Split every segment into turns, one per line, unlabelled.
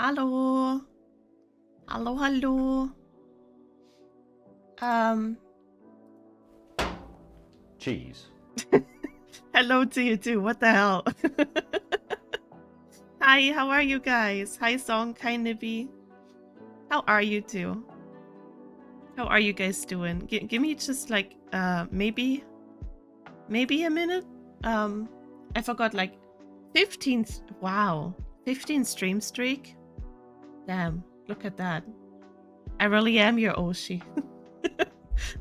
Hallo. Hallo, hallo.
Cheese.
Hello to you too. What the hell? Hi, how are you guys? Hi, Song. Hi, Nibby. How are you two? How are you guys doing? Give me just like, maybe a minute? I forgot like 15, wow. 15 stream streak? Damn, look at that. I really am your Oshi.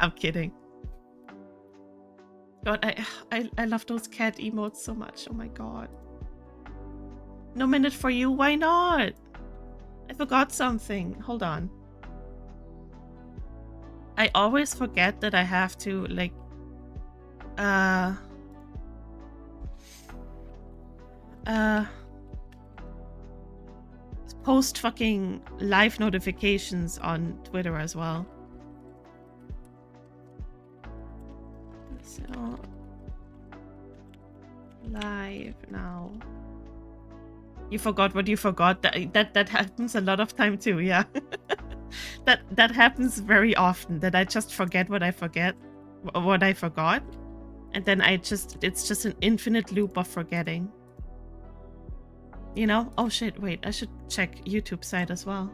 I'm kidding. God, I love those cat emotes so much. Oh my god. No minute for you? Why not? I forgot something. Hold on. I always forget that I have to, like, post fucking live notifications on Twitter as well. So, live now. You forgot what you forgot. That happens a lot of time too, yeah. that happens very often, that I just forget what I forgot. And then it's just an infinite loop of forgetting. You know? Oh shit, wait, I should check YouTube site as well.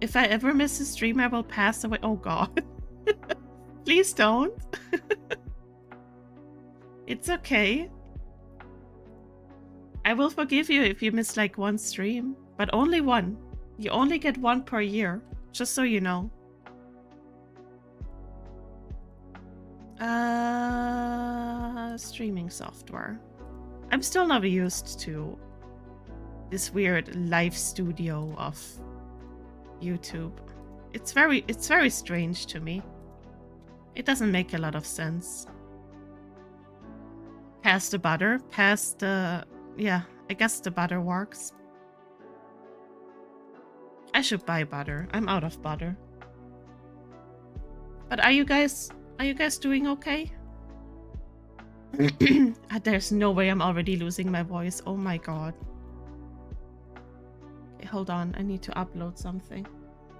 If I ever miss a stream, I will pass away. Oh god. Please don't. It's okay. I will forgive you if you miss like one stream, but only one. You only get one per year, just so you know. Streaming software. I'm still not used to this weird live studio of YouTube. It's very strange to me. It doesn't make a lot of sense. Pass the butter, yeah, I guess the butter works. I should buy butter. I'm out of butter. But are you guys doing okay? There's no way I'm already losing my voice. Oh my god. Okay, hold on. I need to upload something.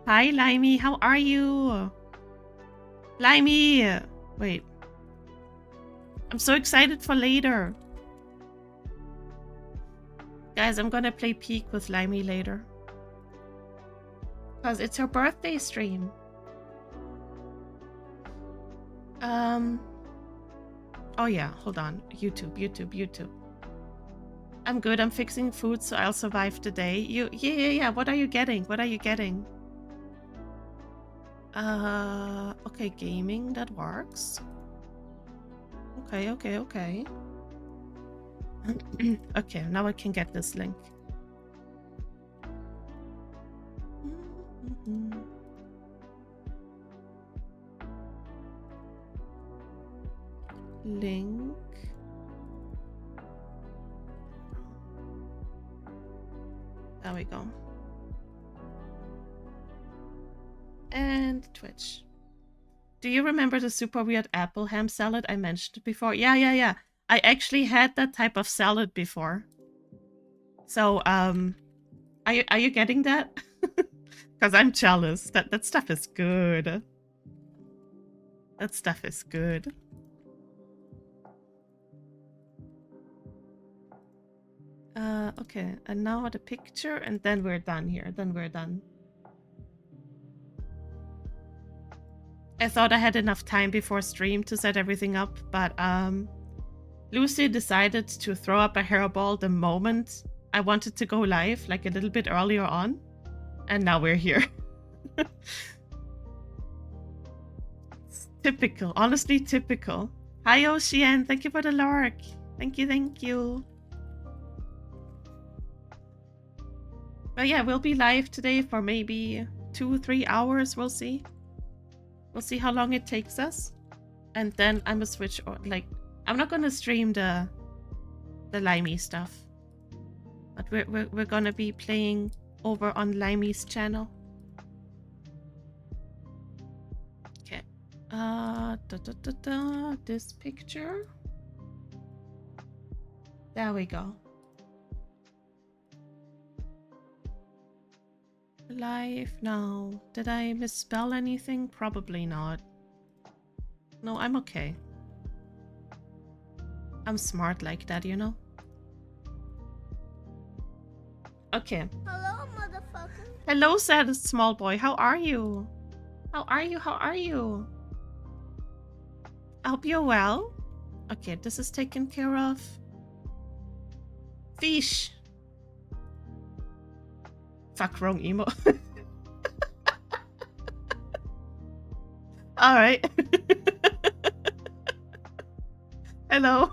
Hi, Limey. How are you? Limey! Wait. I'm so excited for later. Guys, I'm gonna play Peak with Limey later. Because it's her birthday stream. Oh yeah, hold on. YouTube. I'm good. I'm fixing food, so I'll survive the day. Yeah. What are you getting? Okay, gaming, that works. Okay. Okay, now I can get this link. Link. There we go. And Twitch. Do you remember the super weird apple ham salad I mentioned before? Yeah. I actually had that type of salad before. So, are you getting that? Because I'm jealous. That stuff is good. That stuff is good. Okay, and now the picture, and then we're done here. I thought I had enough time before stream to set everything up, but Lucy decided to throw up a hairball the moment I wanted to go live, like a little bit earlier on, and now we're here. It's typical, honestly typical. Hi Ocean, thank you for the lurk. Thank you. But yeah, we'll be live today for maybe 2-3 hours, we'll see. We'll see how long it takes us. And then I'm gonna switch, or like, I'm not gonna stream the Limey stuff. But we're gonna be playing over on Limey's channel. Okay. This picture. There we go. live now. Did I misspell anything? Probably not. No, I'm okay. I'm smart like that, you know? Okay.
Hello, motherfucker.
Hello, said small boy. How are you? How are you? How are you? I hope you're well. Okay, this is taken care of. Fish. Fuck, wrong emo. Alright. Hello.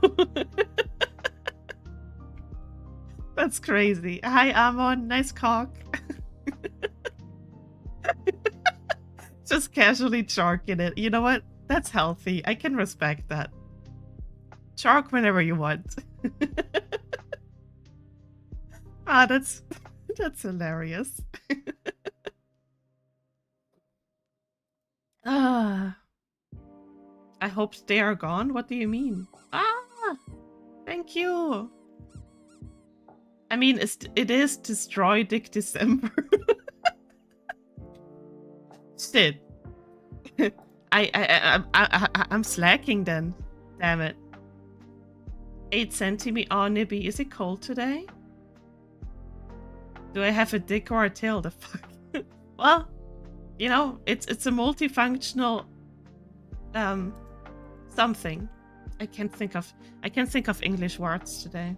That's crazy. Hi, Amon. Nice cock. Just casually charking it. You know what? That's healthy. I can respect that. Chark whenever you want. Ah, that's hilarious. Ah. I hope they are gone. What do you mean? Ah! Thank you. I mean, it is Destroy Dick December. Shit. I'm slacking then. Damn it. 8 centimeters. Oh, Nibby, is it cold today? Do I have a dick or a tail? The fuck? Well, you know, it's a multifunctional something. I can't think of English words today.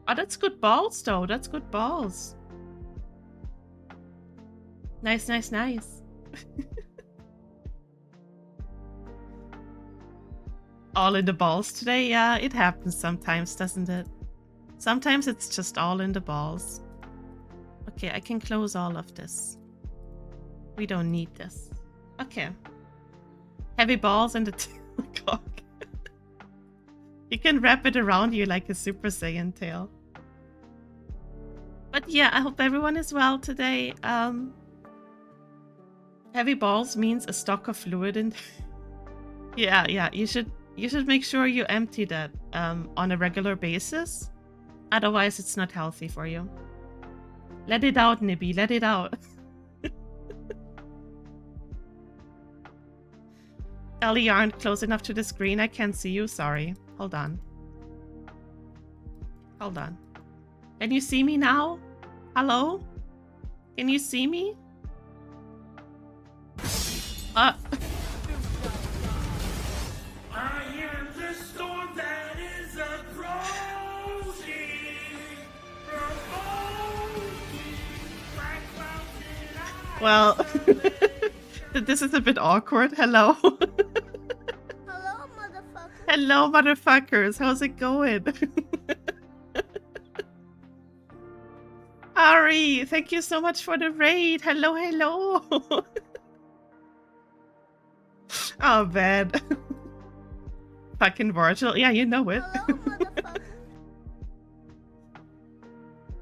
Oh, that's good balls though. That's good balls. Nice, nice, nice. All in the balls today? Yeah, it happens sometimes, doesn't it? Sometimes it's just all in the balls. Okay, I can close all of this. We don't need this. Okay. Heavy balls and the cock. You can wrap it around you like a Super Saiyan tail. But yeah, I hope everyone is well today. Heavy balls means a stock of fluid in. Yeah, you should make sure you empty that on a regular basis. Otherwise, it's not healthy for you. Let it out, Nibby. Let it out. Ellie, you aren't close enough to the screen. I can't see you. Sorry. Hold on. Hold on. Can you see me now? Hello? Can you see me? I am the storm that is approaching. Well, this is a bit awkward. Hello.
Hello, motherfucker.
Hello, motherfuckers. How's it going? Ari, thank you so much for the raid. Hello, hello. Oh, man. Fucking Virgil. Yeah, you know it.
Hello, motherfucker.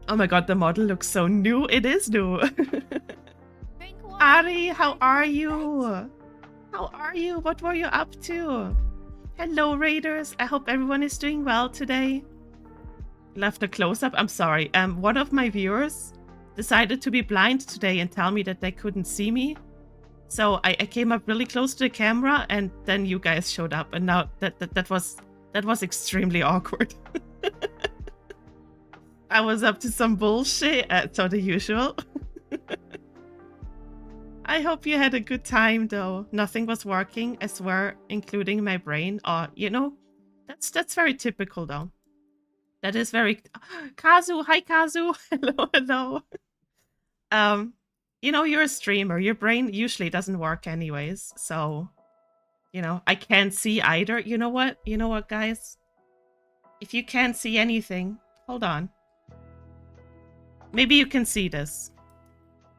Oh my god, the model looks so new. It is new. Ari, how are you? How are you? What were you up to? Hello, Raiders. I hope everyone is doing well today. Left a close-up. I'm sorry. One of my viewers decided to be blind today and tell me that they couldn't see me. So I came up really close to the camera, and then you guys showed up, and now that was extremely awkward. I was up to some bullshit, so the usual. I hope you had a good time, though. Nothing was working, I swear, including my brain. You know, that's very typical, though. That is very... Kazu! Hi, Kazu! Hello, hello. You know, you're a streamer. Your brain usually doesn't work anyways, so... You know, I can't see either. You know what? You know what, guys? If you can't see anything... Hold on. Maybe you can see this.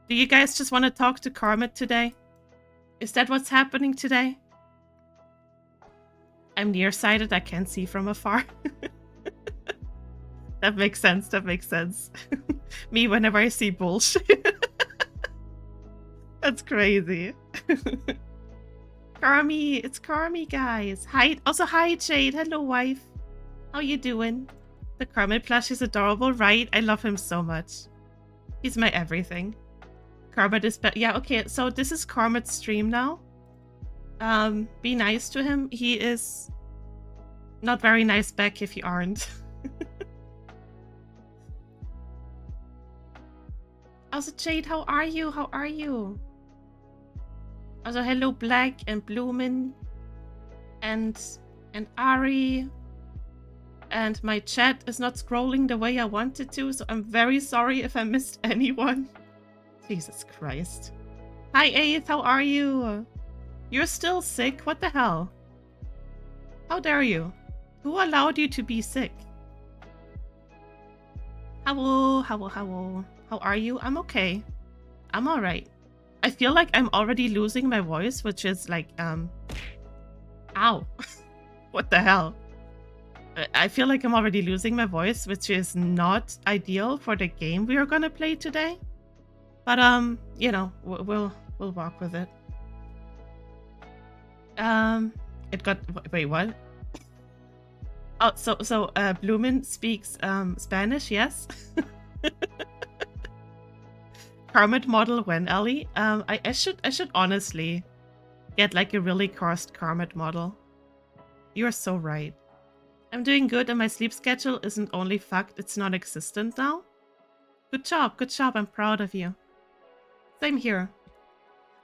Do you guys just want to talk to Kermit today? Is that what's happening today? I'm nearsighted. I can't see from afar. That makes sense. That makes sense. Me whenever I see bullshit. That's crazy. Carmi, it's Carmi, guys. Hi. Also, hi, Jade. Hello, wife. How you doing? The Kermit plush is adorable, right? I love him so much. He's my everything. Kermit is back. Yeah, okay, so this is Kermit's stream now. Be nice to him. He is not very nice back if you aren't. Also, Jade, how are you? How are you? Also, hello, Black and Bloomin and Ari. And my chat is not scrolling the way I wanted to, so I'm very sorry if I missed anyone. Jesus Christ. Hi, Aeth, how are you? You're still sick? What the hell? How dare you? Who allowed you to be sick? Hello. How are you? I'm okay. I'm alright. I feel like I'm already losing my voice, which is like, ow. What the hell? I feel like I'm already losing my voice, which is not ideal for the game we are gonna play today. But you know, we'll walk with it. It got wait, what? Oh, so Bloomin speaks Spanish, yes. Kermit model when, Ellie? I should honestly get like a really cursed Kermit model. You're so right. I'm doing good and my sleep schedule isn't only fucked, it's non-existent now. Good job, I'm proud of you. Same here.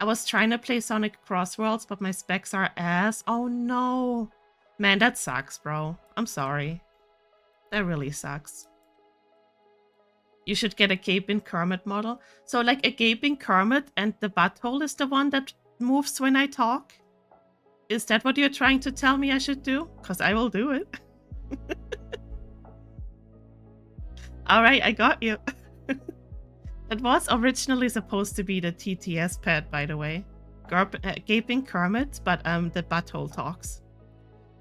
I was trying to play Sonic Crossworlds, but my specs are ass. Oh no. Man, that sucks, bro. I'm sorry. That really sucks. You should get a gaping Kermit model. So like a gaping Kermit and the butthole is the one that moves when I talk? Is that what you're trying to tell me I should do? Because I will do it. Alright, I got you. That was originally supposed to be the TTS pad, by the way. Gaping Kermit, but the butthole talks.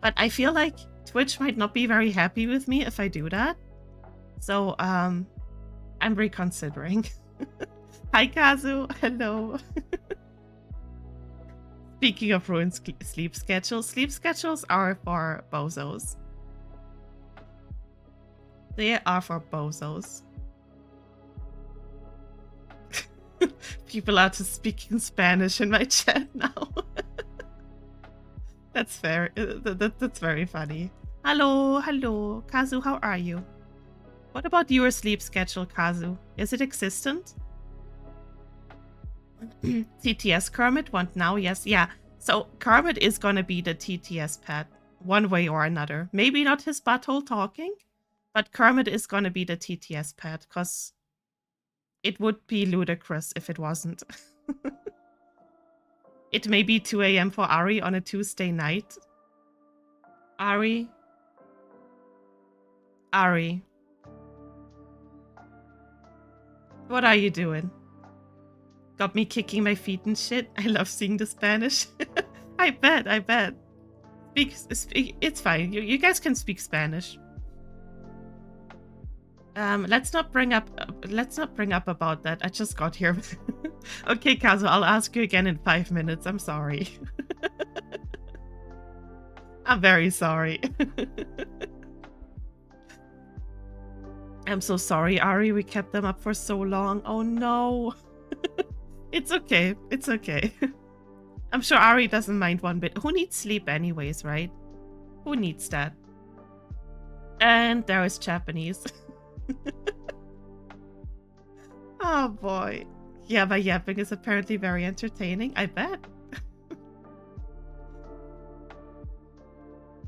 But I feel like Twitch might not be very happy with me if I do that. So, I'm reconsidering. Hi, Kazu. Hello. Speaking of ruined sleep schedules are for bozos. They are for bozos. People are just speaking Spanish in my chat now. That's fair. That's very funny. Hello. Kazu, how are you? What about your sleep schedule, Kazu? Is it existent? TTS Kermit want now? Yes. Yeah. So Kermit is gonna be the TTS pet one way or another. Maybe not his butthole talking, but Kermit is gonna be the TTS pet because it would be ludicrous if it wasn't. It may be 2 a.m. for Ari on a Tuesday night. Ari. What are you doing? Got me kicking my feet and shit. I love seeing the Spanish. I bet. Speak. It's fine. You guys can speak Spanish. Let's not bring up about that. I just got here. Okay, Kazu, I'll ask you again in 5 minutes. I'm sorry. I'm very sorry. I'm so sorry, Ari. We kept them up for so long. Oh no. It's okay. I'm sure Ari doesn't mind one bit. Who needs sleep anyways, right? Who needs that? And there is Japanese. Oh boy. Yeah, but Yapping is apparently very entertaining. I bet.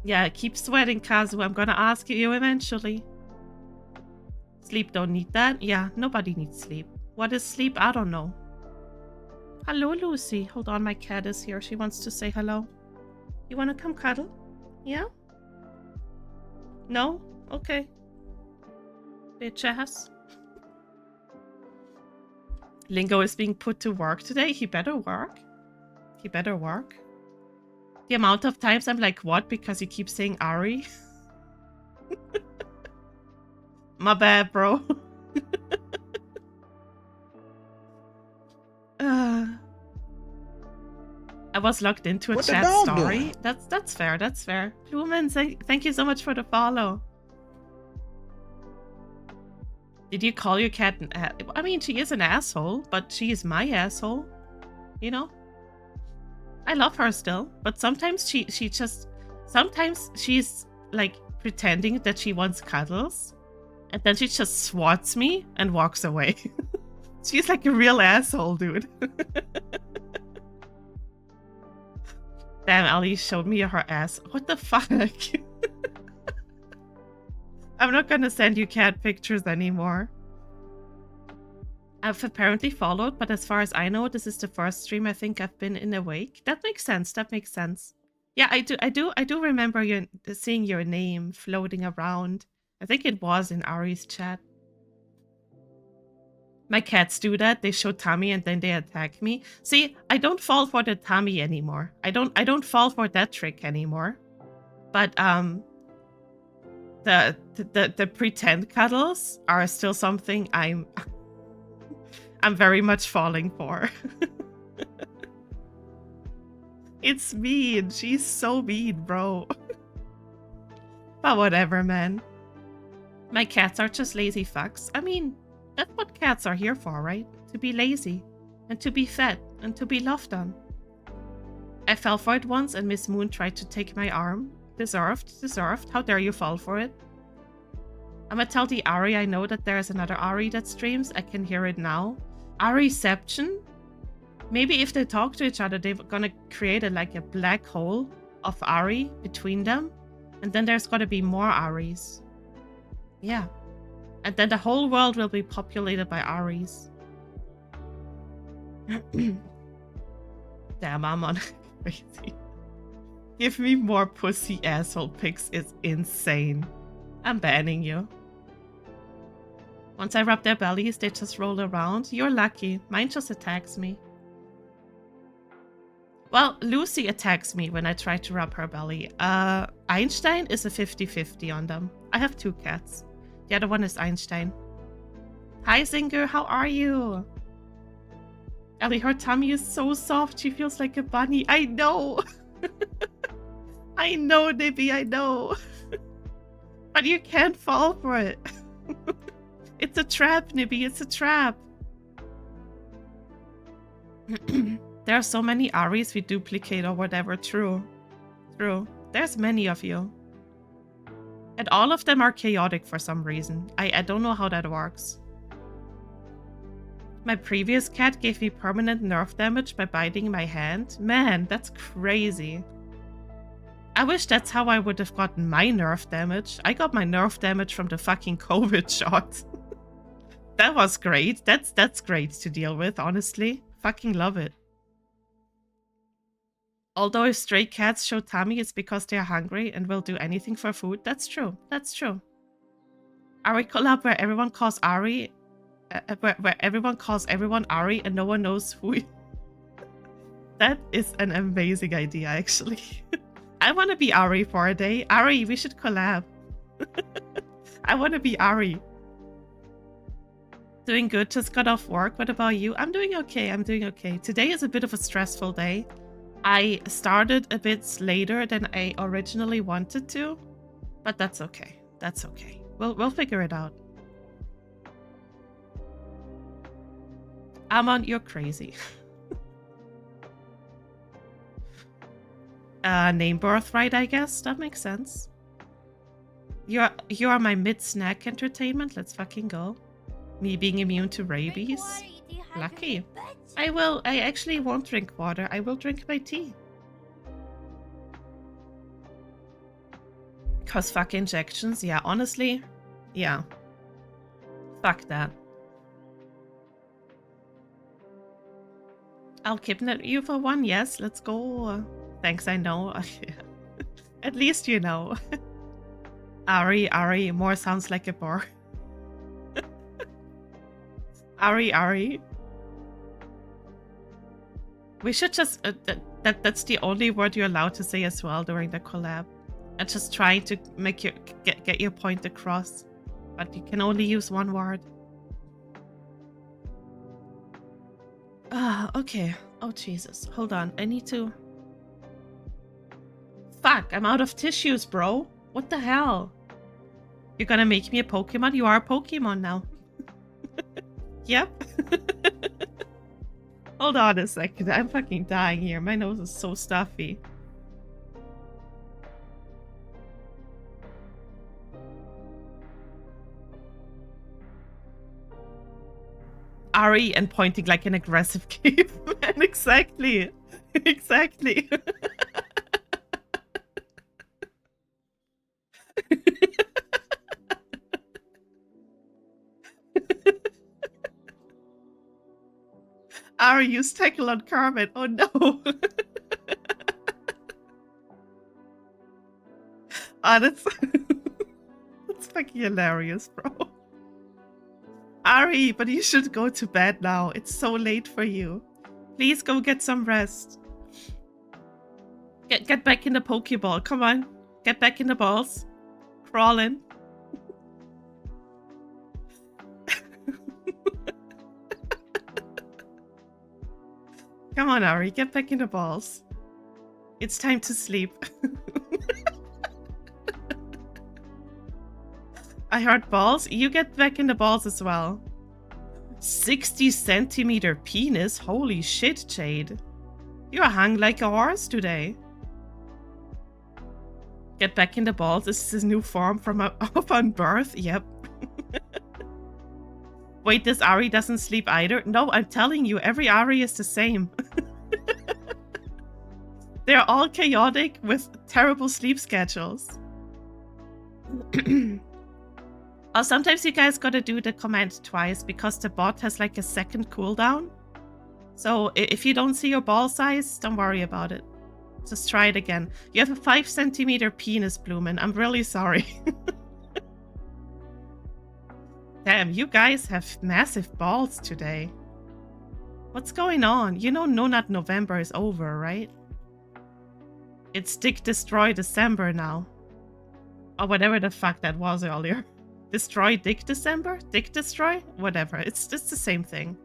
Yeah, keep sweating, Kazu. I'm gonna ask you eventually. Sleep don't need that? Yeah, nobody needs sleep. What is sleep? I don't know. Hello, Lucy. Hold on, my cat is here. She wants to say hello. You wanna come cuddle? Yeah? No? Okay. Bitch ass. Lingo is being put to work today. He better work. The amount of times I'm like, what? Because you keep saying Ari. My bad, bro. I was logged into a chat story. That's fair. Blumen, thank you so much for the follow. Did you call your cat an I mean, she is an asshole, but she is my asshole. You know? I love her still, but sometimes sometimes she's like pretending that she wants cuddles, and then she just swats me and walks away. She's like a real asshole, dude. Damn, Ali showed me her ass. What the fuck? I'm not gonna send you cat pictures anymore. I've apparently followed, but as far as I know, this is the first stream I think I've been in awake. That makes sense. That makes sense. Yeah, I do remember seeing your name floating around. I think it was in Ari's chat. My cats do that. They show tummy and then they attack me. See, I don't fall for the tummy anymore. I don't fall for that trick anymore. But the pretend cuddles are still something I'm very much falling for. It's mean. She's so mean, bro. But whatever, man. My cats are just lazy fucks. I mean, that's what cats are here for, right? To be lazy, and to be fed, and to be loved on. I fell for it once and Miss Moon tried to take my arm. Deserved, deserved. How dare you fall for it? I'ma tell the Ari I know that there's another Ari that streams. I can hear it now. Ariception? Maybe if they talk to each other, they're gonna create like a black hole of Ari between them. And then there's gotta be more Aris. Yeah. And then the whole world will be populated by Aris. Damn, I'm on crazy. Give me more pussy asshole pics. It's insane. I'm banning you. Once I rub their bellies, they just roll around. You're lucky. Mine just attacks me. Well, Lucy attacks me when I try to rub her belly. Einstein is a 50-50 on them. I have 2 cats. The other one is Einstein. Hi, Zinger. How are you? Ellie, her tummy is so soft. She feels like a bunny. I know. I know, Nibby. I know. But you can't fall for it. It's a trap, Nibby. It's a trap. There are so many Aris we duplicate or whatever. True. True. There's many of you. And all of them are chaotic for some reason. I don't know how that works. My previous cat gave me permanent nerve damage by biting my hand. Man, that's crazy. I wish that's how I would have gotten my nerve damage. I got my nerve damage from the fucking COVID shot. That was great. That's great to deal with, honestly. Fucking love it. Although if stray cats show tummy, it's because they're hungry and will do anything for food. That's true. That's true. Ari collab where everyone calls Ari, where everyone calls everyone Ari and no one knows who. That is an amazing idea, actually. I want to be Ari for a day. Ari, we should collab. I want to be Ari. Doing good. Just got off work. What about you? I'm doing okay. I'm doing okay. Today is a bit of a stressful day. I started a bit later than I originally wanted to, but that's okay. That's okay. We'll figure it out. Amon, you're crazy. Name birthright, I guess. That makes sense. You are my mid-snack entertainment. Let's fucking go. Me being immune to rabies. Lucky. I will. I actually won't drink water. I will drink my tea. Cause fuck injections. Yeah, honestly. Yeah. Fuck that. I'll kidnap you for one. Yes, let's go. Thanks, I know. At least you know. Ari, more sounds like a bar. Ari. We should just... that's the only word you're allowed to say as well during the collab. And just trying to make your get your point across. But you can only use one word. Okay. Oh, Jesus. Hold on. I need to... Fuck, I'm out of tissues, bro. What the hell? You're gonna make me a Pokemon? You are a Pokemon now. Yep. Hold on a second. I'm fucking dying here. My nose is so stuffy. Ari and pointing like an aggressive caveman. Exactly. Exactly. Ari used tackle on Carmen. Oh no. Oh, that's fucking hilarious, bro. Ari, but you should go to bed now. It's so late for you. Please go get some rest. Get back in the Pokeball. Come on. Get back in the balls. Crawl in. Come on, Ari. Get back in the balls. It's time to sleep. I heard balls. You get back in the balls as well. 60-centimeter penis? Holy shit, Jade. You're hung like a horse today. Get back in the balls. This is his new form from up on birth. Yep. Wait, this Ari doesn't sleep either? No, I'm telling you, every Ari is the same. They're all chaotic with terrible sleep schedules. Oh, sometimes you guys gotta do the command twice because the bot has like a second cooldown. So if you don't see your ball size, don't worry about it. Just try it again. You have a 5-centimeter penis, Bloomin'. I'm really sorry. Damn, you guys have massive balls today. What's going on? You know No Nut November is over, right? It's Dick Destroy December now. Or whatever the fuck that was earlier. Destroy Dick December? Dick Destroy? Whatever. It's just the same thing.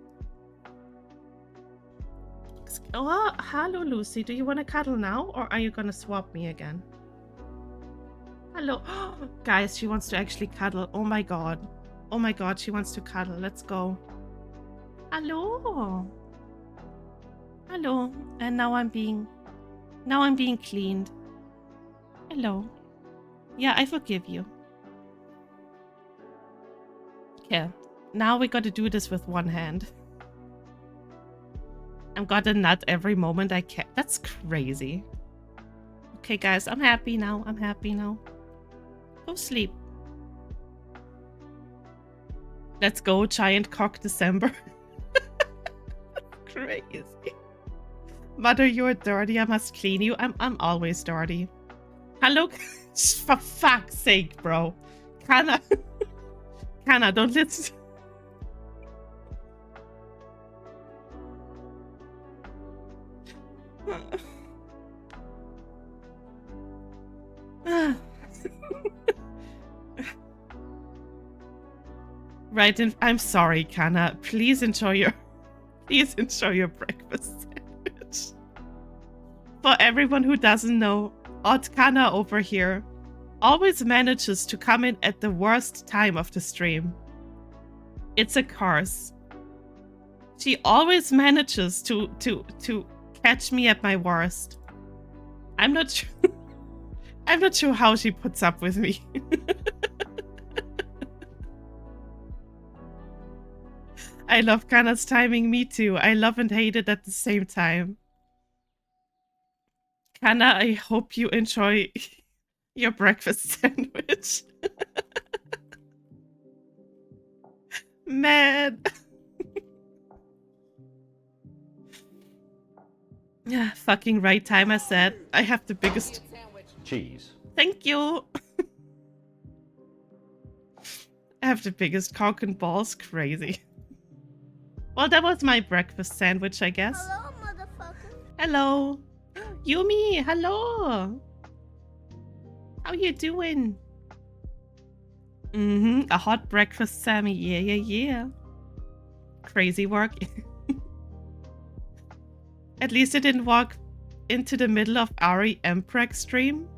Oh, hello, Lucy. Do you want to cuddle now? Or are you going to swap me again? Hello. Guys, she wants to actually cuddle. Oh my god. Oh my god, she wants to cuddle. Let's go. Hello. Hello. And now I'm being cleaned. Hello. Yeah, I forgive you. Okay. Now we gotta do this with one hand. I'm gonna nut every moment I can. That's crazy. Okay, guys, I'm happy now. I'm happy now. Go sleep. Let's go, giant cock December. Crazy. Mother, you're dirty. I must clean you. I'm always dirty. Hello? For fuck's sake, bro. Kana, don't listen. Right, and I'm sorry, Kana. Please enjoy your breakfast sandwich. For everyone who doesn't know, Odd Kana over here always manages to come in at the worst time of the stream. It's a curse. She always manages to catch me at my worst. I'm not sure. I'm not sure how she puts up with me. I love Kana's timing, me too. I love and hate it at the same time. Kana, I hope you enjoy your breakfast sandwich. Man. Yeah, fucking right time, I said. I have the biggest...
Cheese.
Thank you. I have the biggest cock and balls. Crazy. Well, that was my breakfast sandwich, I guess.
Hello, motherfucker.
Hello. Yumi, hello. How you doing? A hot breakfast, Sammy. Yeah. Crazy work. At least I didn't walk into the middle of Ari Empreg stream.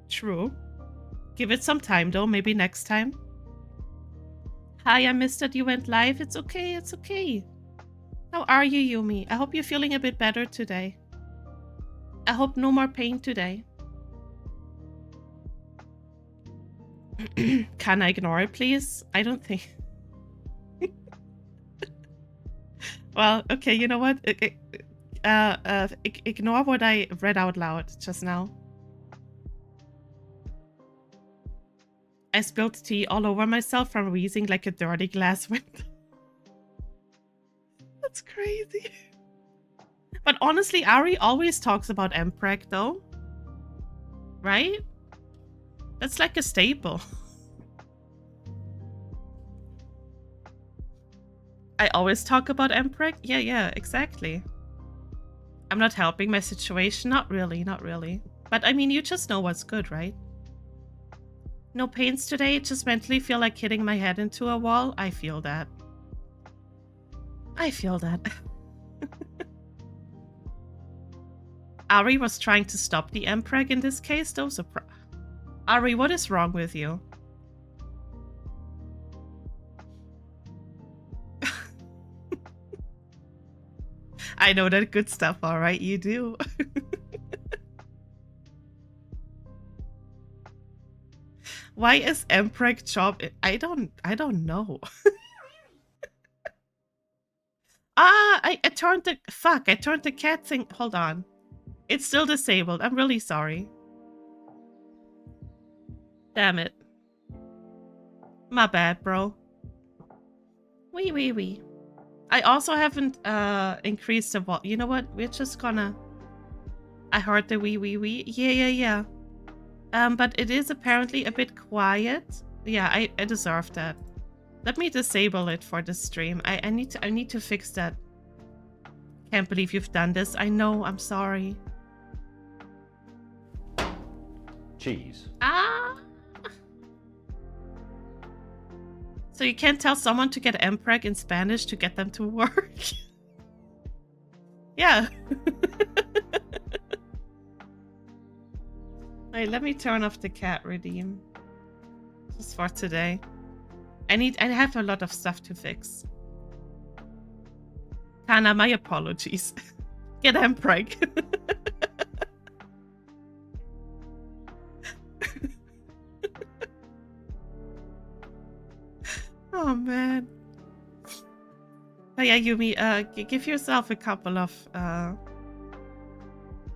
True. Give it some time, though. Maybe next time. Hi, I missed that you went live. It's okay, it's okay. How are you, Yumi? I hope you're feeling a bit better today. I hope no more pain today. Can I ignore it, please? I don't think... Well, okay, you know what? Ignore what I read out loud just now. I spilled tea all over myself from wheezing like a dirty glass window. That's crazy. But honestly, Ari always talks about Mpreg though. Right? That's like a staple. I always talk about Mpreg? Yeah, exactly. I'm not helping my situation. Not really, not really. But I mean, you just know what's good, right? No pains today, just mentally feel like hitting my head into a wall. I feel that. I feel that. Ari was trying to stop the Mpreg in this case, though. Ari, what is wrong with you? I know that good stuff, alright, you do. Why is Mpreg job? I don't know. I turned the I turned the cat thing. Hold on. It's still disabled. I'm really sorry. Damn it. My bad, bro. Wee. I also haven't increased the volume. You know what? We're just gonna... I heard the wee. Yeah. But it is apparently a bit quiet. Yeah, I deserve that. Let me disable it for the stream. I need to fix that. Can't believe you've done this. I know, I'm sorry.
Cheese.
Ah! So you can't tell someone to get Mpreg in Spanish to get them to work? Yeah. Wait, let me turn off the cat redeem. Just for today. I have a lot of stuff to fix. Kana, my apologies. Get Mpreg. Oh man. But yeah, Yumi, give yourself a couple of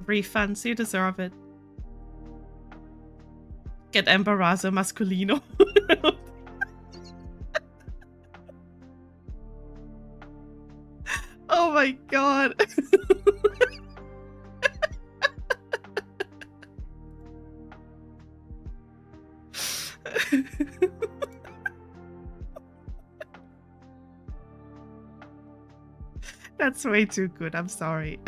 refunds. You deserve it. Get Embarazo Masculino. Oh my god. That's way too good. I'm sorry.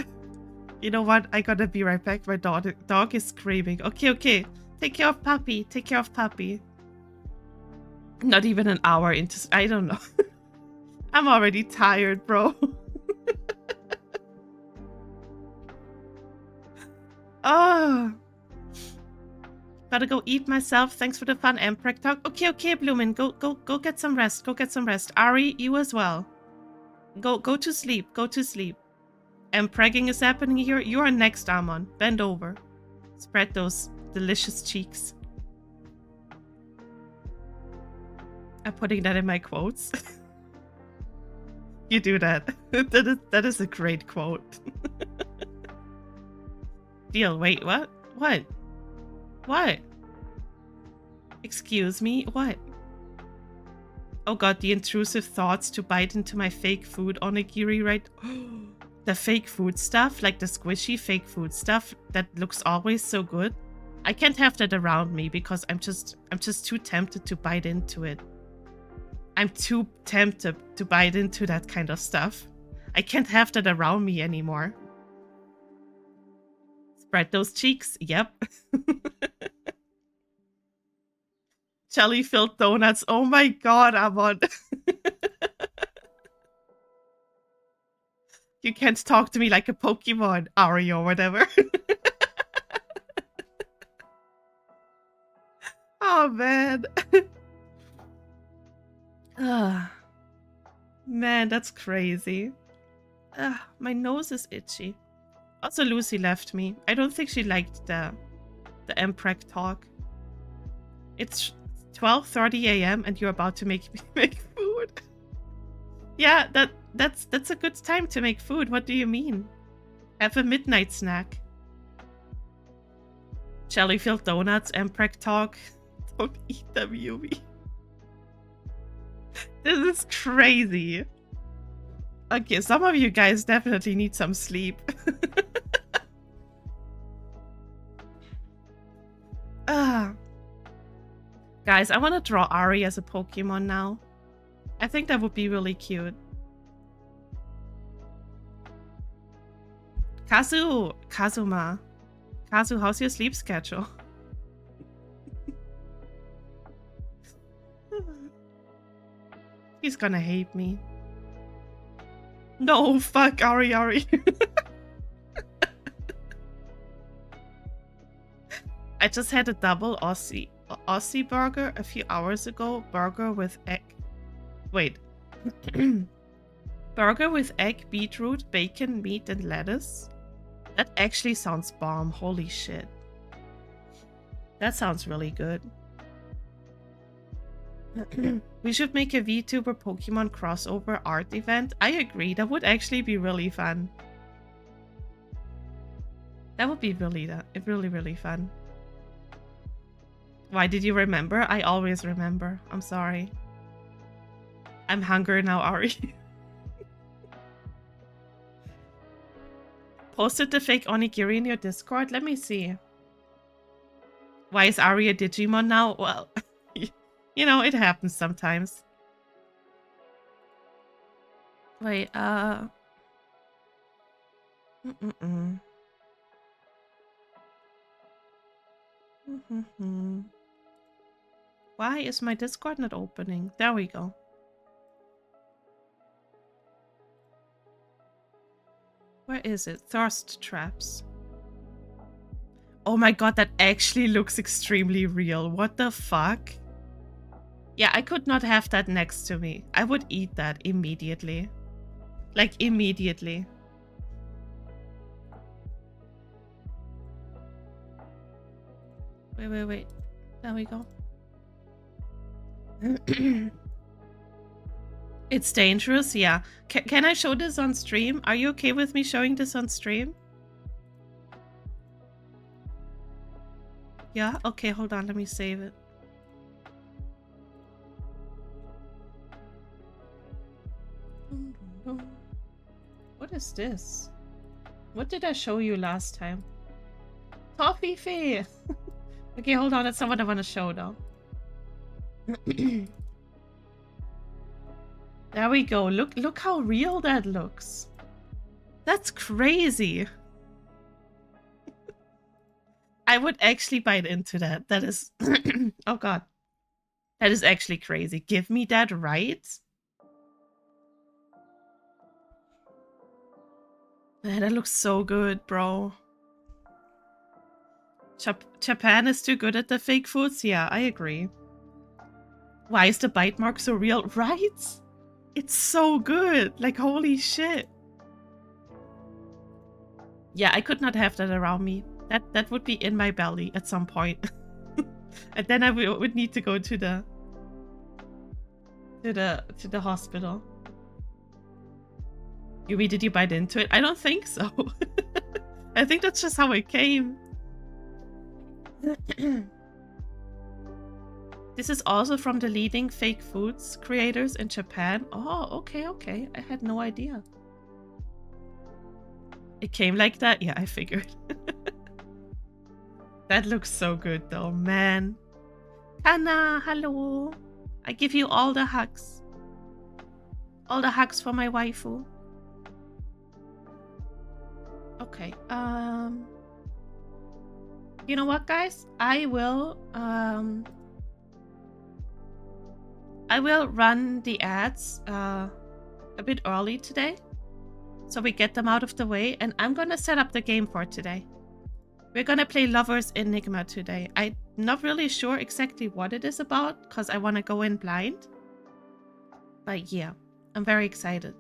You know what? I gotta be right back. My dog is screaming. Okay. Take care of puppy. Take care of puppy. Not even an hour into... I don't know. I'm already tired, bro. Oh. Gotta go eat myself. Thanks for the fun Mpreg talk. Okay, Bloomin. Go get some rest. Go get some rest. Ari, you as well. Go to sleep. Go to sleep. Mpregging is happening here. You are next, Amon. Bend over. Spread those delicious cheeks. I'm putting that in my quotes. You do that. That is a great quote. Deal, wait, what? What? Excuse me, what? Oh god, the intrusive thoughts to bite into my fake food onigiri, right? The fake food stuff, like the squishy fake food stuff that looks always so good. I can't have that around me because I'm just too tempted to bite into it. I'm too tempted to bite into that kind of stuff. I can't have that around me anymore. Spread those cheeks. Yep. Jelly-filled donuts. Oh my god, Amon. You can't talk to me like a Pokemon, Ari, or whatever. Oh man. Ah, man, that's crazy. My nose is itchy. Also, Lucy left me. I don't think she liked the MPreg talk. It's 12:30 a.m. and you're about to make food. Yeah, that's a good time to make food. What do you mean? Have a midnight snack. Jellyfield donuts, MPreg talk. Don't eat them, Yumi. This is crazy. Okay, some of you guys definitely need some sleep. Guys, I want to draw Ari as a Pokemon now. I think that would be really cute. Kazuma. Kazu, how's your sleep schedule? He's gonna hate me. No, fuck Ari. I just had a double Aussie burger a few hours ago. Burger with egg. Wait. Burger with egg, beetroot, bacon, meat, and lettuce. That actually sounds bomb. Holy shit. That sounds really good. We should make a VTuber Pokemon crossover art event. I agree. That would actually be really fun. That would be really fun. Why did you remember? I always remember. I'm sorry. I'm hungry now, Ari. Posted the fake onigiri in your Discord? Let me see. Why is Ari a Digimon now? Well, you know, it happens sometimes. Wait, Why is my Discord not opening? There we go. Where is it? Thirst traps. Oh my god, that actually looks extremely real. What the fuck? Yeah, I could not have that next to me. I would eat that immediately. Like, immediately. Wait. There we go. It's dangerous, yeah. Can I show this on stream? Are you okay with me showing this on stream? Yeah? Okay, hold on. Let me save it. What is this? What did I show you last time? Toffee face! Okay, hold on. That's not what I want to show, though. There we go. Look how real that looks. That's crazy. I would actually bite into that. That is... oh, God. That is actually crazy. Give me that right? Man, that looks so good, bro. Japan is too good at the fake foods? Yeah, I agree. Why is the bite mark so real? Right? It's so good. Like, holy shit. Yeah, I could not have that around me. That would be in my belly at some point. And then I would need to go to the hospital. Yumi, did you bite into it? I don't think so. I think that's just how it came. This is also from the leading fake foods creators in Japan. Oh, okay. I had no idea. It came like that? Yeah, I figured. That looks so good though, man. Kana, hello. I give you all the hugs. All the hugs for my waifu. Okay, you know what, guys? I will run the ads a bit early today, so we get them out of the way, and I'm gonna set up the game for today. We're gonna play Lovers Enigma today. I'm not really sure exactly what it is about, because I want to go in blind. But yeah, I'm very excited.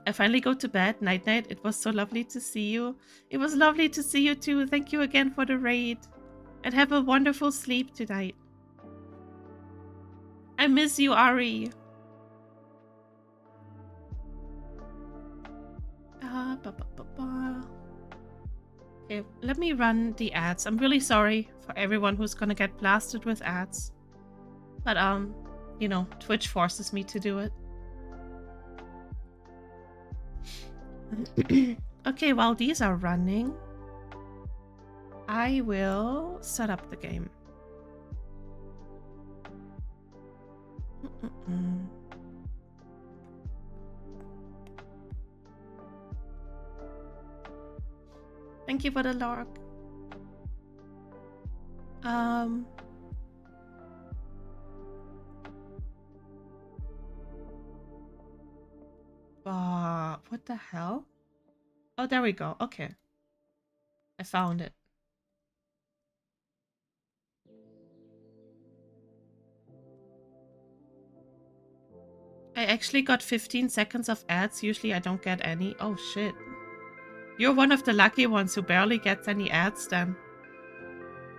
I finally go to bed. Night night. It was so lovely to see you. It was lovely to see you too. Thank you again for the raid. And have a wonderful sleep tonight. I miss you, Ari. Okay, let me run the ads. I'm really sorry for everyone who's gonna get blasted with ads. But, you know, Twitch forces me to do it. Okay, while these are running, I will set up the game. Thank you for the lurk. What the hell? Oh, there we go. Okay. I found it. I actually got 15 seconds of ads. Usually I don't get any. Oh, shit. You're one of the lucky ones who barely gets any ads then.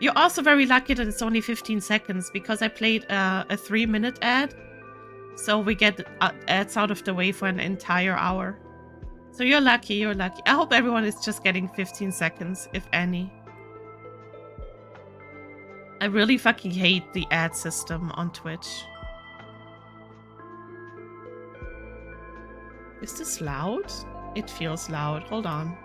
You're also very lucky that it's only 15 seconds because I played a 3-minute ad. So we get ads out of the way for an entire hour. So you're lucky, you're lucky. I hope everyone is just getting 15 seconds, if any. I really fucking hate the ad system on Twitch. Is this loud? It feels loud. Hold on.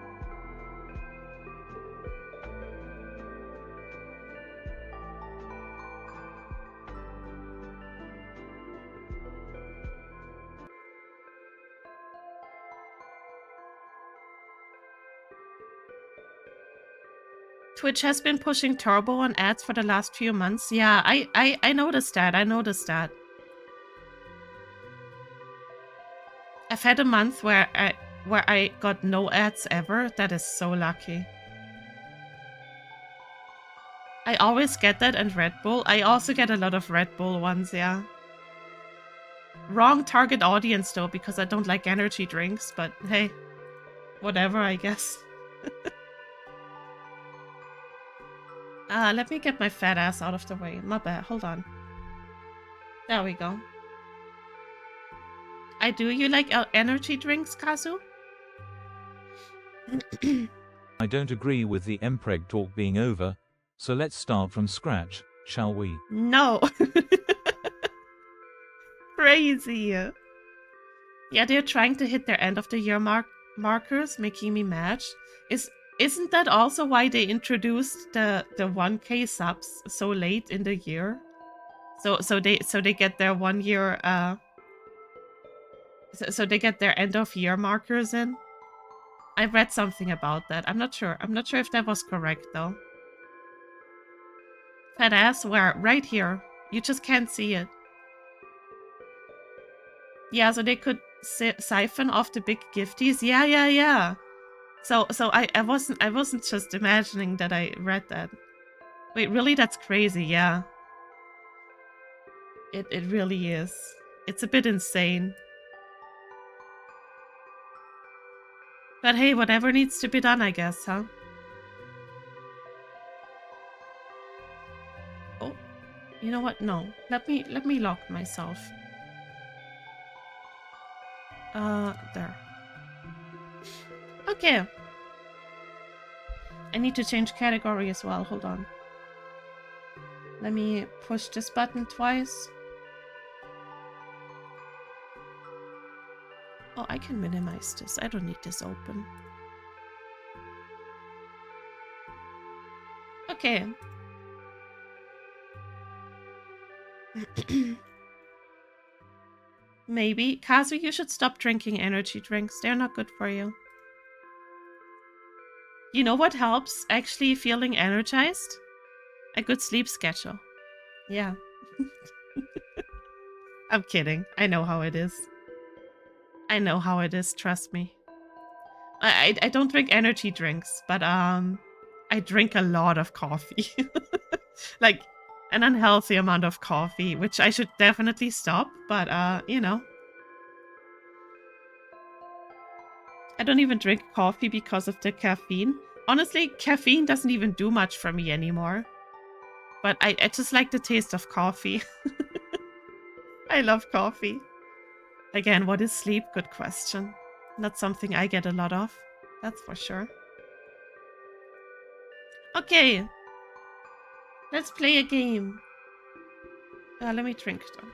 Twitch has been pushing turbo on ads for the last few months. Yeah, I noticed that. I noticed that. I've had a month where I got no ads ever. That is so lucky. I always get that and Red Bull. I also get a lot of Red Bull ones, yeah. Wrong target audience though, because I don't like energy drinks, but hey, whatever, I guess. Let me get my fat ass out of the way. My bad, hold on. There we go. Do you like energy drinks, Kazu?
I don't agree with the Mpreg talk being over, so let's start from scratch, shall we?
No. Crazy. Yeah, they're trying to hit their end of the year markers, making me mad. Isn't that also why they introduced the 1K subs so late in the year? So they get their 1 year so they get their end of year markers in? I read something about that. I'm not sure. I'm not sure if that was correct though. Fat ass, where? Right here. You just can't see it. Yeah, so they could siphon off the big gifties. Yeah. So I wasn't just imagining that I read that. Wait, really? That's crazy, yeah. It really is. It's a bit insane. But hey, whatever needs to be done, I guess, huh? Oh, you know what? No. Let me lock myself. There. Okay. I need to change category as well. Hold on. Let me push this button twice. Oh, I can minimize this. I don't need this open. Okay. Maybe. Kazu, you should stop drinking energy drinks. They're not good for you. You know what helps actually feeling energized? A good sleep schedule. Yeah. I'm kidding. I know how it is. I know how it is, trust me. I don't drink energy drinks, but I drink a lot of coffee. Like, an unhealthy amount of coffee, which I should definitely stop, but you know. I don't even drink coffee because of the caffeine. Honestly, caffeine doesn't even do much for me anymore. But I just like the taste of coffee. I love coffee. Again, what is sleep? Good question. Not something I get a lot of. That's for sure. Okay. Let's play a game. Let me drink though.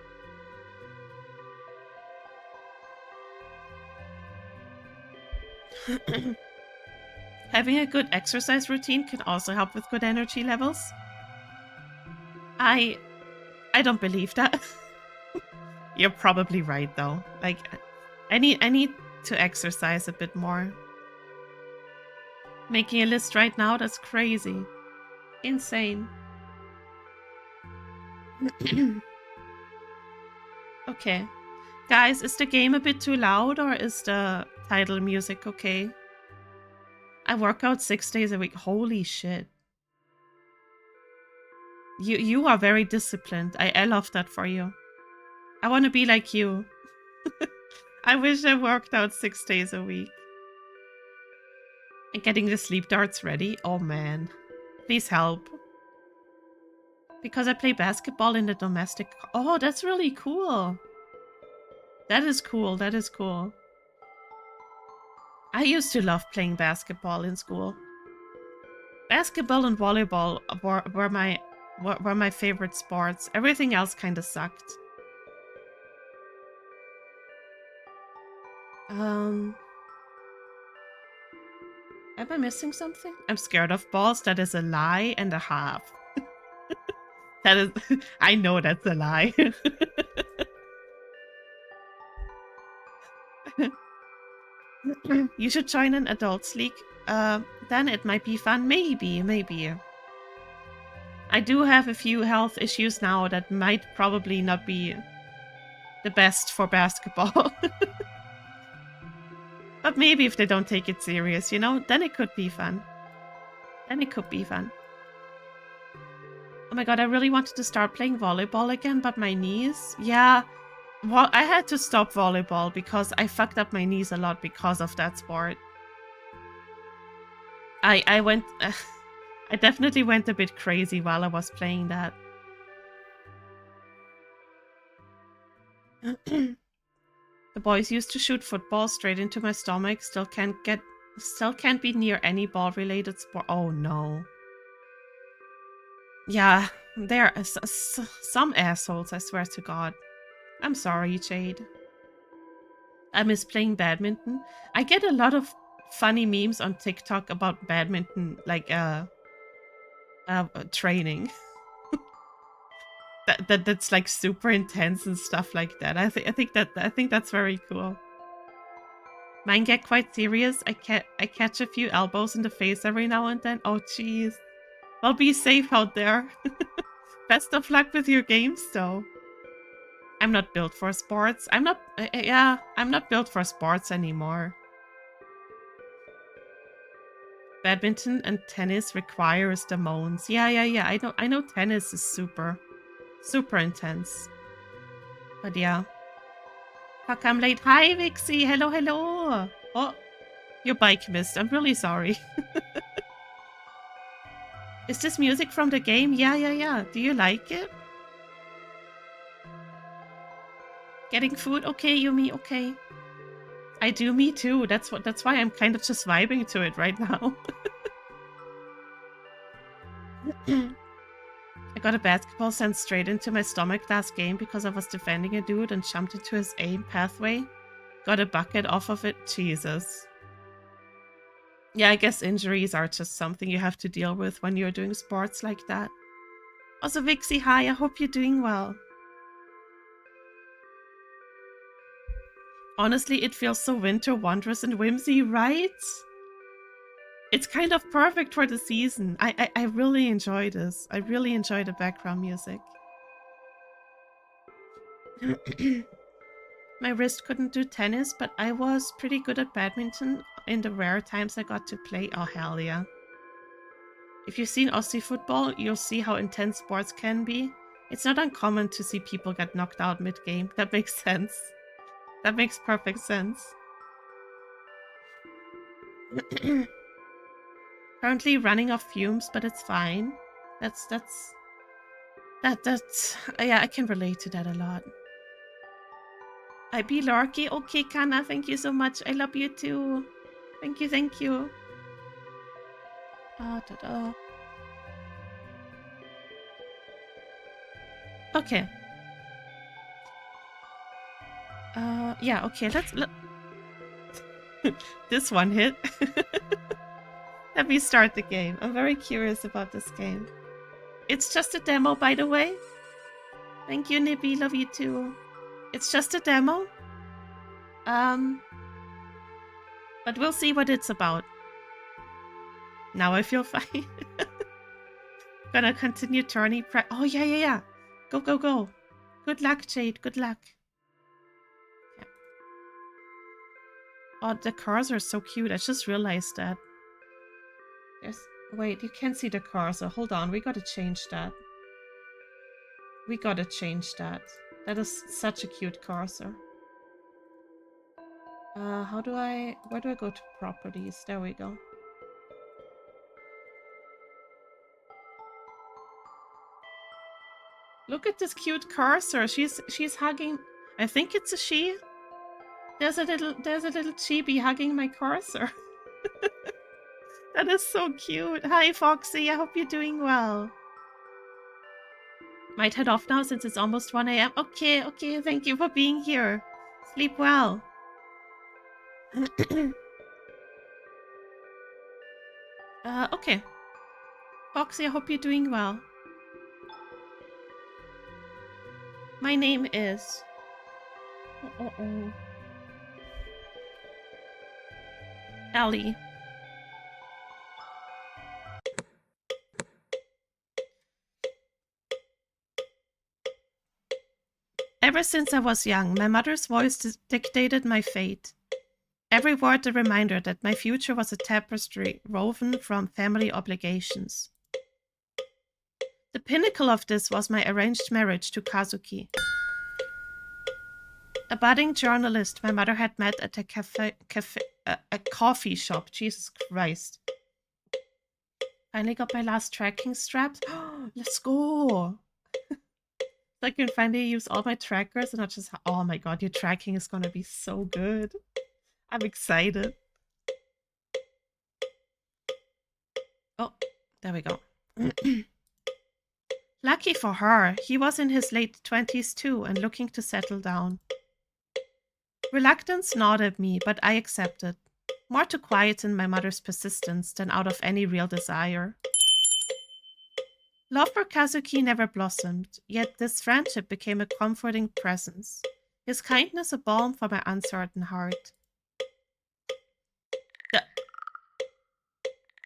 Having a good exercise routine can also help with good energy levels. I don't believe that. You're probably right though. Like I need to exercise a bit more. Making a list right now, that's crazy. Insane. Okay. Guys, is the game a bit too loud or is the title music okay? I work out 6 days a week. Holy shit. You are very disciplined. I love that for you. I want to be like you. I wish I worked out 6 days a week. And getting the sleep darts ready? Oh man. Please help. Because I play basketball in the domestic... Oh, that's really cool. That is cool. That is cool. I used to love playing basketball in school. Basketball and volleyball were my favorite sports. Everything else kind of sucked. Am I missing something? I'm scared of balls. That is a lie and a half. That is... I know that's a lie. You should join an adults league. Then it might be fun. Maybe. I do have a few health issues now that might probably not be the best for basketball. But maybe if they don't take it serious, you know, then it could be fun. Oh my god, I really wanted to start playing volleyball again, but my knees... Yeah, well, I had to stop volleyball because I fucked up my knees a lot because of that sport. I went... I definitely went a bit crazy while I was playing that. The boys used to shoot football straight into my stomach. Still can't be near any ball-related sport. Oh no. Yeah, there are some assholes, I swear to God. I'm sorry, Jade. I miss playing badminton. I get a lot of funny memes on TikTok about badminton, like training. That's like super intense and stuff like that. I think that's very cool. Mine get quite serious. I catch a few elbows in the face every now and then. Oh jeez. Well, be safe out there. Best of luck with your games though. I'm not built for sports. I'm not built for sports anymore. Badminton and tennis requires the moans. Yeah. I know tennis is super intense. But yeah. How come late? Hi, Vixie. Hello. Oh, your bike missed. I'm really sorry. Is this music from the game? Yeah. Do you like it? Getting food? Okay, Yumi. Okay. I do, me too. That's why I'm kind of just vibing to it right now. I got a basketball sent straight into my stomach last game because I was defending a dude and jumped into his aim pathway. Got a bucket off of it. Jesus. Yeah, I guess injuries are just something you have to deal with when you're doing sports like that. Also, Vixie, hi. I hope you're doing well. Honestly, it feels so winter wondrous and whimsy, right? It's kind of perfect for the season. I really enjoy this. I really enjoy the background music. My wrist couldn't do tennis, but I was pretty good at badminton in the rare times I got to play. Oh, hell yeah. If you've seen Aussie football, you'll see how intense sports can be. It's not uncommon to see people get knocked out mid-game. That makes sense. That makes perfect sense. Currently running off fumes, but it's fine. That's yeah, I can relate to that a lot. I be Larky. Okay, Kana, thank you so much. I love you too. Thank you, thank you. Da-da. Okay. Yeah, okay, let's this one hit. Let me start the game. I'm very curious about this game. It's just a demo, by the way. Thank you, Nibby. Love you too. It's just a demo. But we'll see what it's about. Now I feel fine. Gonna continue tourney prep. Oh, yeah. Go. Good luck, Jade. Good luck. Yeah. Oh, the cars are so cute. I just realized that. Wait, you can't see the cursor. Hold on, we gotta change that. That is such a cute cursor. Where do I go to properties? There we go. Look at this cute cursor. She's hugging. I think it's a she. There's a little chibi hugging my cursor. That is so cute. Hi, Foxy. I hope you're doing well. Might head off now since it's almost 1 AM. Okay. Thank you for being here. Sleep well. Okay. Foxy, I hope you're doing well. My name is... Ellie. Ever since I was young, my mother's voice dictated my fate. Every word a reminder that my future was a tapestry woven from family obligations. The pinnacle of this was my arranged marriage to Kazuki. A budding journalist my mother had met at a coffee shop. Jesus Christ. Finally got my last tracking straps. Let's go! I can finally use all my trackers and not just... Oh my god, your tracking is gonna be so good. I'm excited. Oh, there we go. Lucky for her, he was in his late 20s too and looking to settle down. Reluctance gnawed at me, but I accepted. More to quieten my mother's persistence than out of any real desire. Love for Kazuki never blossomed, yet this friendship became a comforting presence. His kindness a balm for my uncertain heart.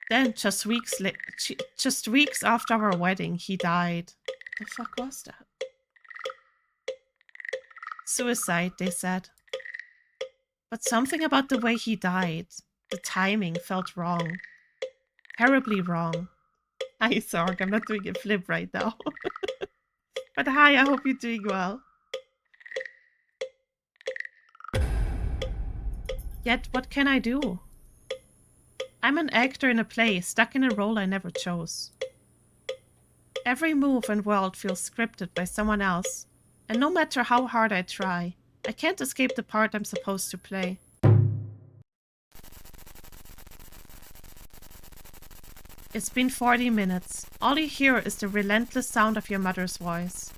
Then, just weeks after our wedding, he died. The fuck was that? Suicide, they said. But something about the way he died, the timing, felt wrong. Terribly wrong. Hi, Sark. I'm not doing a flip right now. But hi, I hope you're doing well. Yet, what can I do? I'm an actor in a play, stuck in a role I never chose. Every move and world feels scripted by someone else, and no matter how hard I try, I can't escape the part I'm supposed to play. It's been 40 minutes. All you hear is the relentless sound of your mother's voice.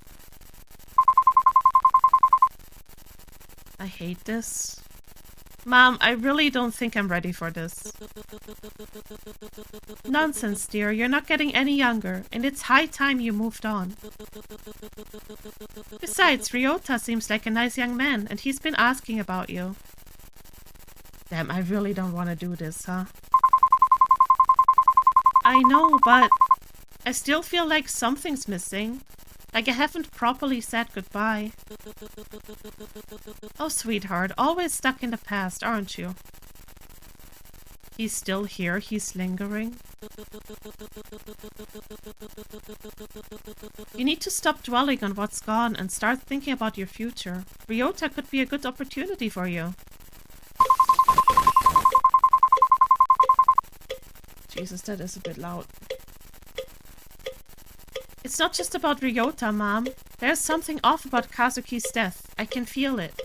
I hate this. Mom, I really don't think I'm ready for this. Nonsense, dear. You're not getting any younger, and it's high time you moved on. Besides, Ryota seems like a nice young man, and he's been asking about you. Damn, I really don't want to do this, huh? I know, but I still feel like something's missing. Like I haven't properly said goodbye. Oh, sweetheart, always stuck in the past, aren't you? He's still here, he's lingering. You need to stop dwelling on what's gone and start thinking about your future. Ryota could be a good opportunity for you. Jesus, that is a bit loud. It's not just about Ryota, Mom. There's something off about Kazuki's death. I can feel it.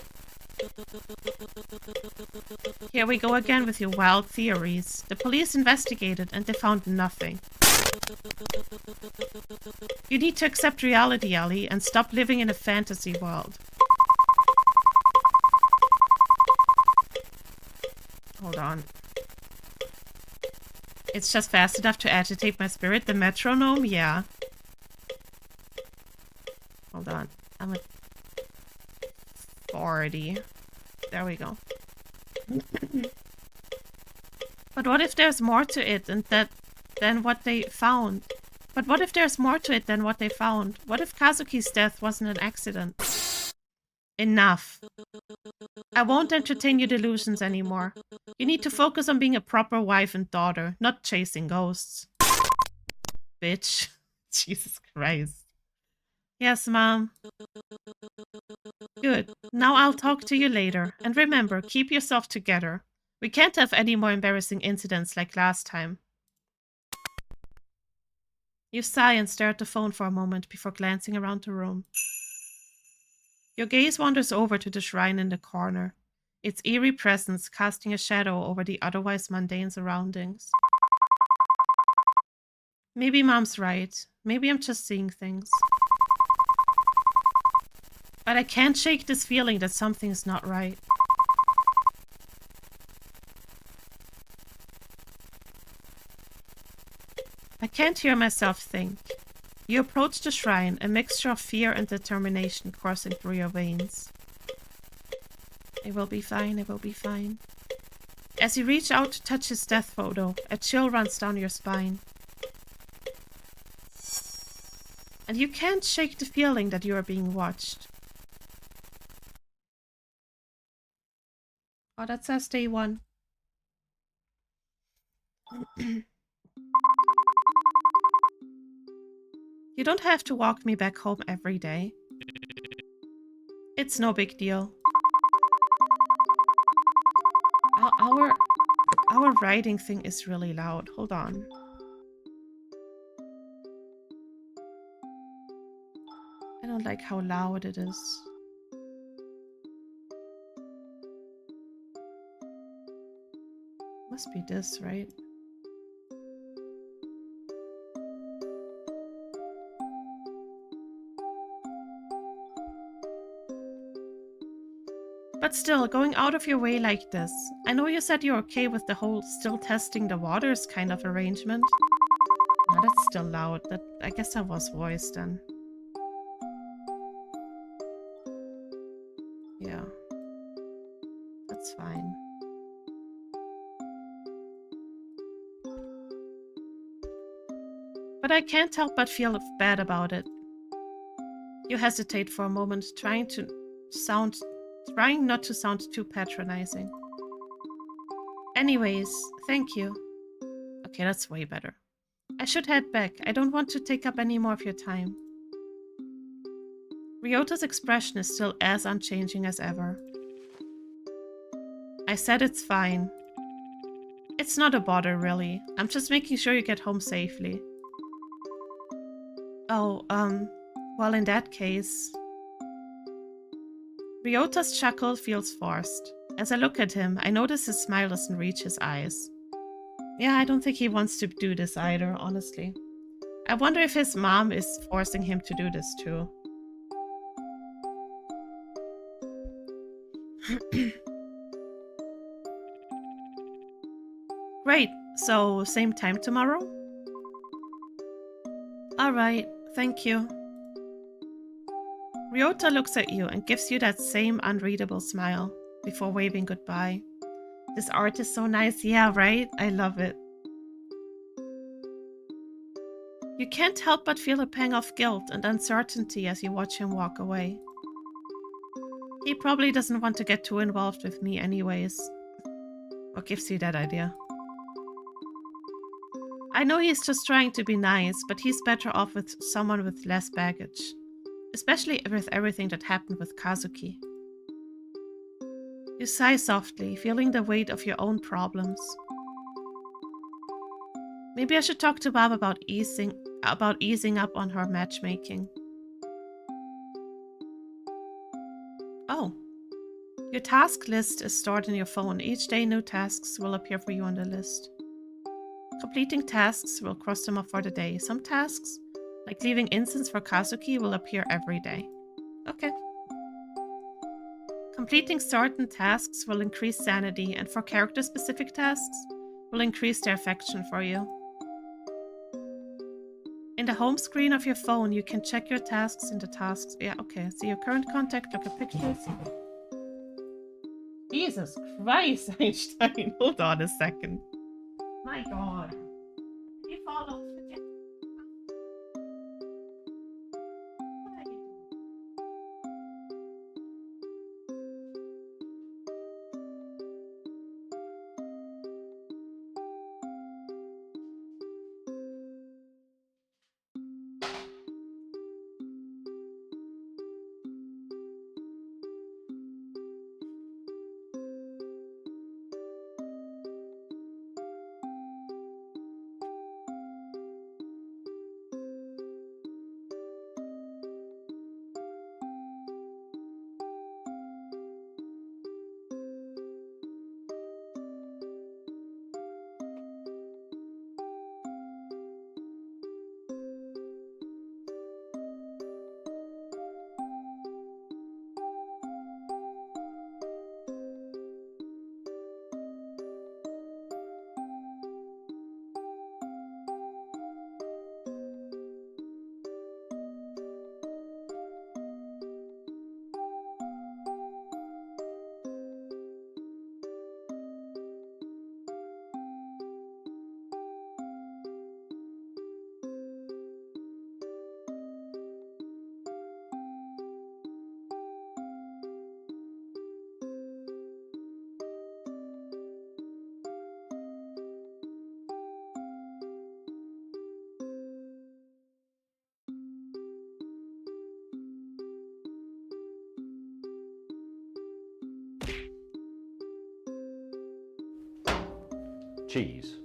Here we go again with your wild theories. The police investigated and they found nothing. You need to accept reality, Ellie, and stop living in a fantasy world. Hold on. It's just fast enough to agitate my spirit. The metronome? Yeah. Hold on. I'm at 40. There we go. But what if there's more to it than what they found? But what if there's more to it than what they found? What if Kazuki's death wasn't an accident? Enough. I won't entertain your delusions anymore. You need to focus on being a proper wife and daughter, not chasing ghosts. Bitch. Jesus Christ. Yes, Mom. Good. Now I'll talk to you later. And remember, keep yourself together. We can't have any more embarrassing incidents like last time. You sigh and stare at the phone for a moment before glancing around the room. Your gaze wanders over to the shrine in the corner, its eerie presence casting a shadow over the otherwise mundane surroundings. Maybe Mom's right. Maybe I'm just seeing things. But I can't shake this feeling that something is not right. I can't hear myself think. You approach the shrine, a mixture of fear and determination coursing through your veins. It will be fine, it will be fine. As you reach out to touch his death photo, a chill runs down your spine. And you can't shake the feeling that you are being watched. Oh, that says day 1. You don't have to walk me back home every day. It's no big deal. Our writing thing is really loud. Hold on. I don't like how loud it is. Must be this, right? But still, going out of your way like this. I know you said you're okay with the whole still testing the waters kind of arrangement. No, that's still loud. I guess that was voice then. Yeah. That's fine. But I can't help but feel bad about it. You hesitate for a moment, trying not to sound too patronizing. Anyways, thank you. Okay, that's way better. I should head back. I don't want to take up any more of your time. Ryota's expression is still as unchanging as ever. I said it's fine. It's not a bother, really. I'm just making sure you get home safely. Oh, well, in that case... Ryota's chuckle feels forced. As I look at him, I notice his smile doesn't reach his eyes. Yeah, I don't think he wants to do this either, honestly. I wonder if his mom is forcing him to do this too. Great, so same time tomorrow? Alright, thank you. Ryota looks at you and gives you that same unreadable smile before waving goodbye. This art is so nice, yeah, right? I love it. You can't help but feel a pang of guilt and uncertainty as you watch him walk away. He probably doesn't want to get too involved with me anyways. What gives you that idea? I know he's just trying to be nice, but he's better off with someone with less baggage. Especially with everything that happened with Kazuki. You sigh softly, feeling the weight of your own problems. Maybe I should talk to Bob about easing up on her matchmaking. Oh. Your task list is stored in your phone. Each day new tasks will appear for you on the list. Completing tasks will cross them off for the day. Some tasks, like leaving incense for Kazuki, will appear every day. Okay. Completing certain tasks will increase sanity, and for character-specific tasks, will increase their affection for you. In the home screen of your phone, you can check your tasks in the tasks. Yeah, okay. See your current contact, look at pictures. Jesus Christ, Einstein. Hold on a second. My God. You fall off again. What are you doing?
Cheese.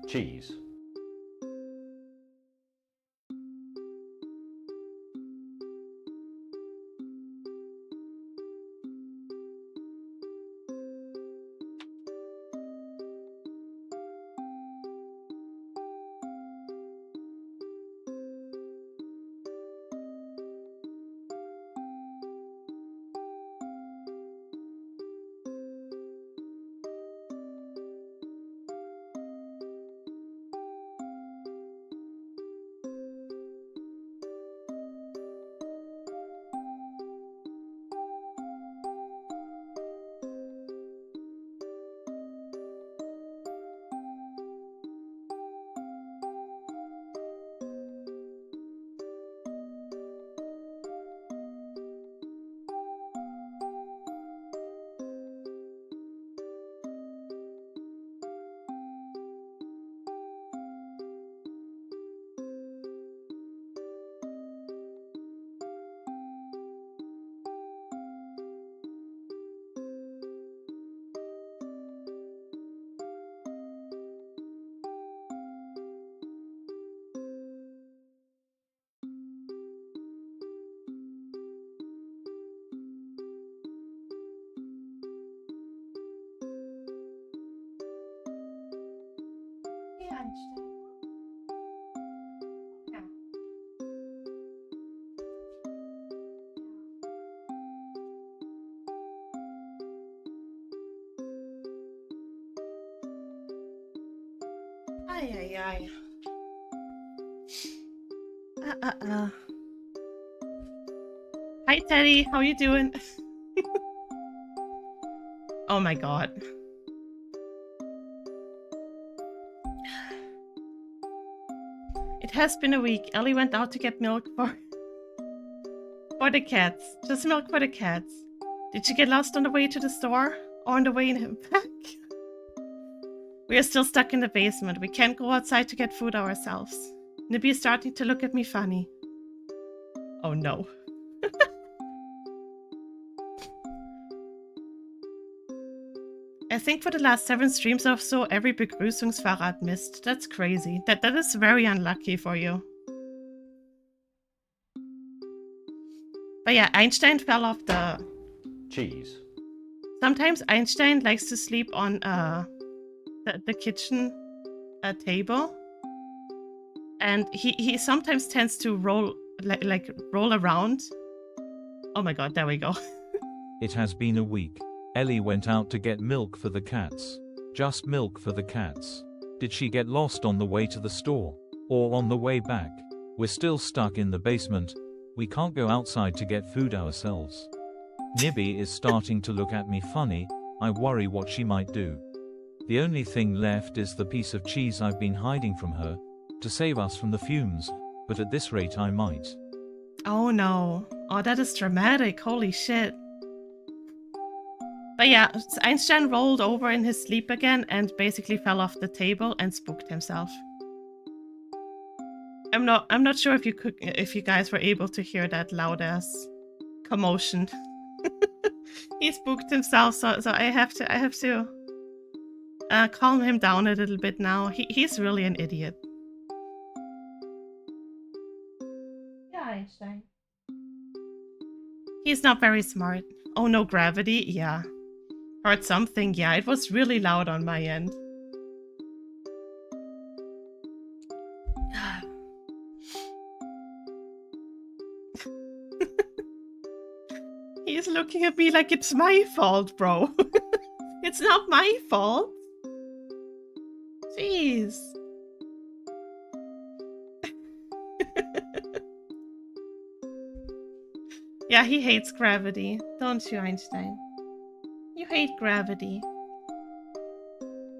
Cheese.
Ay, ay, ay. Hi, Teddy. How you doing? Oh my god. It has been a week. Ellie went out to get milk for the cats. Just milk for the cats. Did she get lost on the way to the store? Or on the way back? We are still stuck in the basement. We can't go outside to get food ourselves. Nibby is starting to look at me funny. Oh no. I think for the last 7 streams or so, every Begrüßungsfahrrad missed. That's crazy. That is very unlucky for you. But yeah, Einstein fell off the...
Cheese.
Sometimes Einstein likes to sleep on the kitchen table. And he sometimes tends to roll roll around. Oh my god, there we go.
It has been a week. Ellie went out to get milk for the cats. Just milk for the cats. Did she get lost on the way to the store? Or on the way back? We're still stuck in the basement. We can't go outside to get food ourselves. Nibby is starting to look at me funny. I worry what she might do. The only thing left is the piece of cheese I've been hiding from her, to save us from the fumes, but at this rate I might.
Oh no. Oh, that is dramatic. Holy shit. But yeah, Einstein rolled over in his sleep again and basically fell off the table and spooked himself. I'm not sure if you guys were able to hear that loud ass commotion. He spooked himself, so I have to calm him down a little bit now. He's really an idiot. Yeah, Einstein. He's not very smart. Oh no, gravity? Yeah. Heard something? Yeah, it was really loud on my end. He's looking at me like it's my fault, bro. It's not my fault. Jeez. Yeah, he hates gravity. Don't you, Einstein? You hate gravity.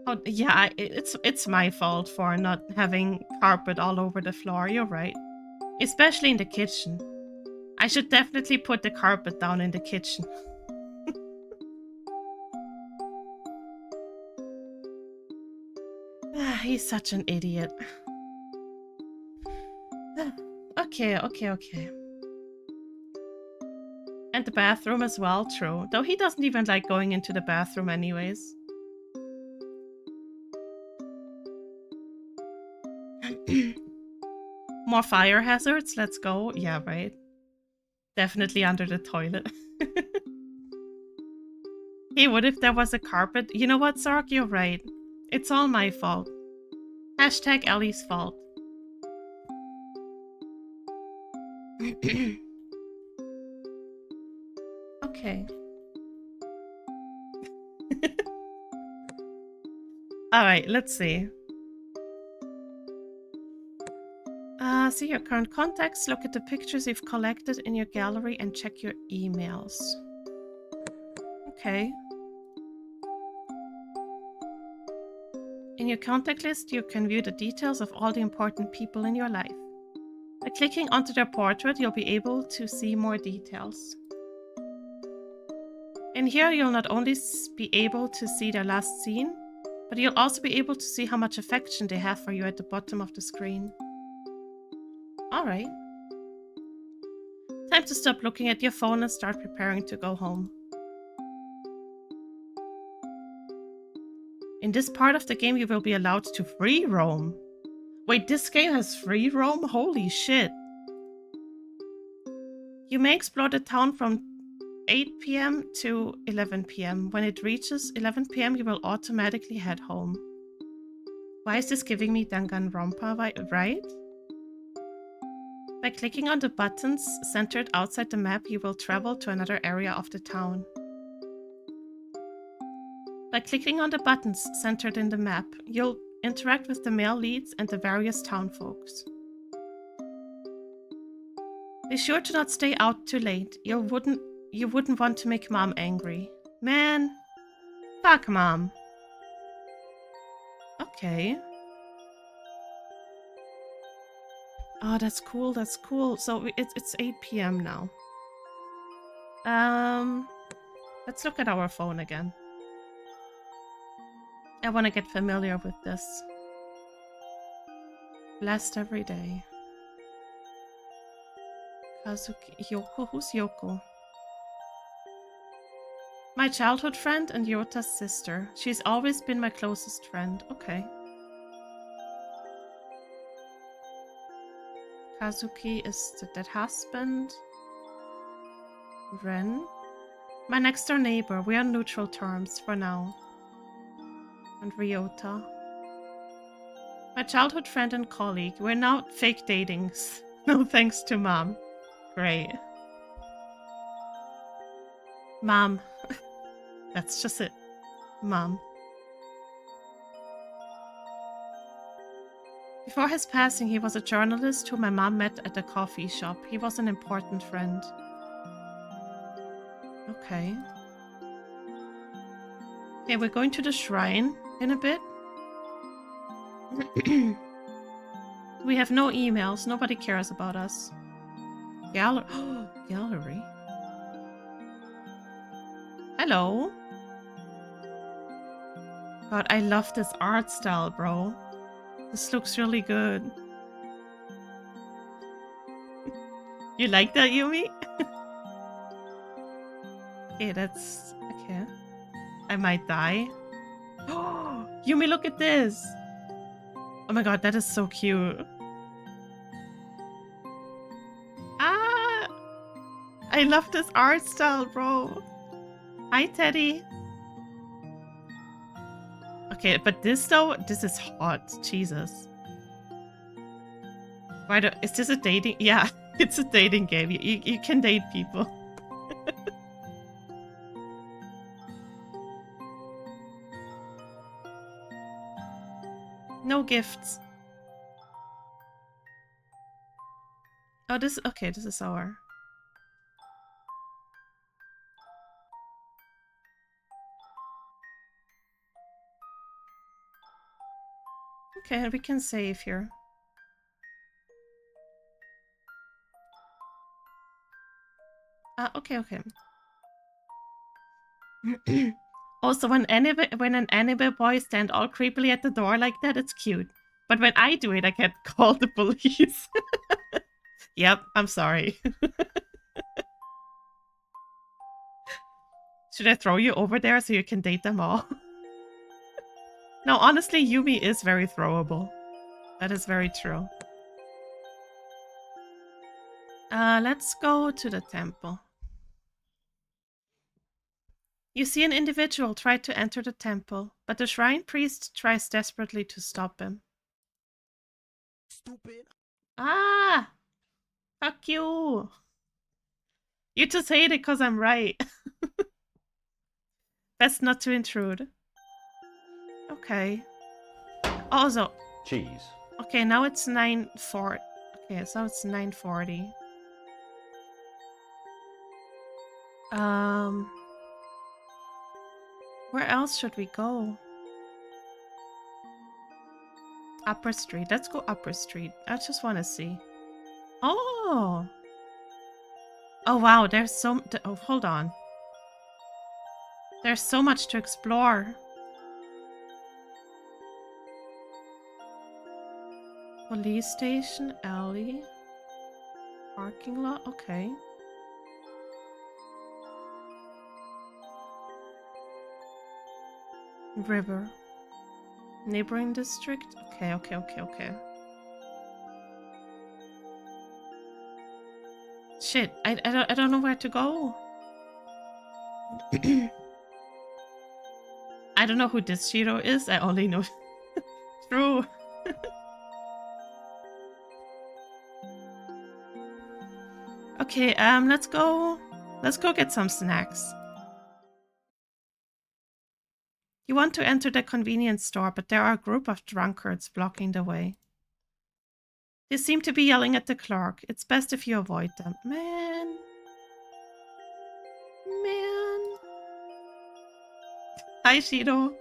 Oh, yeah, it's my fault for not having carpet all over the floor. You're right. Especially in the kitchen. I should definitely put the carpet down in the kitchen. He's such an idiot. Okay. And the bathroom as well, true. Though he doesn't even like going into the bathroom anyways. More fire hazards, let's go. Yeah, right. Definitely under the toilet. Hey, what if there was a carpet? You know what, Sark? You're right. It's all my fault. Hashtag Ellie's fault. Okay. Alright, let's see. See your current contacts, look at the pictures you've collected in your gallery, and check your emails. Okay. In your contact list, you can view the details of all the important people in your life. By clicking onto their portrait, you'll be able to see more details. In here, you'll not only be able to see their last scene, but you'll also be able to see how much affection they have for you at the bottom of the screen. Alright. Time to stop looking at your phone and start preparing to go home. In this part of the game, you will be allowed to free roam. Wait, this game has free roam? Holy shit. You may explore the town from 8 PM to 11 PM. When it reaches 11 PM, you will automatically head home. Why is this giving me Danganronpa, right? By clicking on the buttons centered outside the map, you will travel to another area of the town. By clicking on the buttons centered in the map, you'll interact with the male leads and the various town folks. Be sure to not stay out too late. You wouldn't want to make Mom angry. Man, fuck Mom. Okay. Oh, that's cool. That's cool. So it's 8 p.m. now. Let's look at our phone again. I want to get familiar with this. Blessed every day. Kazuki Yoko. Who's Yoko? My childhood friend and Yota's sister. She's always been my closest friend. Okay. Kazuki is the dead husband. Ren. My next door neighbor. We are on neutral terms for now. And Ryota. My childhood friend and colleague. We're now fake datings. No thanks to Mom. Great. Mom. That's just it. Mom. Before his passing, he was a journalist who my mom met at a coffee shop. He was an important friend. Okay. Okay, we're going to the shrine in a bit. We have no emails. Nobody cares about us. Gallery. Hello. God, I love this art style, bro. This looks really good. You like that, Yumi? Okay, that's... okay. I might die. Oh, Yumi, look at this! Oh my god, that is so cute. Ah! I love this art style, bro. Hi, Teddy. Okay, but this though, this is hot. Jesus. Is this a dating? Yeah, it's a dating game. You can date people. No gifts. Oh, this is our. Okay, we can save here. Okay. Also, when an anime boy stand all creepily at the door like that, it's cute. But when I do it, I get called the police. Yep, I'm sorry. Should I throw you over there so you can date them all? No, honestly, Yumi is very throwable. That is very true. Let's go to the temple. You see an individual try to enter the temple, but the shrine priest tries desperately to stop him.
Stupid.
Ah! Fuck you! You just hate it because I'm right. Best not to intrude. Okay. Also.
Cheese.
Okay, now it's 9:40. Okay, so it's 9:40. Where else should we go? Upper Street. Let's go Upper Street. I just want to see. Oh! Oh wow, there's so... Oh, hold on. There's so much to explore. Police station, alley, parking lot, okay. River. Neighboring district? Okay. Shit, I don't know where to go. I don't know who this Shiro is, I only know True. Okay, let's go get some snacks. You want to enter the convenience store, but there are a group of drunkards blocking the way. They seem to be yelling at the clerk. It's best if you avoid them. Man. Hi, Shido.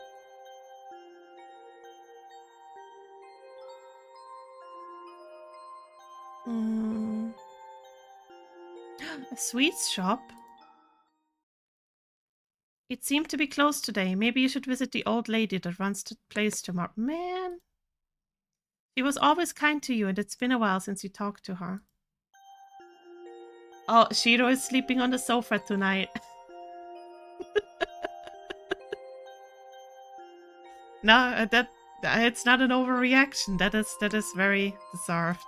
A sweets shop? It seemed to be closed today. Maybe you should visit the old lady that runs the place tomorrow. Man. She was always kind to you, and it's been a while since you talked to her. Oh, Shiro is sleeping on the sofa tonight. No, it's not an overreaction. That is very deserved.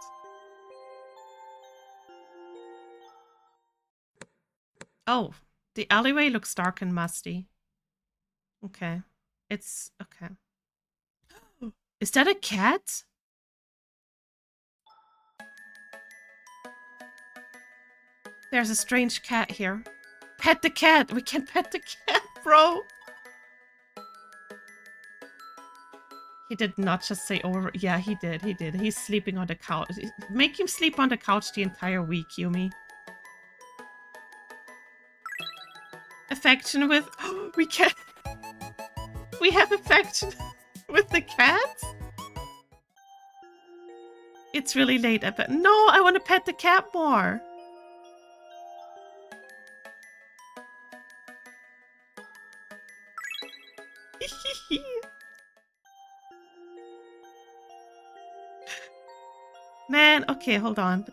Oh, the alleyway looks dark and musty. Okay. It's okay. Is that a cat? There's a strange cat here. Pet the cat! We can pet the cat, bro! He did not just say over. Yeah, he did. He did. He's sleeping on the couch. Make him sleep on the couch the entire week, Yumi. Affection with. Oh, we can. We have affection with the cat? It's really late. But no, I want to pet the cat more. Man, okay, hold on.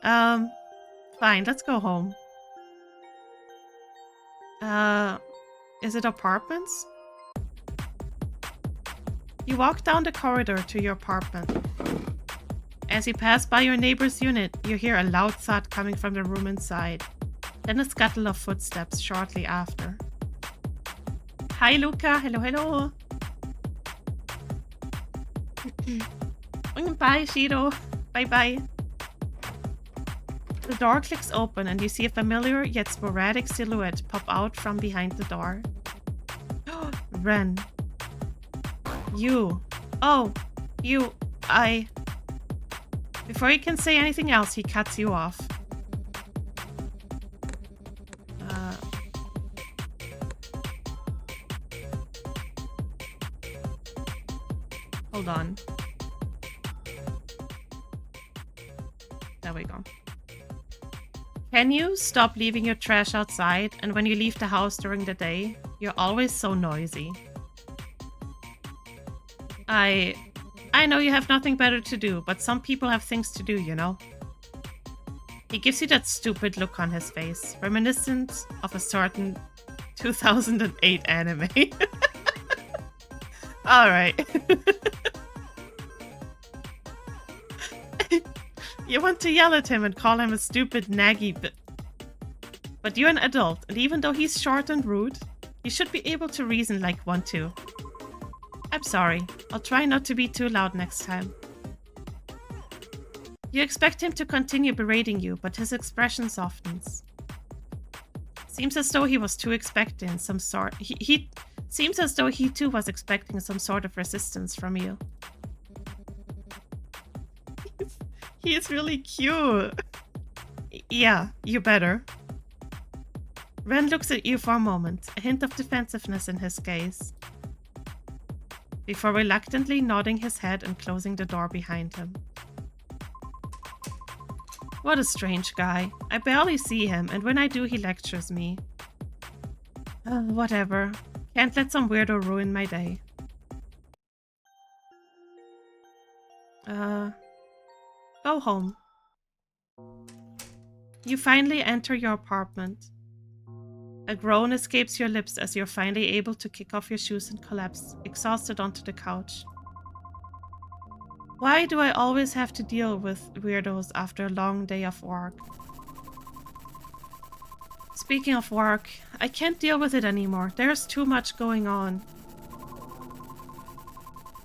Fine, let's go home. Is it apartments? You walk down the corridor to your apartment. As you pass by your neighbor's unit, you hear a loud thud coming from the room inside. Then a scuttle of footsteps shortly after. Hi, Luca. Hello, hello. Bye, Shiro. Bye-bye. The door clicks open and you see a familiar yet sporadic silhouette pop out from behind the door. Ren. You. Oh, you. Before you can say anything else, he cuts you off. Hold on. There we go. Can you stop leaving your trash outside? And when you leave the house during the day, you're always so noisy. I know you have nothing better to do, but some people have things to do, you know? He gives you that stupid look on his face, reminiscent of a certain 2008 anime. Alright. You want to yell at him and call him a stupid naggy, but you're an adult, and even though he's short and rude, you should be able to reason like one too. I'm sorry. I'll try not to be too loud next time. You expect him to continue berating you, but his expression softens. Seems as though he was too expecting some sort. He seems as though he too was expecting some sort of resistance from you. He is really cute. Yeah, you better. Ren looks at you for a moment, a hint of defensiveness in his gaze, before reluctantly nodding his head and closing the door behind him. What a strange guy. I barely see him, and when I do, he lectures me. Whatever. Can't let some weirdo ruin my day. Go home. You finally enter your apartment. A groan escapes your lips as you're finally able to kick off your shoes and collapse, exhausted, onto the couch. Why do I always have to deal with weirdos after a long day of work? Speaking of work, I can't deal with it anymore. There's too much going on.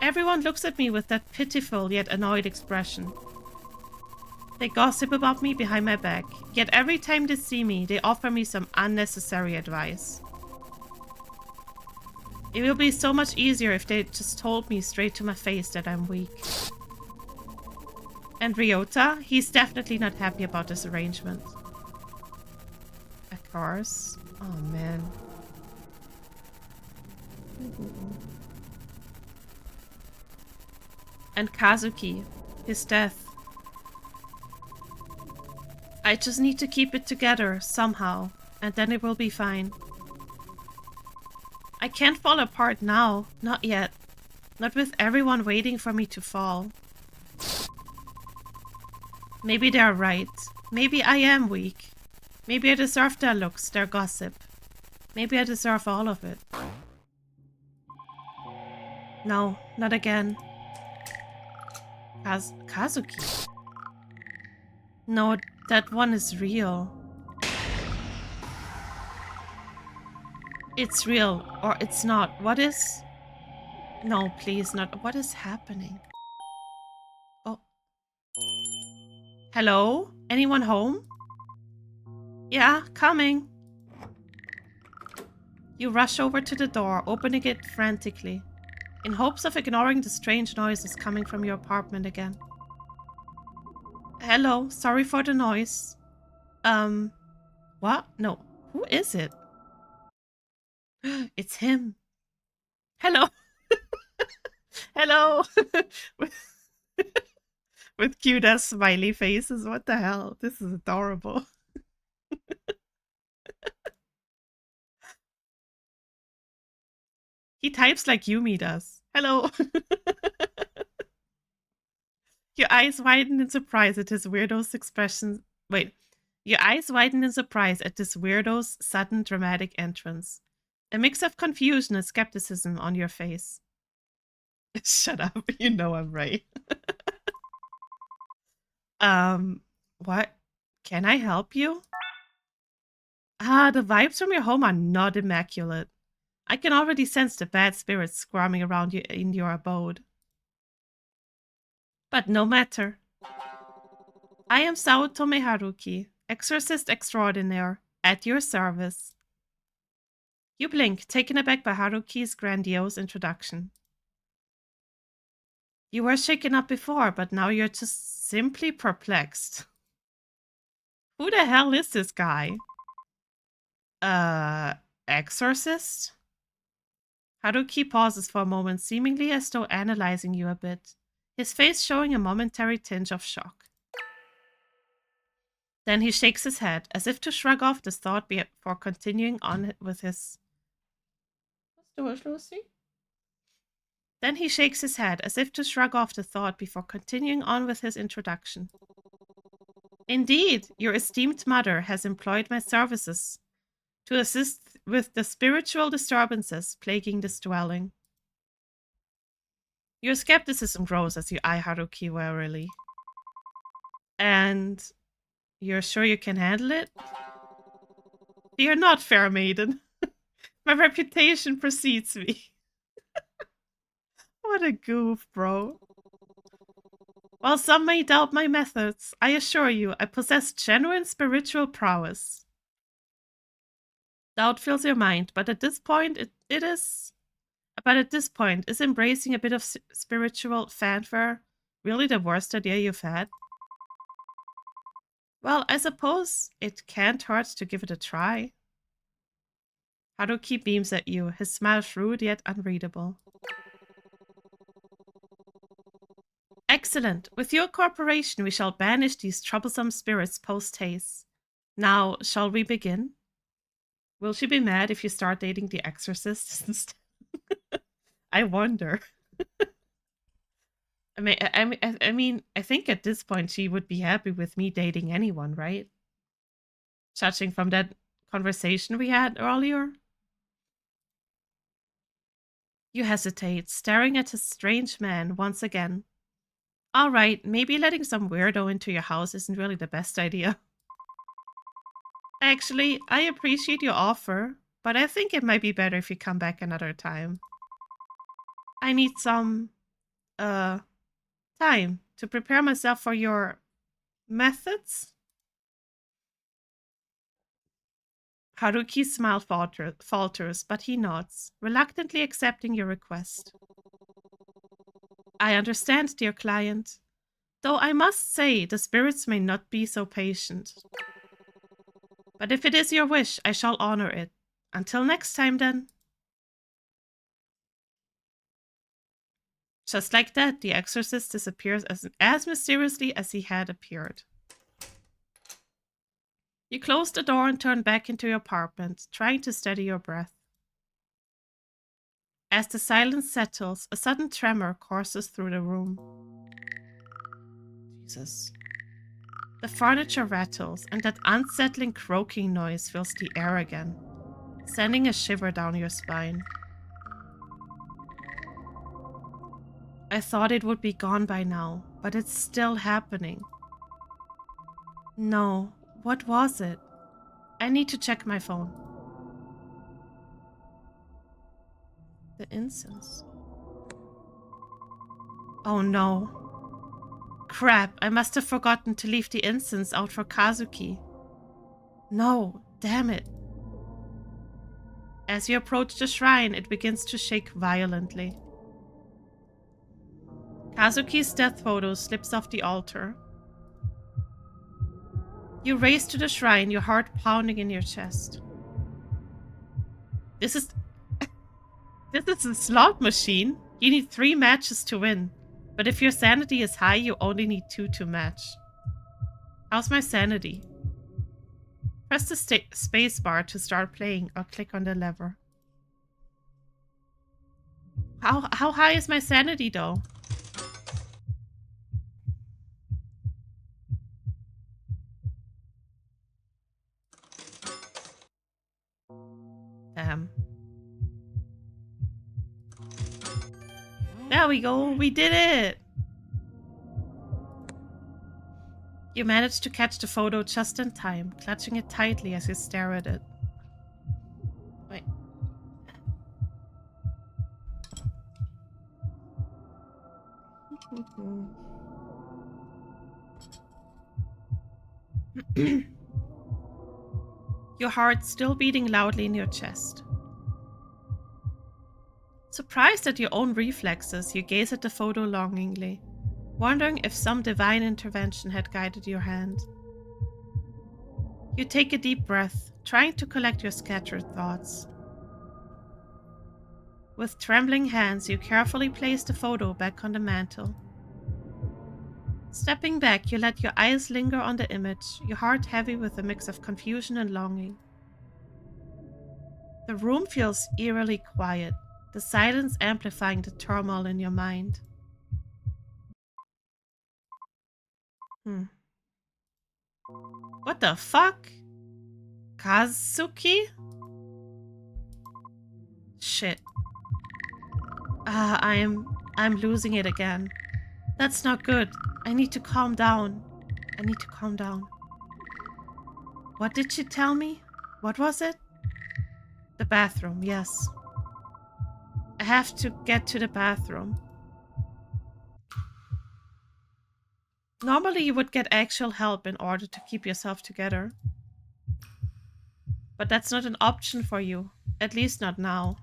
Everyone looks at me with that pitiful yet annoyed expression. They gossip about me behind my back, yet every time they see me, they offer me some unnecessary advice. It will be so much easier if they just told me straight to my face that I'm weak. And Ryota, he's definitely not happy about this arrangement. Of course. Oh man. And Kazuki, his death. I just need to keep it together somehow, and then it will be fine. I can't fall apart now, not yet. Not with everyone waiting for me to fall. Maybe they're right. Maybe I am weak. Maybe I deserve their looks, their gossip. Maybe I deserve all of it. No, not again. Kazuki? No, that one is real. It's real, or it's not. What is? No, please, not. What is happening? Oh. Hello? Anyone home? Yeah, coming. You rush over to the door, opening it frantically, in hopes of ignoring the strange noises coming from your apartment again. Hello, sorry for the noise. What? No, who is it? It's him. Hello. Hello. With cute ass smiley faces. What the hell? This is adorable. He types like Yumi does. Hello. Your eyes widen in surprise at his weirdo's expression. Wait. Your eyes widen in surprise at this weirdo's sudden dramatic entrance. A mix of confusion and skepticism on your face. Shut up. You know I'm right. What? Can I help you? Ah, the vibes from your home are not immaculate. I can already sense the bad spirits squirming around you in your abode. But no matter. I am Saotome Haruki, exorcist extraordinaire, at your service. You blink, taken aback by Haruki's grandiose introduction. You were shaken up before, but now you're just simply perplexed. Who the hell is this guy? Exorcist? Haruki pauses for a moment, seemingly as though analyzing you a bit, his face showing a momentary tinge of shock. Then he shakes his head, as if to shrug off the thought before continuing on with his... Then he shakes his head, as if to shrug off the thought before continuing on with his introduction. Indeed, your esteemed mother has employed my services to assist with the spiritual disturbances plaguing this dwelling. Your skepticism grows as you eye Haruki warily. And you're sure you can handle it? Fear not, fair maiden. My reputation precedes me. What a goof, bro. While some may doubt my methods, I assure you I possess genuine spiritual prowess. Doubt fills your mind, but at this point is embracing a bit of spiritual fanfare really the worst idea you've had? Well, I suppose it can't hurt to give it a try. Haruki beams at you, his smile shrewd yet unreadable. Excellent. With your cooperation, we shall banish these troublesome spirits post-haste. Now, shall we begin? Will she be mad if you start dating the exorcist instead? I wonder. I mean, I think at this point she would be happy with me dating anyone, right? Judging from that conversation we had earlier. You hesitate, staring at a strange man once again. All right, maybe letting some weirdo into your house isn't really the best idea. Actually, I appreciate your offer, but I think it might be better if you come back another time. I need some time to prepare myself for your methods. Haruki's smile falters, but he nods, reluctantly accepting your request. I understand, dear client, though I must say the spirits may not be so patient. But if it is your wish, I shall honor it. Until next time, then. Just like that, the exorcist disappears as mysteriously as he had appeared. You close the door and turn back into your apartment, trying to steady your breath. As the silence settles, a sudden tremor courses through the room. Jesus. The furniture rattles, and that unsettling croaking noise fills the air again, sending a shiver down your spine. I thought it would be gone by now, but it's still happening. No, what was it? I need to check my phone. The incense. Oh no. Crap, I must have forgotten to leave the incense out for Kazuki. No, damn it. As you approach the shrine, it begins to shake violently. Kazuki's death photo slips off the altar. You race to the shrine, your heart pounding in your chest. This is a slot machine. You need 3 matches to win. But if your sanity is high, you only need 2 to match. How's my sanity? Press the space bar to start playing or click on the lever. How high is my sanity though? Damn. There we go, we did it! You managed to catch the photo just in time, clutching it tightly as you stare at it. Wait. Your heart still beating loudly in your chest. Surprised at your own reflexes, you gaze at the photo longingly, wondering if some divine intervention had guided your hand. You take a deep breath, trying to collect your scattered thoughts. With trembling hands, you carefully place the photo back on the mantle. Stepping back, you let your eyes linger on the image, your heart heavy with a mix of confusion and longing. The room feels eerily quiet, the silence amplifying the turmoil in your mind. What the fuck? Kazuki? Shit. I'm losing it again. That's not good. I need to calm down. What did she tell me? What was it? The bathroom, yes. I have to get to the bathroom. Normally you would get actual help in order to keep yourself together. But that's not an option for you. At least not now.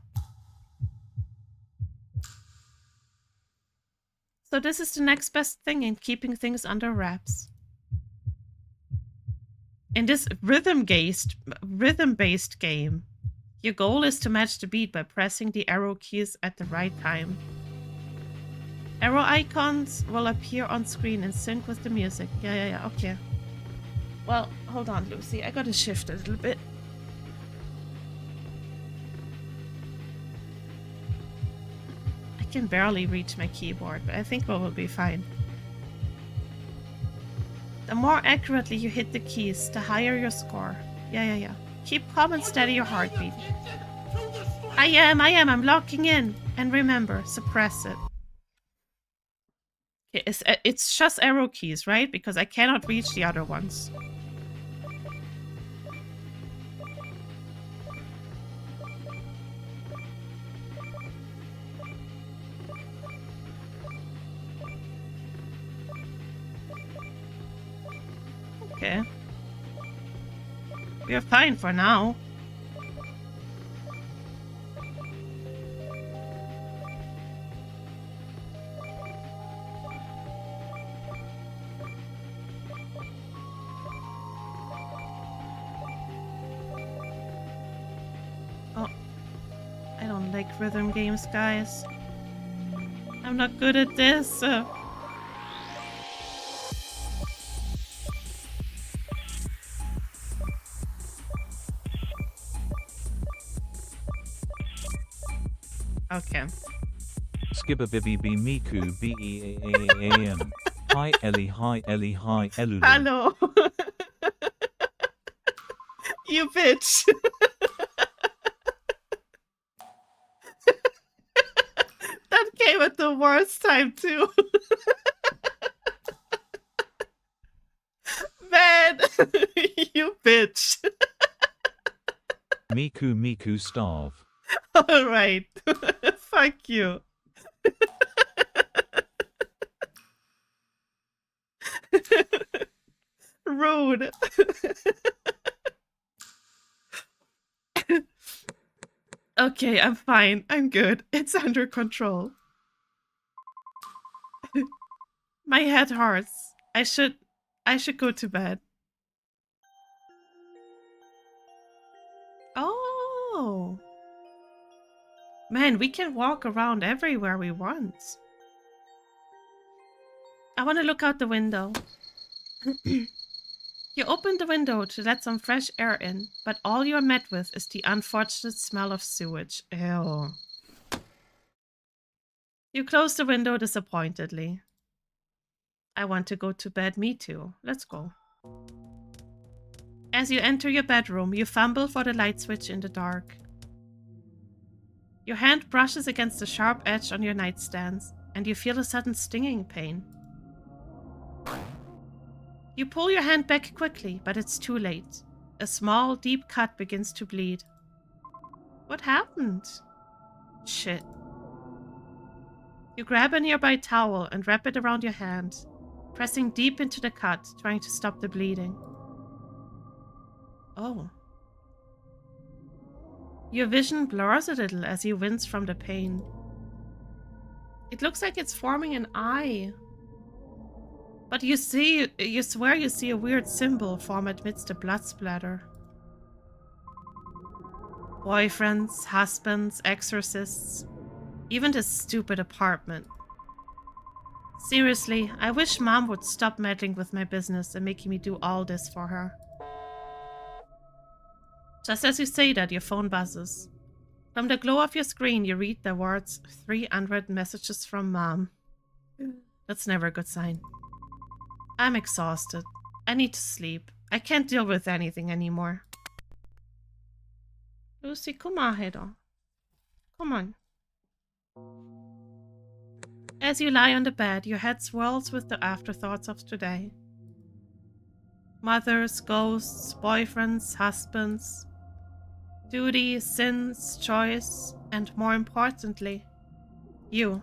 So this is the next best thing in keeping things under wraps. In this rhythm-based game, your goal is to match the beat by pressing the arrow keys at the right time. Arrow icons will appear on screen in sync with the music. Yeah, okay. Well, hold on, Lucy. I gotta shift a little bit. I can barely reach my keyboard, but I think we will be fine. The more accurately you hit the keys, the higher your score. Yeah. Keep calm and steady your heartbeat. I am. I'm locking in. And remember, suppress it. Okay, it's just arrow keys, right? Because I cannot reach the other ones. Okay. We're fine for now. Oh, I don't like rhythm games, guys. I'm not good at this. Okay.
Skibabibby Miku B-E-A-A-A-M. Hi Ellie, hi Ellie, hi Elulu.
Hello. You bitch. That came at the worst time too. Man, you bitch.
Miku Miku starve.
Alright. Fuck you. Rude. Okay, I'm fine. I'm good. It's under control. My head hurts. I should go to bed. Oh. Man, we can walk around everywhere we want. I want to look out the window. You open the window to let some fresh air in, but all you are met with is the unfortunate smell of sewage. Ew. You close the window disappointedly. I want to go to bed, me too. Let's go. As you enter your bedroom, you fumble for the light switch in the dark. Your hand brushes against the sharp edge on your nightstand, and you feel a sudden stinging pain. You pull your hand back quickly, but it's too late. A small, deep cut begins to bleed. What happened? Shit. You grab a nearby towel and wrap it around your hand, pressing deep into the cut, trying to stop the bleeding. Oh. Your vision blurs a little as you wince from the pain. It looks like it's forming an eye. But you swear you see a weird symbol form amidst the blood splatter. Boyfriends, husbands, exorcists, even this stupid apartment. Seriously, I wish Mom would stop meddling with my business and making me do all this for her. Just as you say that, your phone buzzes. From the glow of your screen, you read the words 300 messages from Mom. That's never a good sign. I'm exhausted. I need to sleep. I can't deal with anything anymore. Lucy, come on, Hedo. Come on. As you lie on the bed, your head swirls with the afterthoughts of today. Mothers, ghosts, boyfriends, husbands, duty, sins, choice, and more importantly, you.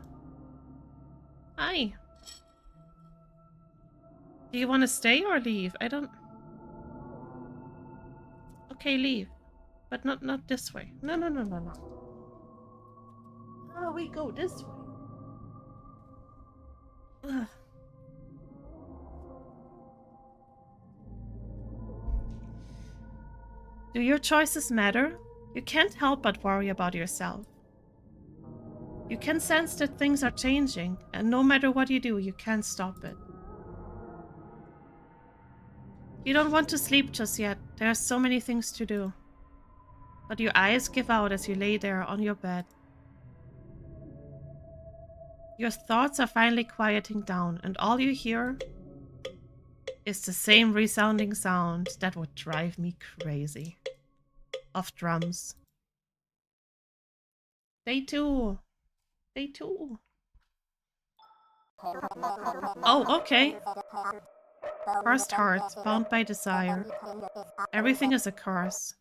Hi. Do you want to stay or leave? I don't... Okay, leave. But not this way. No. Oh, we go this way. Ugh. Do your choices matter? You can't help but worry about yourself. You can sense that things are changing, and no matter what you do, you can't stop it. You don't want to sleep just yet. There are so many things to do. But your eyes give out as you lay there on your bed. Your thoughts are finally quieting down, and all you hear is the same resounding sound that would drive me crazy. Of drums. Day 2. Day 2. Oh, okay. Cursed heart, bound by desire. Everything is a curse.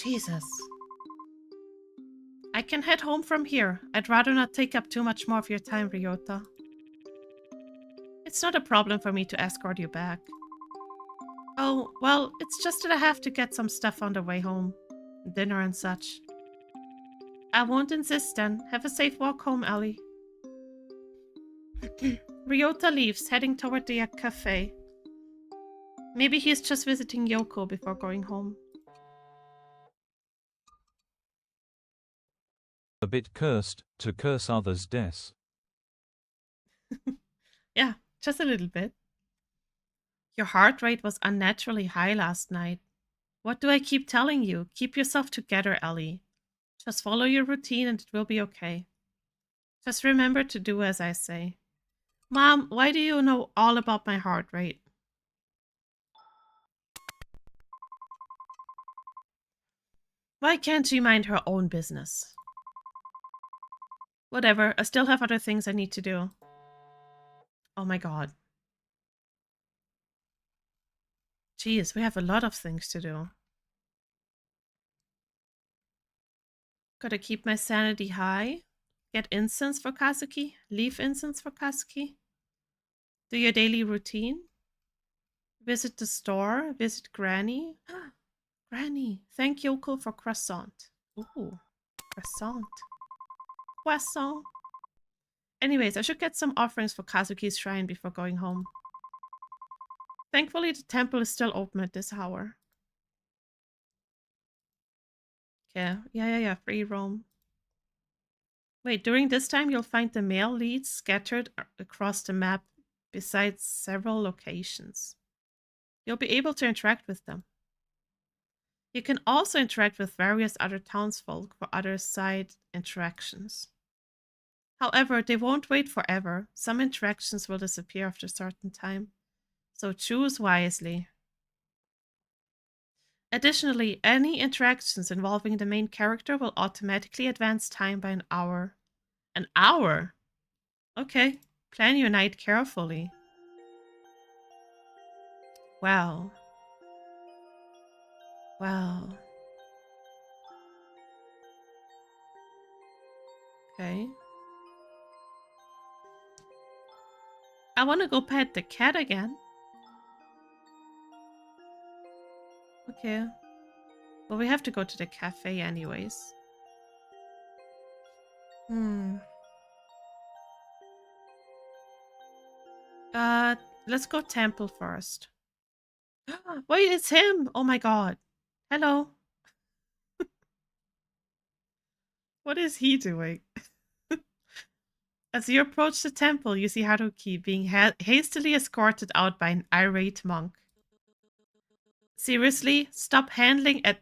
Jesus. I can head home from here. I'd rather not take up too much more of your time, Ryota. It's not a problem for me to escort you back. Oh, well, it's just that I have to get some stuff on the way home. Dinner and such. I won't insist then. Have a safe walk home, Ellie. Ryota leaves, heading toward the cafe. Maybe he's just visiting Yoko before going home.
A bit cursed, to curse others' deaths.
Yeah, just a little bit. Your heart rate was unnaturally high last night. What do I keep telling you? Keep yourself together, Ellie. Just follow your routine and it will be okay. Just remember to do as I say. Mom, why do you know all about my heart rate? Why can't she mind her own business? Whatever, I still have other things I need to do. Oh my god. Jeez, we have a lot of things to do. Gotta keep my sanity high. Get incense for Kazuki. Leave incense for Kazuki. Do your daily routine. Visit the store. Visit Granny. Granny, thank Yoko for croissant. Ooh, croissant. Croissant. Anyways, I should get some offerings for Kazuki's shrine before going home. Thankfully, the temple is still open at this hour. Okay, yeah, free roam. Wait, during this time, you'll find the male leads scattered across the map besides several locations. You'll be able to interact with them. You can also interact with various other townsfolk for other side interactions. However, they won't wait forever. Some interactions will disappear after a certain time, so choose wisely. Additionally, any interactions involving the main character will automatically advance time by an hour. An hour? Okay, plan your night carefully. Well. Okay. I want to go pet the cat again. Okay. Well, we have to go to the cafe anyways. Let's go temple first. Wait, it's him! Oh my god. Hello. What is he doing? As you approach the temple, you see Haruki being hastily escorted out by an irate monk. Seriously? Stop handing out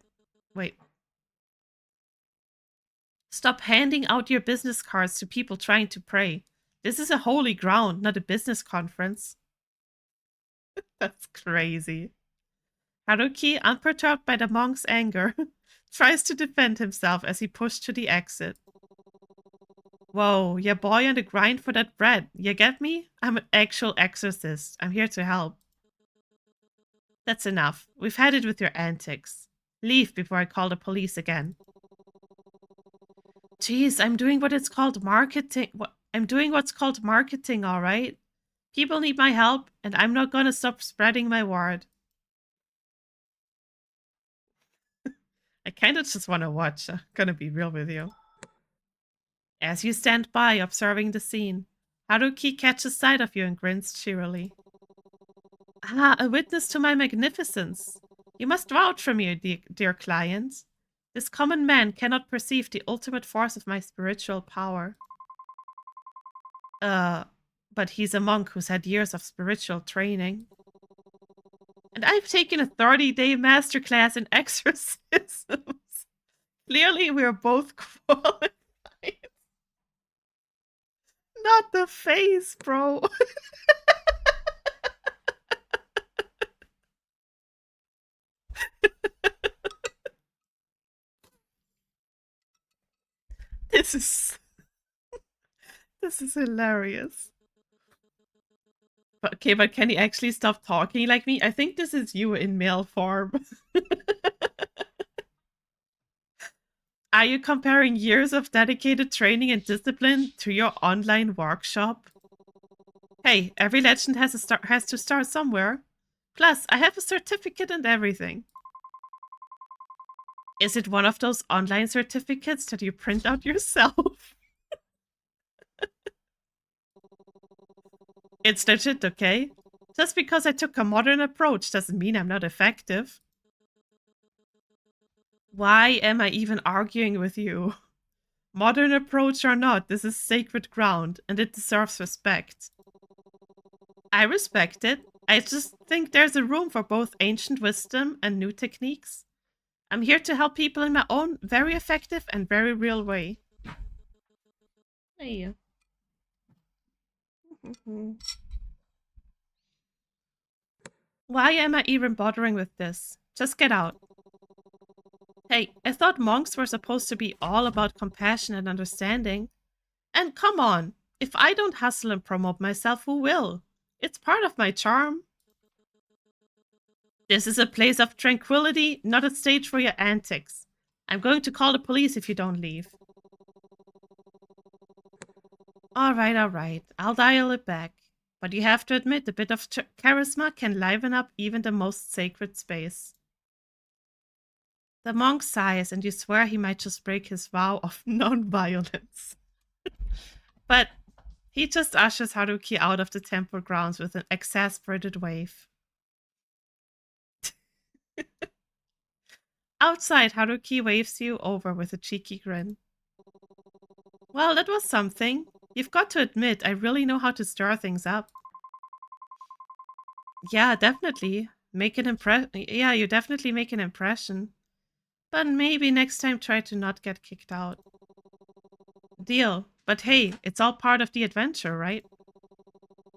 your business cards to people trying to pray. This is a holy ground, not a business conference. That's crazy. Haruki, unperturbed by the monk's anger, tries to defend himself as he pushed to the exit. Whoa, your boy on the grind for that bread. You get me? I'm an actual exorcist. I'm here to help. That's enough. We've had it with your antics. Leave before I call the police again. Jeez, I'm doing what it's called marketing. I'm doing what's called marketing, all right? People need my help, and I'm not gonna stop spreading my word. I kind of just want to watch. I'm gonna be real with you. As you stand by, observing the scene, Haruki catches sight of you and grins cheerily. Ah, a witness to my magnificence. You must vouch for me, dear client. This common man cannot perceive the ultimate force of my spiritual power. But he's a monk who's had years of spiritual training. And I've taken a 30-day masterclass in exorcisms. Clearly, we're both qualified. Not the face, bro. This is hilarious. But can he actually stop talking like me? I think this is you in male form. Are you comparing years of dedicated training and discipline to your online workshop? Hey, every legend has to start somewhere. Plus, I have a certificate and everything. Is it one of those online certificates that you print out yourself? It's legit, okay? Just because I took a modern approach doesn't mean I'm not effective. Why am I even arguing with you? Modern approach or not, this is sacred ground, and it deserves respect. I respect it. I just think there's a room for both ancient wisdom and new techniques. I'm here to help people in my own very effective and very real way. Hey. Why am I even bothering with this? Just get out. Hey, I thought monks were supposed to be all about compassion and understanding. And come on, if I don't hustle and promote myself, who will? It's part of my charm. This is a place of tranquility, not a stage for your antics. I'm going to call the police if you don't leave. Alright. I'll dial it back. But you have to admit, a bit of charisma can liven up even the most sacred space. The monk sighs, and you swear he might just break his vow of non-violence. But he just ushers Haruki out of the temple grounds with an exasperated wave. Outside, Haruki waves you over with a cheeky grin. Well, that was something. You've got to admit, I really know how to stir things up. Yeah, definitely. You definitely make an impression. But maybe next time try to not get kicked out. Deal. But hey, it's all part of the adventure, right?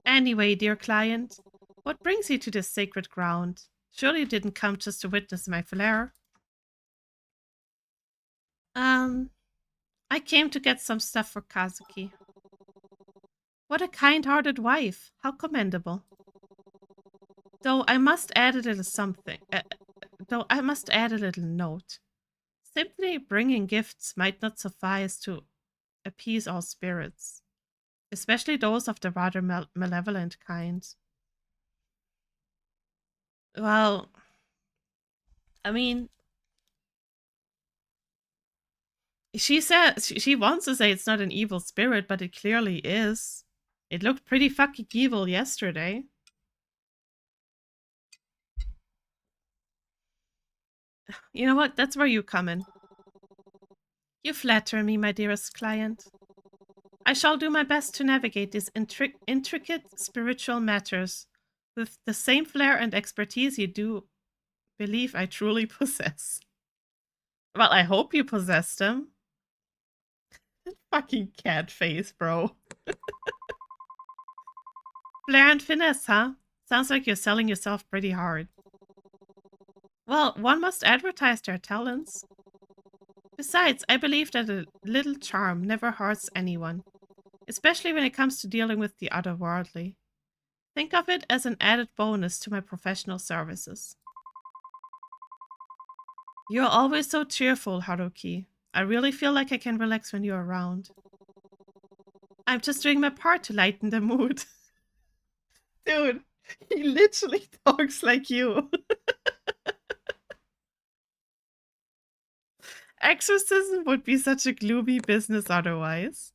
Anyway, dear client, what brings you to this sacred ground? Surely you didn't come just to witness my flair. I came to get some stuff for Kazuki. What a kind-hearted wife. How commendable. Though I must add a little note. Simply bringing gifts might not suffice to appease all spirits, especially those of the rather malevolent kind. Well, I mean, she wants to say it's not an evil spirit, but it clearly is. It looked pretty fucking evil yesterday. You know what? That's where you come in. You flatter me, my dearest client. I shall do my best to navigate these intricate spiritual matters with the same flair and expertise you do believe I truly possess. Well, I hope you possess them. Fucking cat face, bro. Flair and finesse, huh? Sounds like you're selling yourself pretty hard. Well, one must advertise their talents. Besides, I believe that a little charm never hurts anyone, especially when it comes to dealing with the otherworldly. Think of it as an added bonus to my professional services. You're always so cheerful, Haruki. I really feel like I can relax when you're around. I'm just doing my part to lighten the mood. Dude, he literally talks like you. Exorcism would be such a gloomy business otherwise.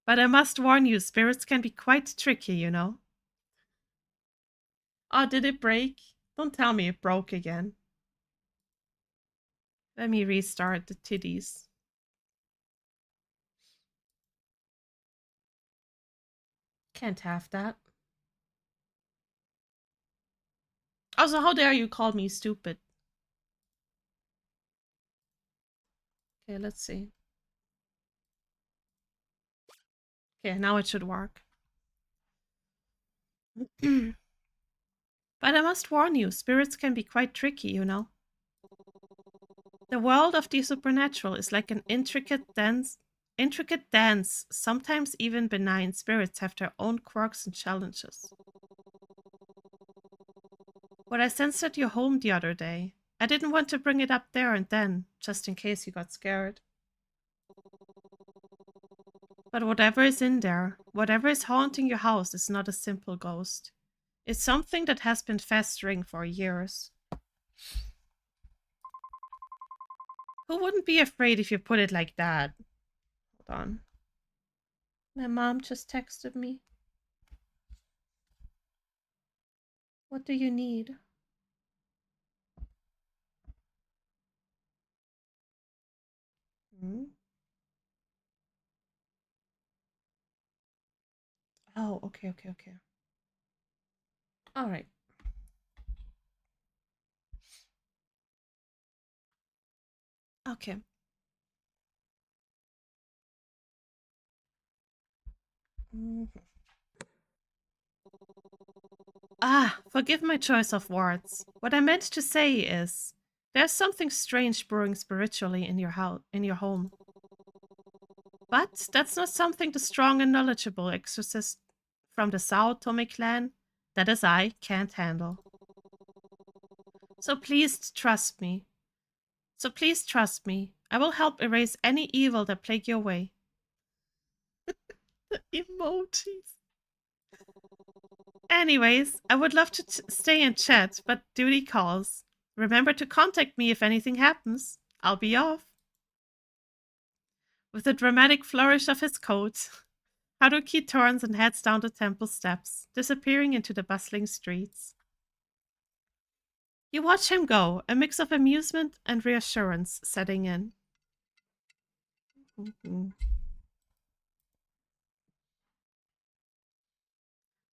But I must warn you, spirits can be quite tricky, you know. Oh, did it break? Don't tell me it broke again. Let me restart the titties. Can't have that. Also, how dare you call me stupid? Okay, let's see. Okay, now it should work. But I must warn you, spirits can be quite tricky, you know. The world of the supernatural is like an intricate dance. Sometimes even benign spirits have their own quirks and challenges. What I sensed at your home the other day, I didn't want to bring it up there and then, just in case you got scared. But whatever is in there, whatever is haunting your house is not a simple ghost. It's something that has been festering for years. Who wouldn't be afraid if you put it like that? Hold on. My mom just texted me. What do you need? Hmm? Oh, okay. All right. Okay. Mhm. Forgive my choice of words. What I meant to say is, there's something strange brewing spiritually in your home. But that's not something the strong and knowledgeable exorcist from the Sao Tome clan, that is I, can't handle. So please trust me. I will help erase any evil that plague your way. The emojis. Anyways, I would love to stay and chat, but duty calls. Remember to contact me if anything happens. I'll be off. With a dramatic flourish of his coat, Haruki turns and heads down the temple steps, disappearing into the bustling streets. You watch him go, a mix of amusement and reassurance setting in.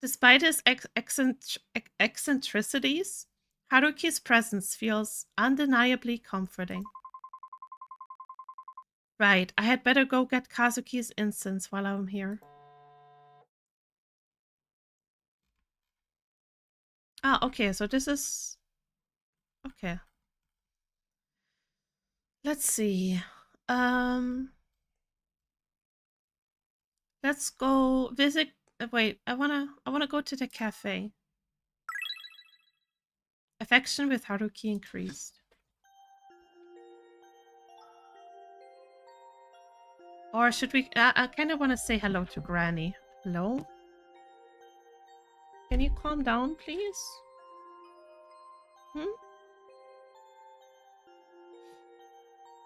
Despite his eccentricities, Haruki's presence feels undeniably comforting. Right, I had better go get Kazuki's incense while I'm here. Okay, so this is... Okay. Let's see. Let's go visit... Wait, I wanna go to the cafe. Affection with Haruki increased. Or should we... I kind of want to say hello to Granny. Hello? Can you calm down, please?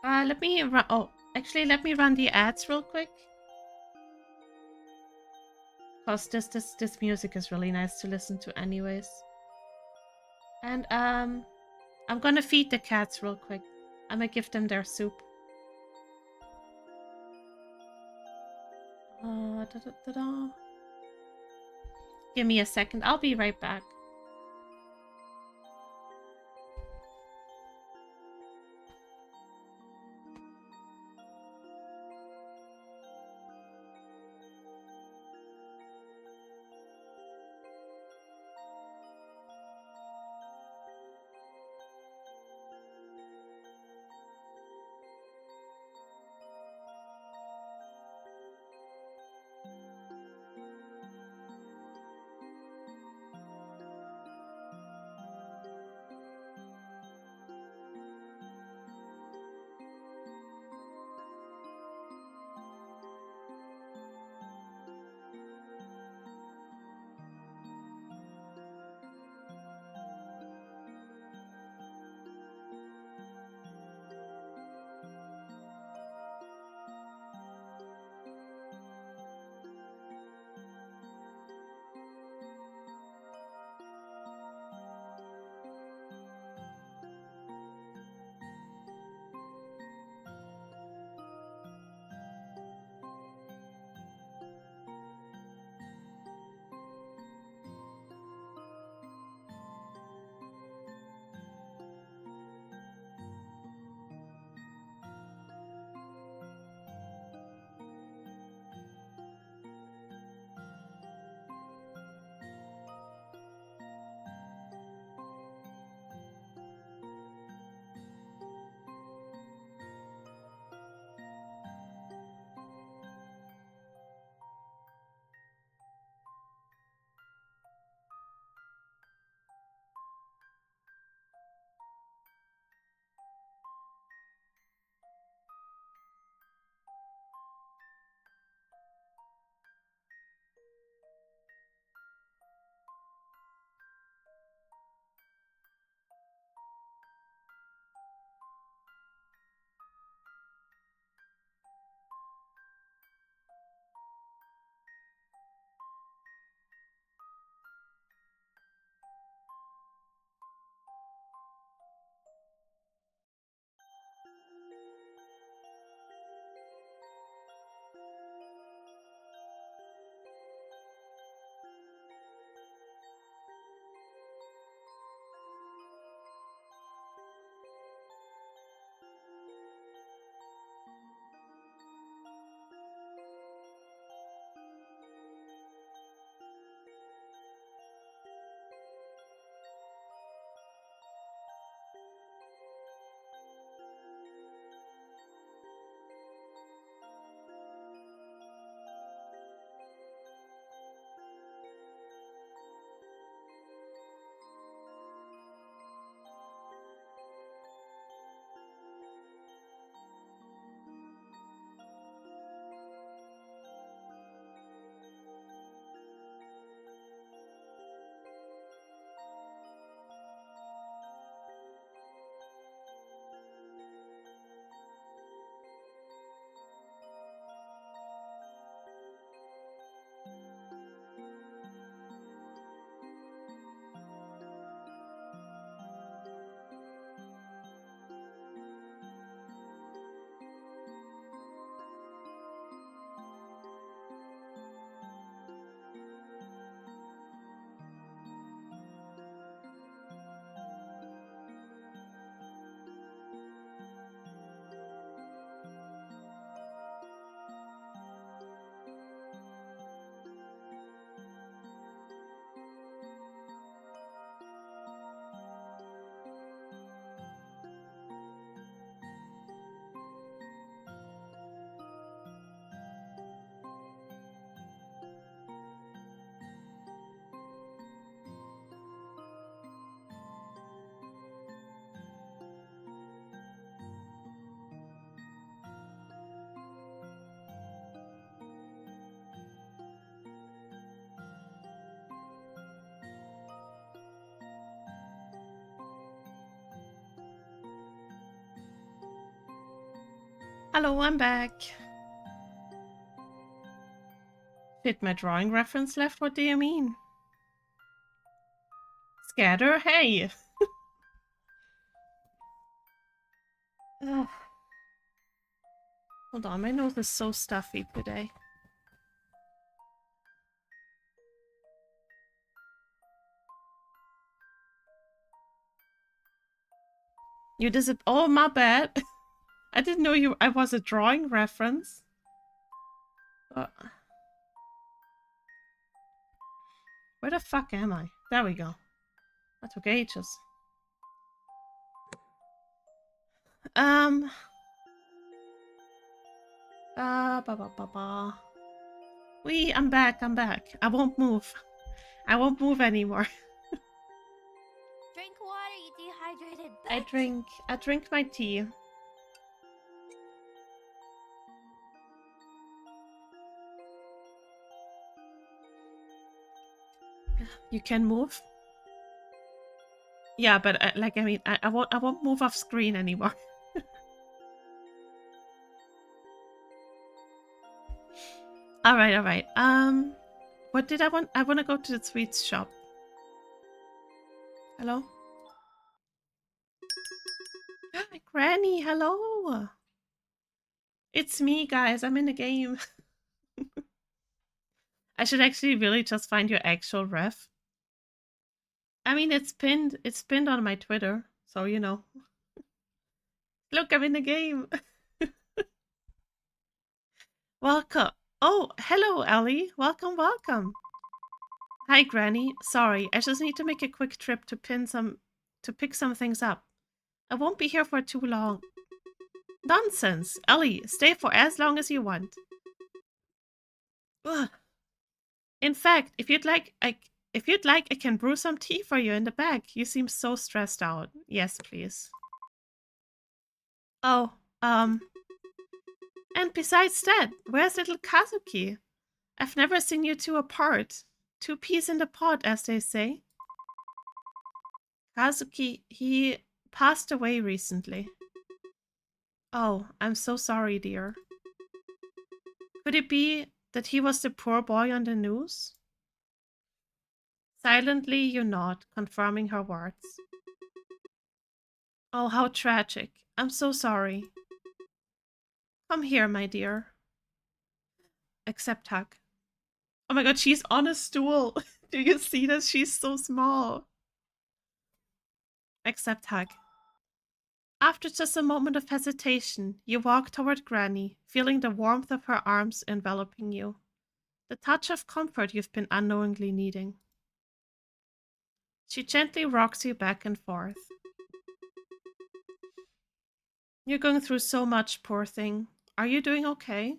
Let me run... Oh, actually, let me run the ads real quick. Because this music is really nice to listen to anyways. And, I'm gonna feed the cats real quick. I'm gonna give them their soup. Give me a second. I'll be right back. Hello, I'm back. Fit my drawing reference left? What do you mean? Scatter? Hey! Ugh. Hold on, my nose is so stuffy today. You oh, my bad. I didn't know I was a drawing reference. Where the fuck am I? There we go. That took ages. I'm back, I'm back. I won't move. I won't move anymore.
Drink water, you dehydrated bitch.
I drink my tea. You can move? Yeah, but like, I mean, I won't move off screen anymore. All right. What did I want? I want to go to the sweets shop. Hello? Granny, hello. It's me, guys. I'm in the game. I should actually really just find your actual ref. I mean, it's pinned on my Twitter, so you know. Look, I'm in the game. Welcome. Oh, hello, Ellie. Welcome. Hi, Granny. Sorry, I just need to make a quick trip to pick some things up. I won't be here for too long. Nonsense. Ellie, stay for as long as you want. Ugh. In fact, if you'd like, I can brew some tea for you in the back. You seem so stressed out. Yes, please. Oh, and besides that, where's little Kazuki? I've never seen you two apart. Two peas in the pod, as they say. Kazuki, he passed away recently. Oh, I'm so sorry, dear. Could it be that he was the poor boy on the news? Silently, you nod, confirming her words. Oh, how tragic. I'm so sorry. Come here, my dear. Accept hug. Oh my god, she's on a stool. Do you see this? She's so small. Accept hug. After just a moment of hesitation, you walk toward Granny, feeling the warmth of her arms enveloping you. The touch of comfort you've been unknowingly needing. She gently rocks you back and forth. You're going through so much, poor thing. Are you doing okay?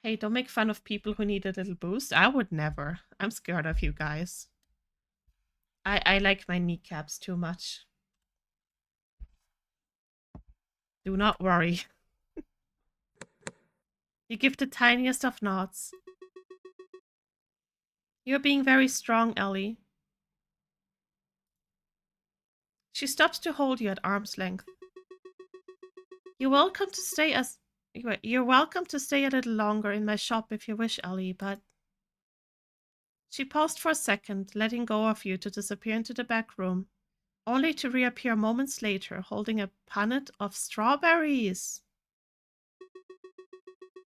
Hey, don't make fun of people who need a little boost. I would never. I'm scared of you guys. I like my kneecaps too much. Do not worry. You give the tiniest of nods. You're being very strong, Ellie. She stops to hold you at arm's length. You're welcome to stay a little longer in my shop if you wish, Ellie, but... She paused for a second, letting go of you to disappear into the back room, only to reappear moments later holding a punnet of strawberries.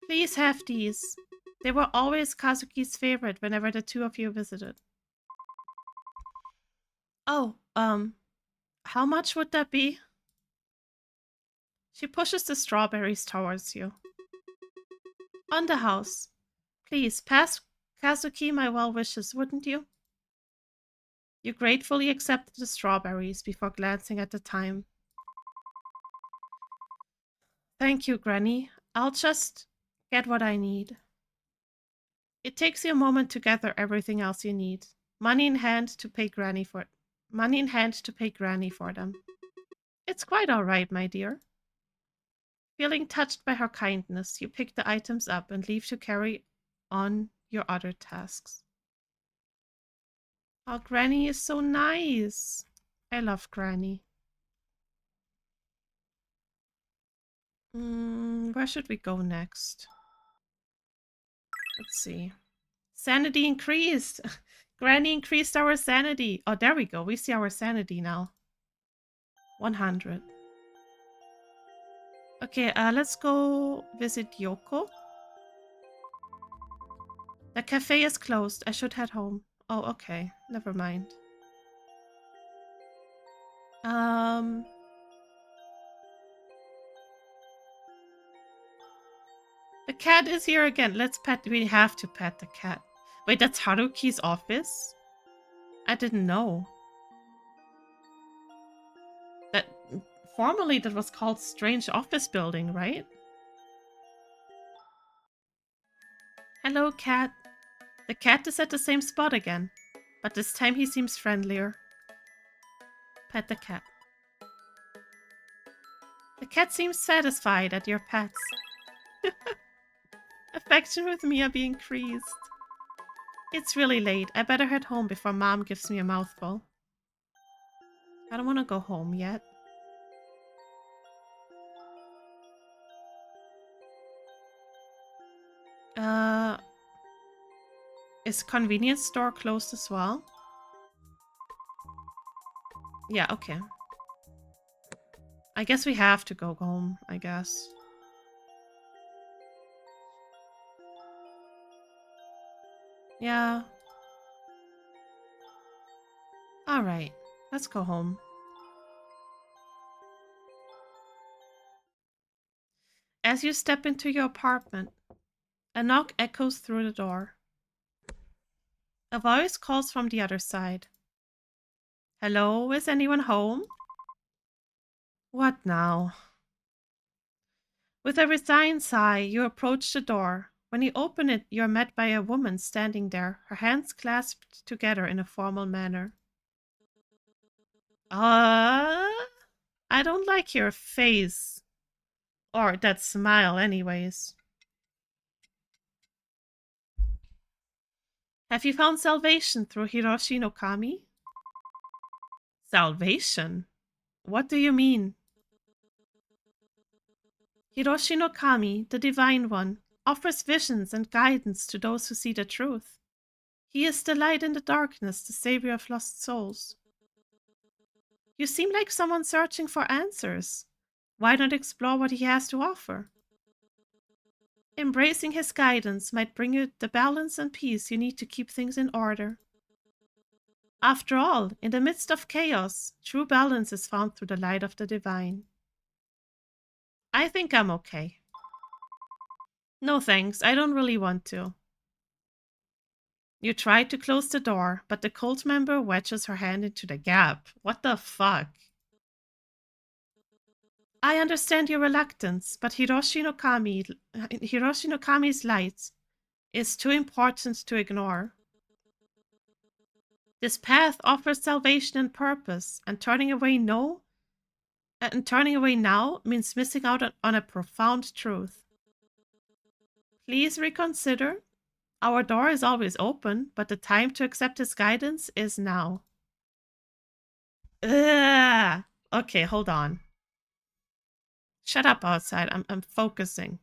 Please have these. They were always Kazuki's favorite whenever the two of you visited. Oh, how much would that be? She pushes the strawberries towards you. On the house. Please, pass Kazuki my well wishes, wouldn't you? You gratefully accepted the strawberries before glancing at the time. Thank you, Granny. I'll just get what I need. It takes you a moment to gather everything else you need. Money in hand to pay Granny for them. It's quite all right, my dear. Feeling touched by her kindness, you pick the items up and leave to carry on your other tasks. Oh, Granny is so nice. I love Granny. Where should we go next? Let's see. Sanity increased. Granny increased our sanity. Oh, there we go. We see our sanity now. 100. Okay, let's go visit Yoko. The cafe is closed. I should head home. Oh, okay. Never mind. The cat is here again. Let's pet. We have to pet the cat. Wait, that's Haruki's office? I didn't know. That formerly that was called Strange Office Building, right? Hello, cat. The cat is at the same spot again, but this time he seems friendlier. Pet the cat. The cat seems satisfied at your pets. Affection with me be increased. It's really late. I better head home before Mom gives me a mouthful. I don't want to go home yet. Is convenience store closed as well? Yeah, okay. I guess we have to go home, I guess. Yeah. Alright, let's go home. As you step into your apartment, a knock echoes through the door. A voice calls from the other side. Hello, is anyone home? What now? With a resigned sigh, you approach the door. When you open it, you're met by a woman standing there, her hands clasped together in a formal manner. I don't like your face. Or that smile, anyways. Have you found salvation through Hiroshi no Kami? Salvation? What do you mean? Hiroshi no Kami, the Divine One, offers visions and guidance to those who see the truth. He is the light in the darkness, the savior of lost souls. You seem like someone searching for answers. Why not explore what he has to offer? Embracing his guidance might bring you the balance and peace you need to keep things in order. After all, in the midst of chaos, true balance is found through the light of the divine. I think I'm okay. No thanks, I don't really want to. You try to close the door, but the cult member wedges her hand into the gap. What the fuck? I understand your reluctance, but Hiroshi no Kami's light is too important to ignore. This path offers salvation and purpose, and turning away now means missing out on a profound truth. Please reconsider. Our door is always open, but the time to accept his guidance is now. Ugh. Okay, hold on. Shut up outside. I'm focusing.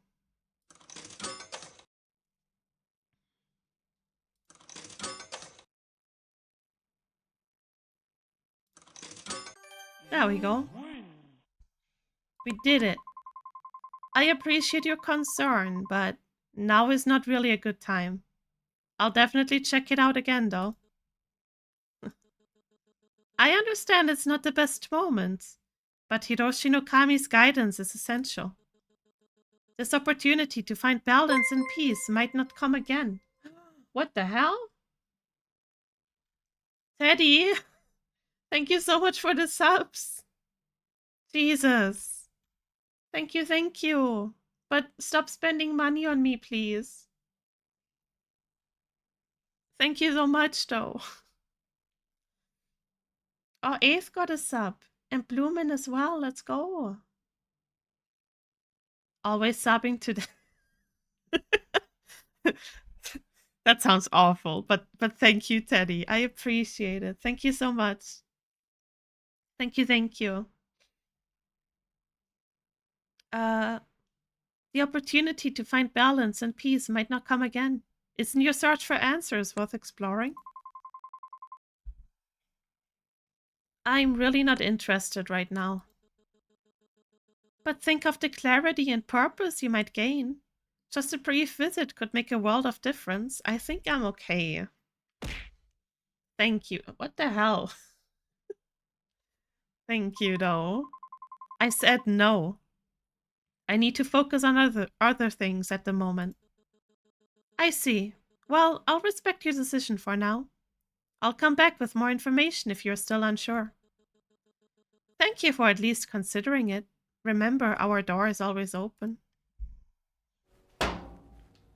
There we go. We did it. I appreciate your concern, but now is not really a good time. I'll definitely check it out again, though. I understand it's not the best moment, but Hiroshi no Kami's guidance is essential. This opportunity to find balance and peace might not come again. What the hell? Teddy, thank you so much for the subs. Jesus. Thank you, thank you. But stop spending money on me, please. Thank you so much, though. Oh, Ace got a sub. And Blumen as well. Let's go. Always subbing to the... That sounds awful, but thank you, Teddy. I appreciate it. Thank you so much. Thank you, thank you. The opportunity to find balance and peace might not come again. Isn't your search for answers worth exploring? I'm really not interested right now. But think of the clarity and purpose you might gain. Just a brief visit could make a world of difference. I think I'm okay. Thank you. What the hell? Thank you, though. I said no. I need to focus on other things at the moment. I see. Well, I'll respect your decision for now. I'll come back with more information if you're still unsure. Thank you for at least considering it. Remember, our door is always open.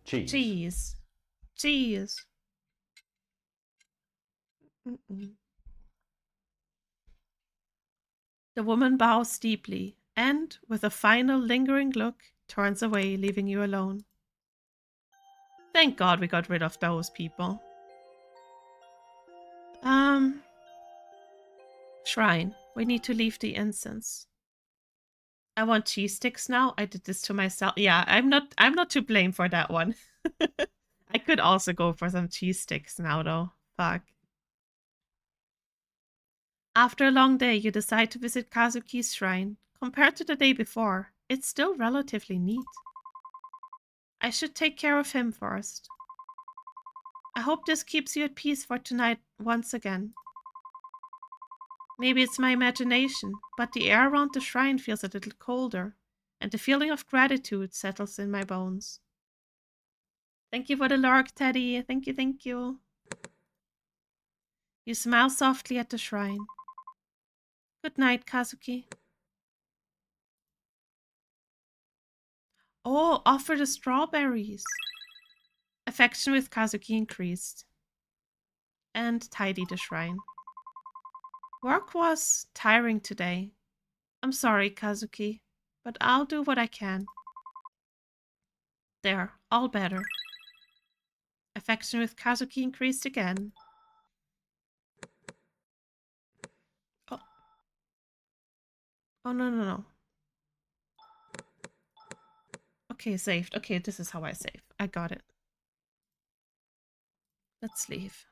Cheese.
Cheese. Cheese. The woman bows deeply and, with a final lingering look, turns away, leaving you alone. Thank God we got rid of those people. Shrine. We need to leave the incense. I want cheese sticks now. I did this to myself. Yeah, I'm not to blame for that one. I could also go for some cheese sticks now though. Fuck. After a long day, you decide to visit Kazuki's shrine. Compared to the day before, it's still relatively neat. I should take care of him first. I hope this keeps you at peace for tonight once again. Maybe it's my imagination, but the air around the shrine feels a little colder, and the feeling of gratitude settles in my bones. Thank you for the lurk, Teddy. Thank you, thank you. You smile softly at the shrine. Good night, Kazuki. Oh, offer the strawberries. Affection with Kazuki increased. And tidy the shrine. Work was tiring today. I'm sorry, Kazuki, but I'll do what I can. There, all better. Affection with Kazuki increased again. Oh. Oh, no. Okay, saved. Okay, this is how I save. I got it. Let's leave.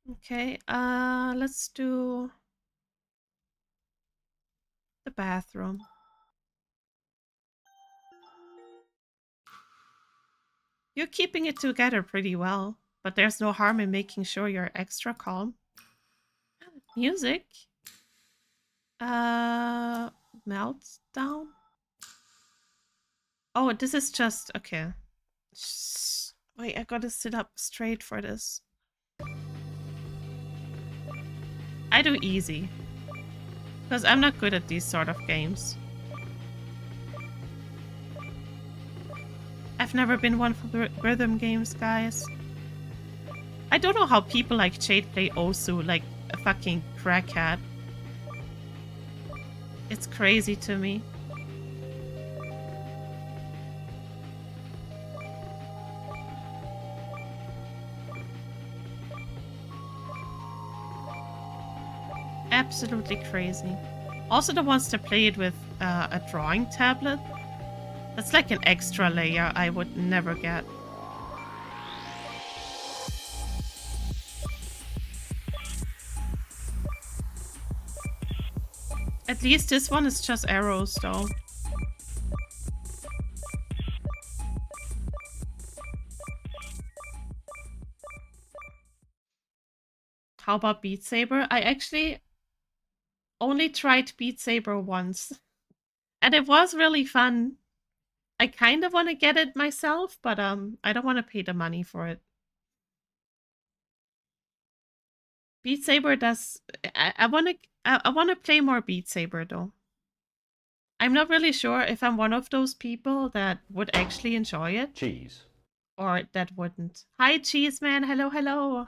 Okay, let's do the bathroom. You're keeping it together pretty well, but there's no harm in making sure you're extra calm. Music? Meltdown? Oh, this is just... okay. Shh. Wait, I gotta sit up straight for this. I do easy. Because I'm not good at these sort of games. I've never been one for rhythm games, guys. I don't know how people like Jade play Osu like a fucking crackhead. It's crazy to me. Absolutely crazy. Also the ones that play it with a drawing tablet. That's like an extra layer I would never get. At least this one is just arrows though. How about Beat Saber? I actually only tried Beat Saber once. And it was really fun. I kind of want to get it myself, but I don't want to pay the money for it. Beat Saber does... I want to play more Beat Saber though. I'm not really sure if I'm one of those people that would actually enjoy it.
Cheese.
Or that wouldn't. Hi, Cheese Man. Hello, hello.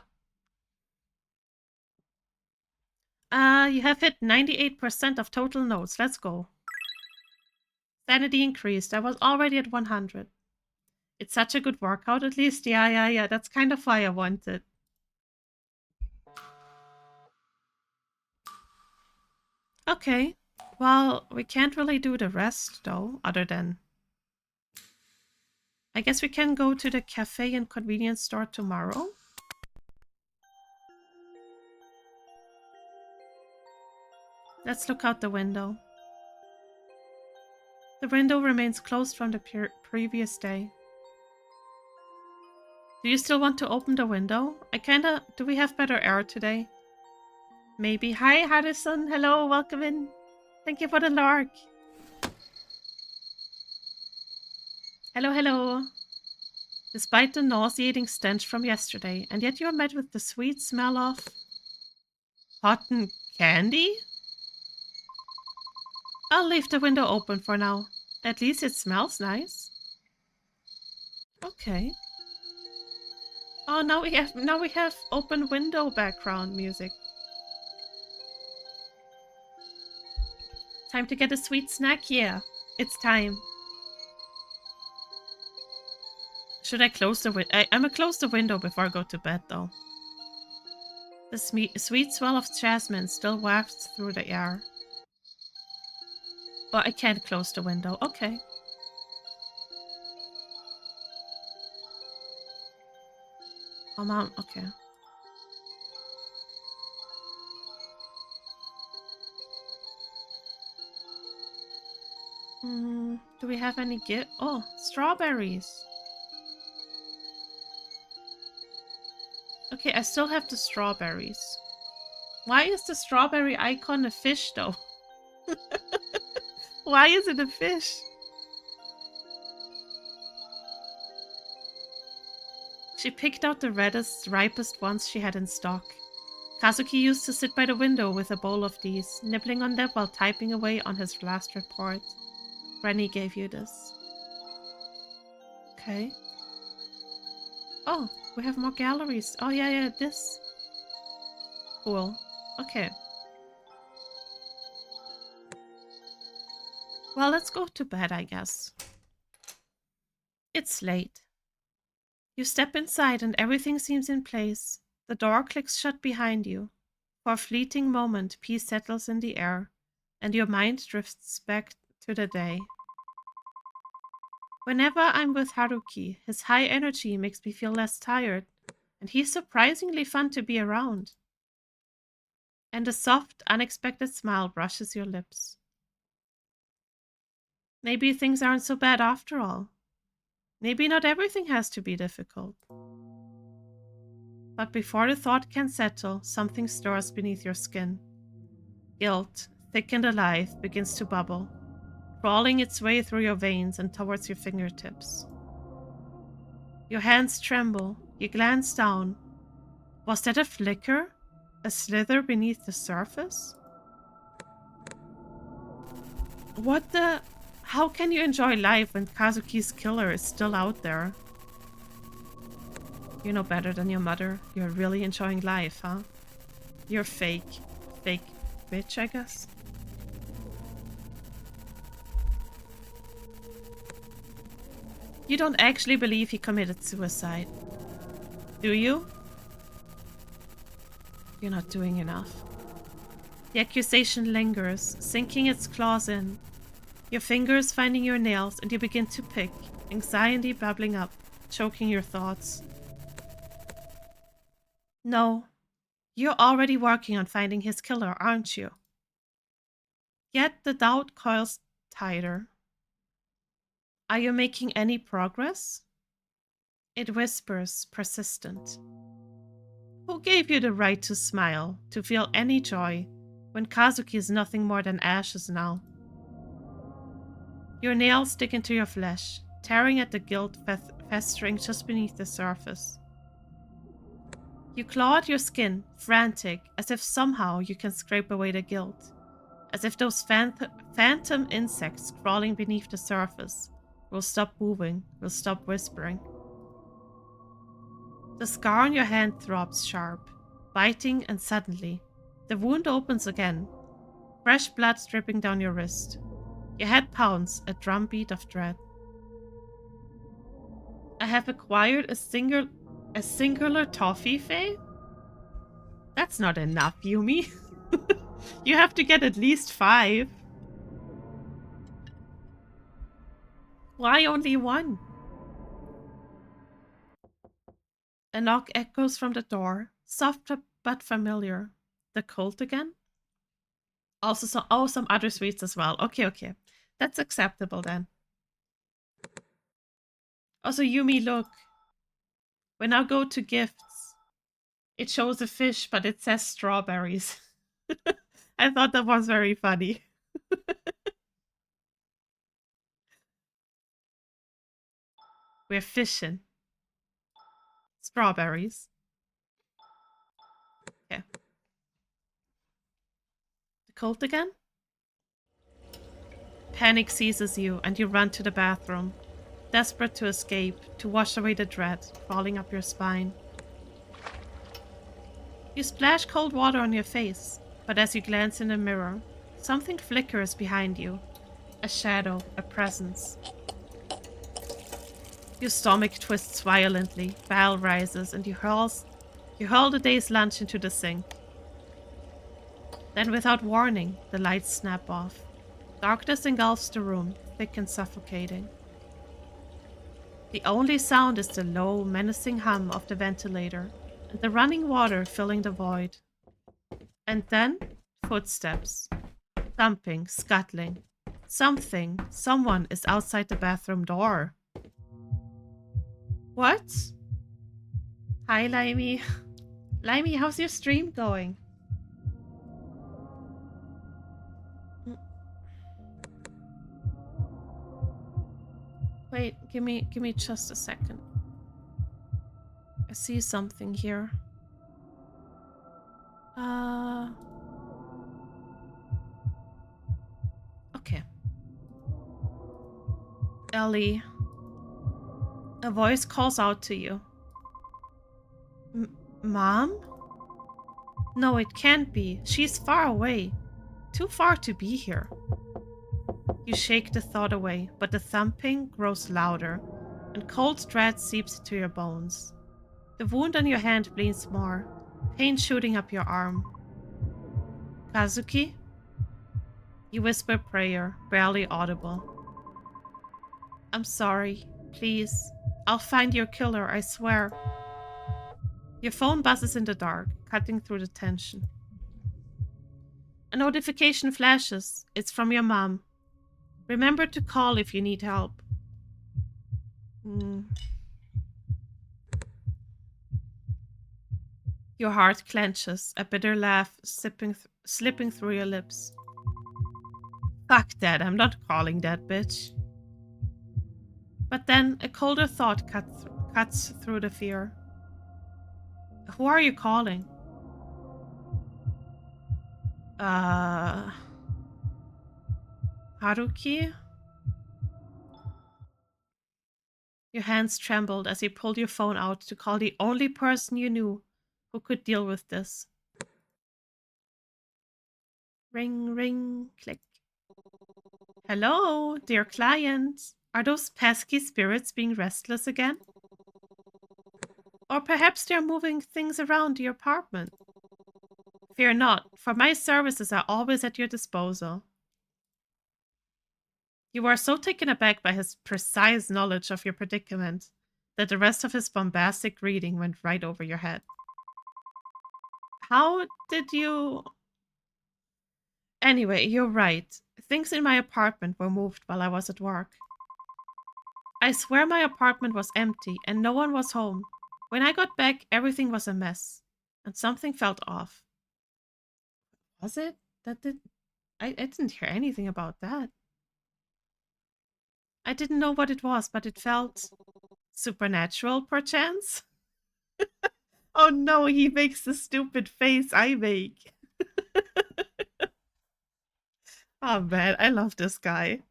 You have hit 98% of total notes. Let's go. Sanity increased. I was already at 100. It's such a good workout, at least. Yeah. That's kind of why I wanted. Okay. Well, we can't really do the rest though, other than... I guess we can go to the cafe and convenience store tomorrow. Let's look out the window. The window remains closed from the previous day. Do you still want to open the window? Do we have better air today? Maybe. Hi, Harrison. Hello, welcome in. Thank you for the lark. Hello, hello. Despite the nauseating stench from yesterday, and yet you are met with the sweet smell of... cotton candy? I'll leave the window open for now. At least it smells nice. Okay. Oh, now we have open window background music. Time to get a sweet snack? Yeah, it's time. Should I close the window? I'm gonna close the window before I go to bed, though. The sweet smell of jasmine still wafts through the air. But I can't close the window. Okay. Oh, Mom. Okay. Do we have any gift? Oh, strawberries. Okay, I still have the strawberries. Why is the strawberry icon a fish, though? Why is it a fish? She picked out the reddest, ripest ones she had in stock. Kazuki used to sit by the window with a bowl of these, nibbling on them while typing away on his last report. Granny gave you this. Okay. Oh, we have more galleries. Oh, yeah, this. Cool. Okay. Well, let's go to bed, I guess. It's late. You step inside and everything seems in place. The door clicks shut behind you. For a fleeting moment, peace settles in the air, and your mind drifts back to the day. Whenever I'm with Haruki, his high energy makes me feel less tired, and he's surprisingly fun to be around. And a soft, unexpected smile brushes your lips. Maybe things aren't so bad after all. Maybe not everything has to be difficult. But before the thought can settle, something stirs beneath your skin. Guilt, thick and alive, begins to bubble, crawling its way through your veins and towards your fingertips. Your hands tremble. You glance down. Was that a flicker? A slither beneath the surface? What the... How can you enjoy life when Kazuki's killer is still out there? You know better than your mother. You're really enjoying life, huh? You're fake. Fake bitch, I guess. You don't actually believe he committed suicide. Do you? You're not doing enough. The accusation lingers, sinking its claws in. Your fingers finding your nails, and you begin to pick, anxiety bubbling up, choking your thoughts. No, you're already working on finding his killer, aren't you? Yet the doubt coils tighter. Are you making any progress? It whispers, persistent. Who gave you the right to smile, to feel any joy, when Kazuki is nothing more than ashes now? Your nails dig into your flesh, tearing at the guilt festering just beneath the surface. You claw at your skin, frantic, as if somehow you can scrape away the guilt, as if those phantom insects crawling beneath the surface will stop moving, will stop whispering. The scar on your hand throbs sharp, biting, and suddenly, the wound opens again, fresh blood dripping down your wrist. Your head pounds, a drumbeat of dread. I have acquired a singular toffee fay? That's not enough, Yumi. You have to get at least 5. Why only one? A knock echoes from the door, soft but familiar. The cult again? Also, some other sweets as well. Okay. That's acceptable then. Also, Yumi, look. When I go to gifts, it shows a fish, but it says strawberries. I thought that was very funny. We're fishing. Strawberries. Okay. The cult again? Panic seizes you and you run to the bathroom, desperate to escape, to wash away the dread crawling up your spine. You splash cold water on your face, but as you glance in the mirror, something flickers behind you. A shadow, a presence. Your stomach twists violently, bile rises, and you hurl the day's lunch into the sink. Then, without warning, the lights snap off. Darkness engulfs the room, thick and suffocating. The only sound is the low, menacing hum of the ventilator, and the running water filling the void. And then, footsteps. Thumping, scuttling. Someone is outside the bathroom door. What? Hi, Limey. Limey, how's your stream going? Wait, give me just a second. I see something here. Okay. Ellie. A voice calls out to you. Mom? No, it can't be. She's far away. Too far to be here. You shake the thought away, but the thumping grows louder, and cold dread seeps into your bones. The wound on your hand bleeds more, pain shooting up your arm. Kazuki? You whisper prayer, barely audible. I'm sorry. Please. I'll find your killer, I swear. Your phone buzzes in the dark, cutting through the tension. A notification flashes. It's from your mom. Remember to call if you need help. Your heart clenches, a bitter laugh slipping through your lips. Fuck that, I'm not calling that bitch. But then a colder thought cuts through the fear. Who are you calling? Haruki? Your hands trembled as you pulled your phone out to call the only person you knew who could deal with this. Ring, ring, click. Hello, dear client. Are those pesky spirits being restless again? Or perhaps they're moving things around your apartment. Fear not, for my services are always at your disposal. You are so taken aback by his precise knowledge of your predicament that the rest of his bombastic greeting went right over your head. How did you... Anyway, you're right. Things in my apartment were moved while I was at work. I swear my apartment was empty and no one was home. When I got back, everything was a mess. And something felt off. Was it? I didn't hear anything about that. I didn't know what it was, but it felt... supernatural, perchance? Oh no, he makes the stupid face I make. Oh man, I love this guy.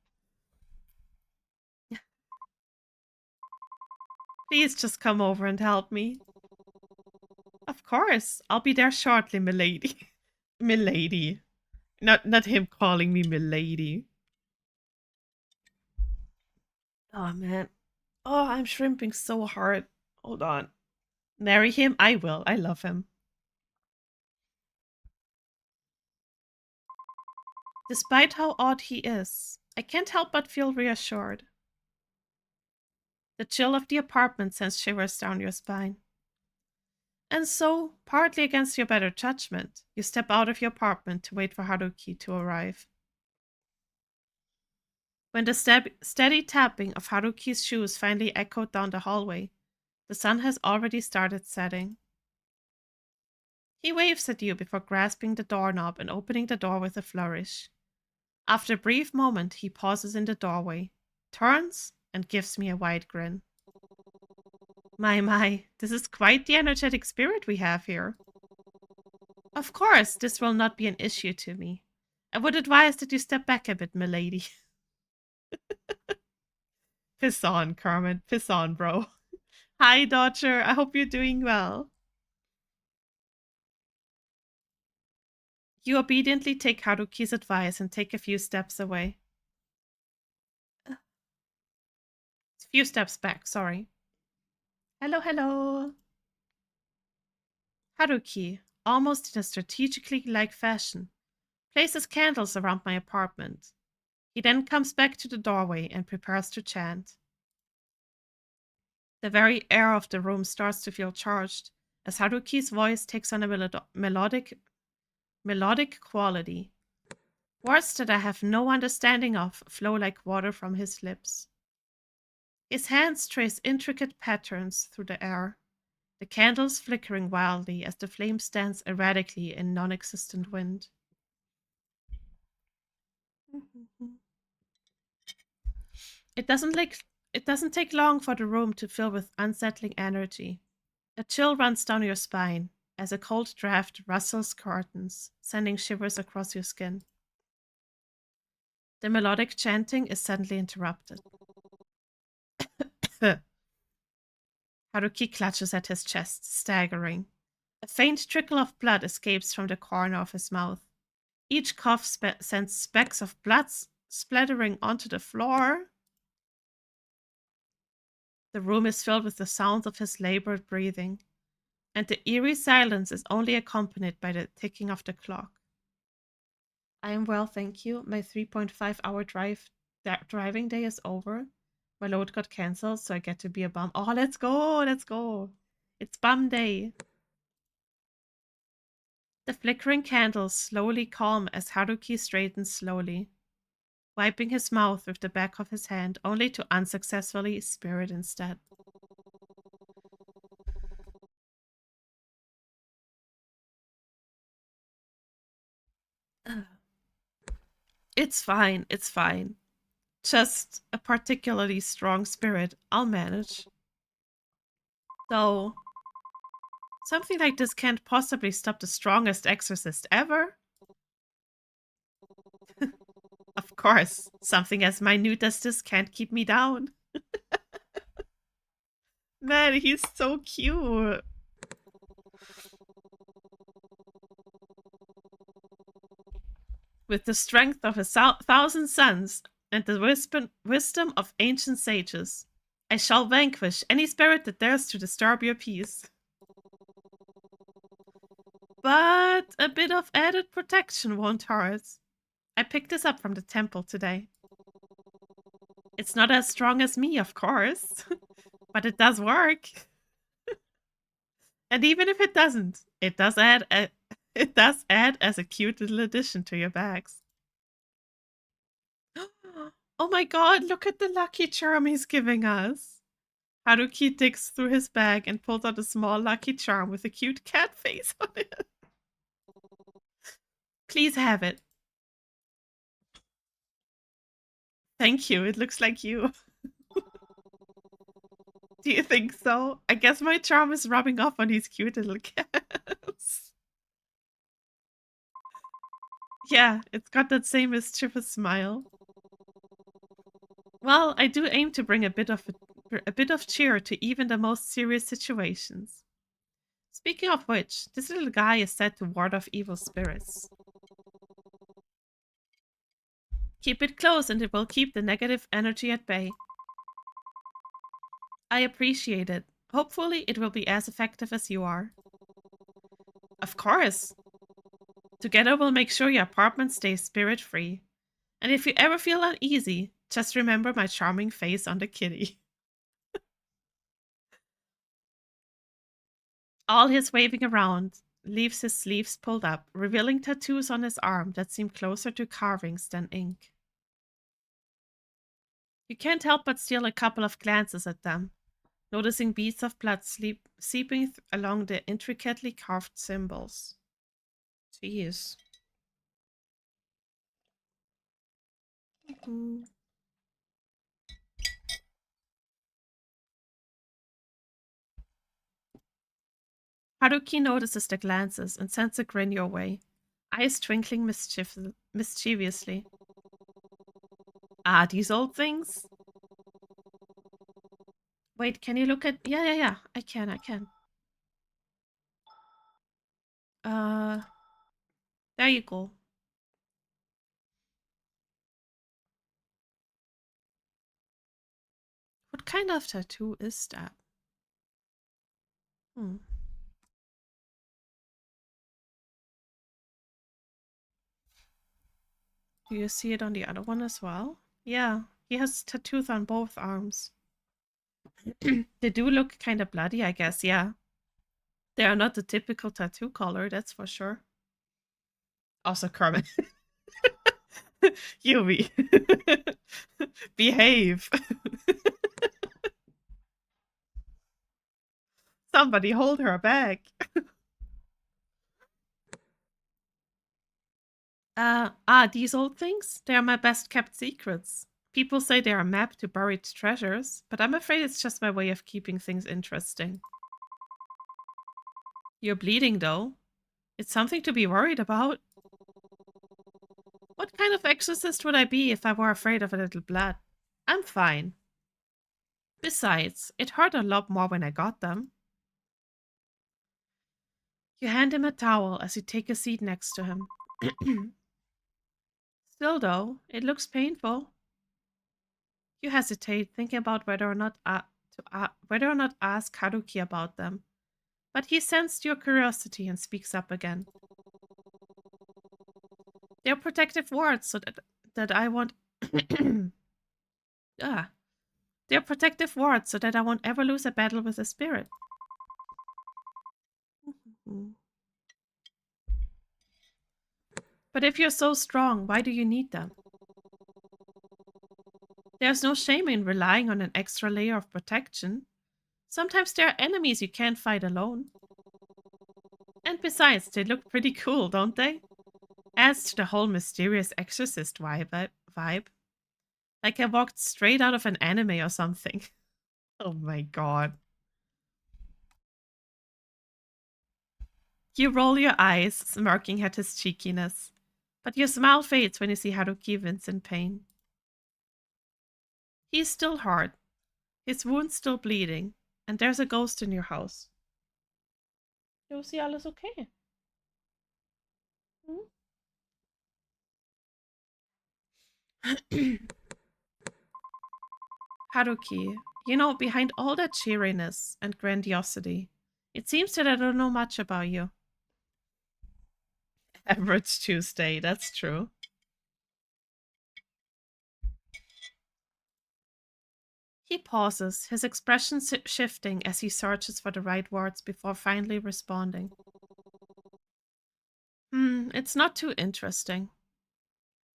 Please just come over and help me. Of course, I'll be there shortly, milady. Milady. Not him calling me milady. Oh man. Oh, I'm shrimping so hard. Hold on. Marry him? I will. I love him. Despite how odd he is, I can't help but feel reassured. The chill of the apartment sends shivers down your spine. And so, partly against your better judgment, you step out of your apartment to wait for Haruki to arrive. When the steady tapping of Haruki's shoes finally echoed down the hallway, the sun has already started setting. He waves at you before grasping the doorknob and opening the door with a flourish. After a brief moment, he pauses in the doorway, turns, and gives me a wide grin. My, this is quite the energetic spirit we have here. Of course, this will not be an issue to me. I would advise that you step back a bit, milady. Piss on, Carmen. Piss on, bro. Hi, Dodger. I hope you're doing well. You obediently take Haruki's advice and take a few steps away. A few steps back, sorry. Hello. Haruki, almost in a strategically like fashion, places candles around my apartment. He then comes back to the doorway and prepares to chant. The very air of the room starts to feel charged as Haruki's voice takes on a melodic quality. Words that I have no understanding of flow like water from his lips. His hands trace intricate patterns through the air, the candles flickering wildly as the flame stands erratically in non-existent wind. It doesn't take long for the room to fill with unsettling energy. A chill runs down your spine as a cold draft rustles curtains, sending shivers across your skin. The melodic chanting is suddenly interrupted. Haruki clutches at his chest, staggering. A faint trickle of blood escapes from the corner of his mouth. Each cough sends specks of blood splattering onto the floor. The room is filled with the sounds of his labored breathing, and the eerie silence is only accompanied by the ticking of the clock. I am well, thank you. My 3.5-hour driving day is over. My load got cancelled, so I get to be a bum. Oh, let's go. It's bum day. The flickering candles slowly calm as Haruki straightens slowly, wiping his mouth with the back of his hand, only to unsuccessfully spirit instead. It's fine. Just a particularly strong spirit. I'll manage. Though, something like this can't possibly stop the strongest exorcist ever. Of course, something as minute as this can't keep me down. Man, he's so cute. With the strength of 1,000 suns and the wisdom of ancient sages, I shall vanquish any spirit that dares to disturb your peace. But a bit of added protection won't hurt. I picked this up from the temple today. It's not as strong as me, of course, but it does work. And even if it doesn't, it does add as a cute little addition to your bags. Oh my god, look at the lucky charm he's giving us. Haruki digs through his bag and pulls out a small lucky charm with a cute cat face on it. Please have it. Thank you, it looks like you. Do you think so? I guess my charm is rubbing off on these cute little cats. Yeah, it's got that same mischievous smile. Well, I do aim to bring a bit of cheer to even the most serious situations. Speaking of which, this little guy is said to ward off evil spirits. Keep it close and it will keep the negative energy at bay. I appreciate it. Hopefully it will be as effective as you are. Of course. Together we'll make sure your apartment stays spirit-free. And if you ever feel uneasy, just remember my charming face on the kitty. All his waving around leaves his sleeves pulled up, revealing tattoos on his arm that seem closer to carvings than ink. You can't help but steal a couple of glances at them, noticing beads of blood seeping along the intricately carved symbols. Jeez. Haruki notices the glances and sends a grin your way, eyes twinkling mischievously. Ah, these old things? Wait, can you look at... Yeah. I can. There you go. What kind of tattoo is that? Do you see it on the other one as well? Yeah, he has tattoos on both arms. They do look kind of bloody, I guess, yeah. They are not the typical tattoo color, that's for sure. Also, Kermit. Yumi. Behave. Somebody hold her back. These old things? They are my best kept secrets. People say they are a map to buried treasures, but I'm afraid it's just my way of keeping things interesting. You're bleeding, though. It's something to be worried about. What kind of exorcist would I be if I were afraid of a little blood? I'm fine. Besides, it hurt a lot more when I got them. You hand him a towel as you take a seat next to him. Still, though, it looks painful. You hesitate, thinking about whether or not ask Haruki about them. But he sensed your curiosity and speaks up again. They're protective wards, so that I won't... They're protective wards, so that I won't ever lose a battle with a spirit. But if you're so strong, why do you need them? There's no shame in relying on an extra layer of protection. Sometimes there are enemies you can't fight alone. And besides, they look pretty cool, don't they? Adds to the whole mysterious exorcist vibe. Like I walked straight out of an anime or something. Oh my god. You roll your eyes, smirking at his cheekiness. But your smile fades when you see Haruki wince in pain. He's still hurt. His wound's still bleeding. And there's a ghost in your house. Josie, alles okay? Haruki, you know, behind all that cheeriness and grandiosity, it seems that I don't know much about you. Average Tuesday, that's true. He pauses, his expression shifting as he searches for the right words before finally responding. It's not too interesting.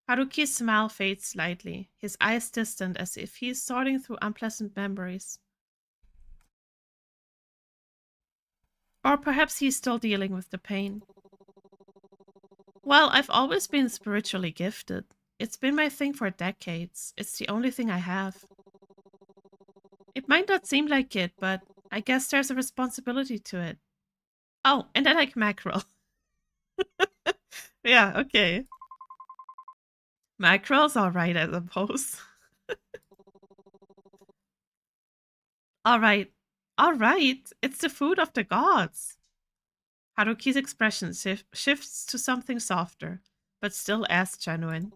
Haruki's smile fades slightly, his eyes distant as if he is sorting through unpleasant memories. Or perhaps he's still dealing with the pain. Well, I've always been spiritually gifted. It's been my thing for decades. It's the only thing I have. It might not seem like it, but I guess there's a responsibility to it. Oh, and I like mackerel. Yeah, okay. Mackerel's alright, I suppose. Alright. Alright, it's the food of the gods. Haruki's expression shifts to something softer, but still as genuine.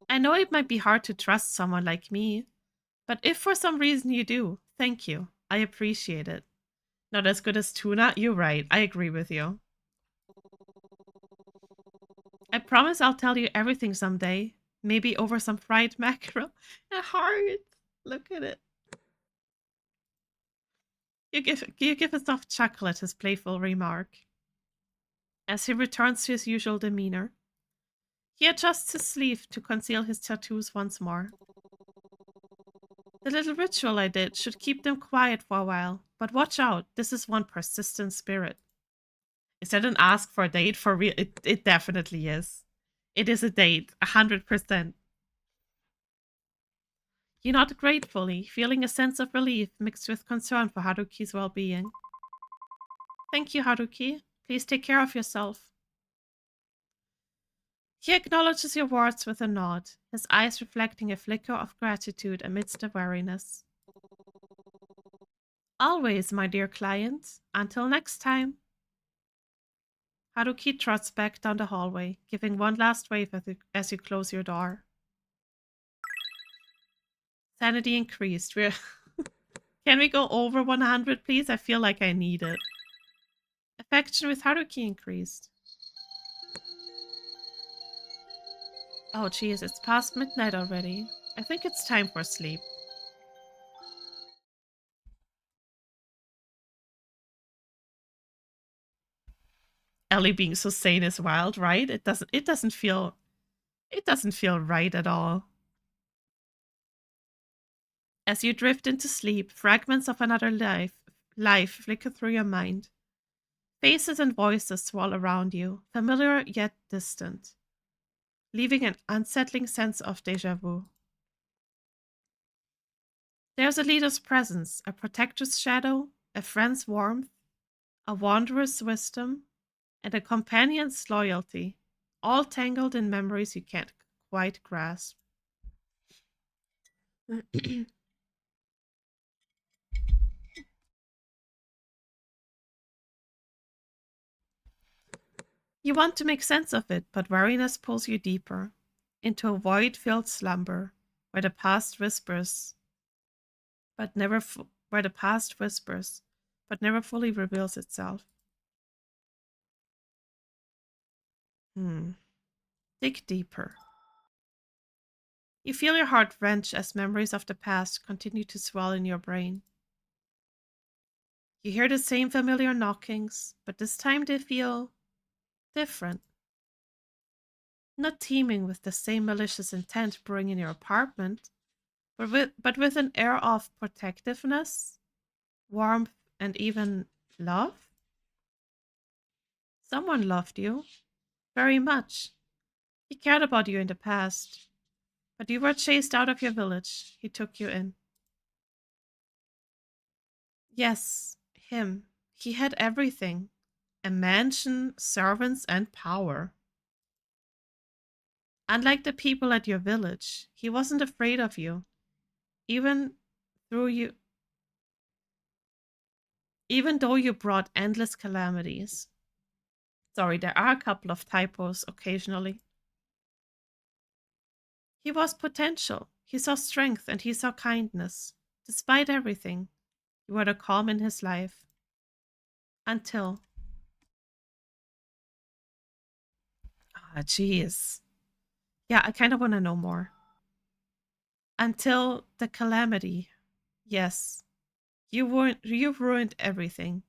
I know it might be hard to trust someone like me, but if for some reason you do, thank you. I appreciate it. Not as good as tuna? You're right. I agree with you. I promise I'll tell you everything someday. Maybe over some fried mackerel. A heart. Look at it. You give a soft chuckle at his playful remark. As he returns to his usual demeanor, he adjusts his sleeve to conceal his tattoos once more. The little ritual I did should keep them quiet for a while, but watch out, this is one persistent spirit. Is that an ask for a date for real? It definitely is. It is a date, 100%. You nod gratefully, feeling a sense of relief mixed with concern for Haruki's well-being. Thank you, Haruki. Please take care of yourself. He acknowledges your words with a nod, his eyes reflecting a flicker of gratitude amidst the weariness. Always, my dear client. Until next time. Haruki trots back down the hallway, giving one last wave as you close your door. Sanity increased. Can we go over 100, please? I feel like I need it. Affection with Haruki increased. Oh, geez, it's past midnight already. I think it's time for sleep. Ellie being so sane is wild, right? It doesn't feel right at all. As you drift into sleep, fragments of another life flicker through your mind. Faces and voices swirl around you, familiar yet distant, leaving an unsettling sense of déjà vu. There's a leader's presence, a protector's shadow, a friend's warmth, a wanderer's wisdom, and a companion's loyalty, all tangled in memories you can't quite grasp. You want to make sense of it, but weariness pulls you deeper, into a void-filled slumber, where the past whispers, but never fully reveals itself. Dig deeper. You feel your heart wrench as memories of the past continue to swell in your brain. You hear the same familiar knockings, but this time they feel different. Not teeming with the same malicious intent brewing in your apartment, but with an air of protectiveness, warmth, and even love? Someone loved you. Very much. He cared about you in the past. But you were chased out of your village. He took you in. Yes, him. He had everything. A mansion, servants, and power. Unlike the people at your village, he wasn't afraid of you. Even though you brought endless calamities. Sorry, there are a couple of typos occasionally. He was potential. He saw strength and he saw kindness. Despite everything, you were the calm in his life. Until... Ah, jeez. Yeah, I kind of want to know more. Until the calamity. Yes. You've ruined everything.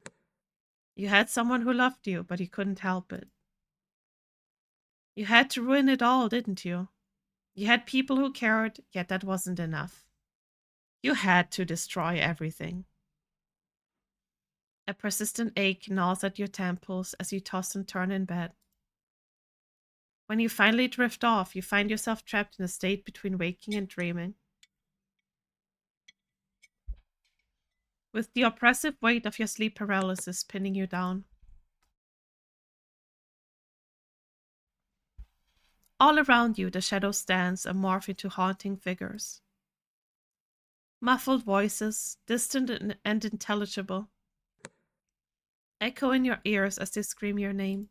You had someone who loved you, but you couldn't help it. You had to ruin it all, didn't you? You had people who cared, yet that wasn't enough. You had to destroy everything. A persistent ache gnaws at your temples as you toss and turn in bed. When you finally drift off, you find yourself trapped in a state between waking and dreaming. With the oppressive weight of your sleep paralysis pinning you down. All around you, the shadows dance and morph into haunting figures. Muffled voices, distant and unintelligible, echo in your ears as they scream your name.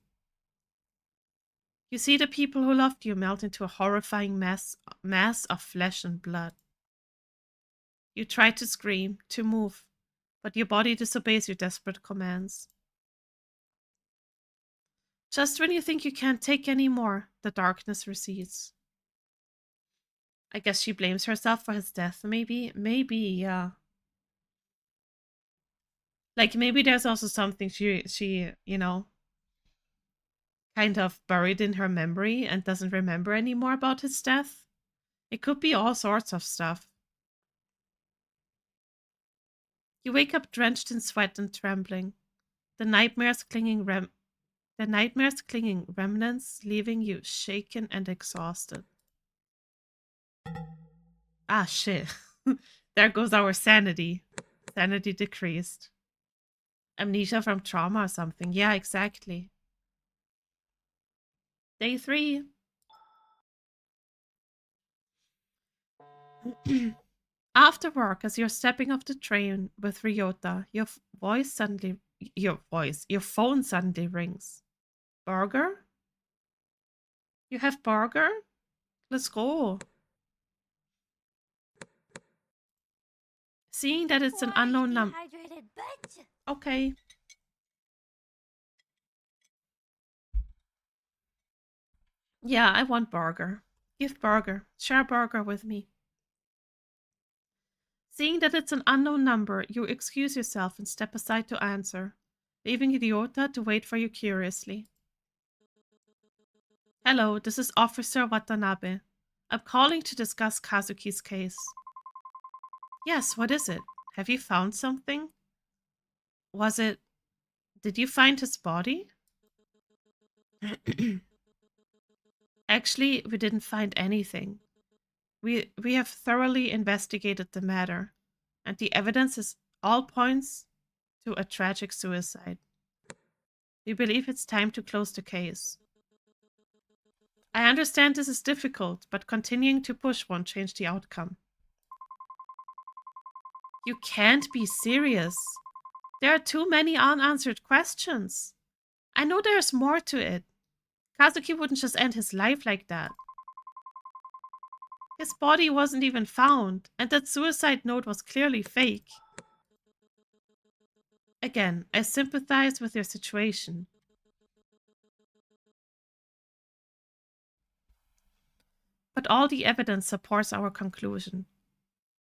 You see the people who loved you melt into a horrifying mass of flesh and blood. You try to scream, to move, but your body disobeys your desperate commands. Just when you think you can't take any more, the darkness recedes. I guess she blames herself for his death, maybe? Maybe, yeah. Like, maybe there's also something she, you know, kind of buried in her memory and doesn't remember anymore about his death. It could be all sorts of stuff. You wake up drenched in sweat and trembling. The nightmares clinging remnants, leaving you shaken and exhausted. Ah, shit. There goes our sanity. Sanity decreased. Amnesia from trauma or something. Yeah, exactly. Day 3. After work, as you're stepping off the train with Ryota, your phone suddenly rings. Burger? You have burger? Let's go. Seeing that it's an unknown number. Okay. Yeah, I want burger. Give burger. Share burger with me. Seeing that it's an unknown number, you excuse yourself and step aside to answer, leaving Ryota to wait for you curiously. Hello, this is Officer Watanabe. I'm calling to discuss Kazuki's case. Yes, what is it? Have you found something? Did you find his body? Actually, we didn't find anything. We have thoroughly investigated the matter, and the evidence all points to a tragic suicide. We believe it's time to close the case. I understand this is difficult, but continuing to push won't change the outcome. You can't be serious. There are too many unanswered questions. I know there's more to it. Kazuki wouldn't just end his life like that. His body wasn't even found, and that suicide note was clearly fake. Again, I sympathize with your situation. But all the evidence supports our conclusion.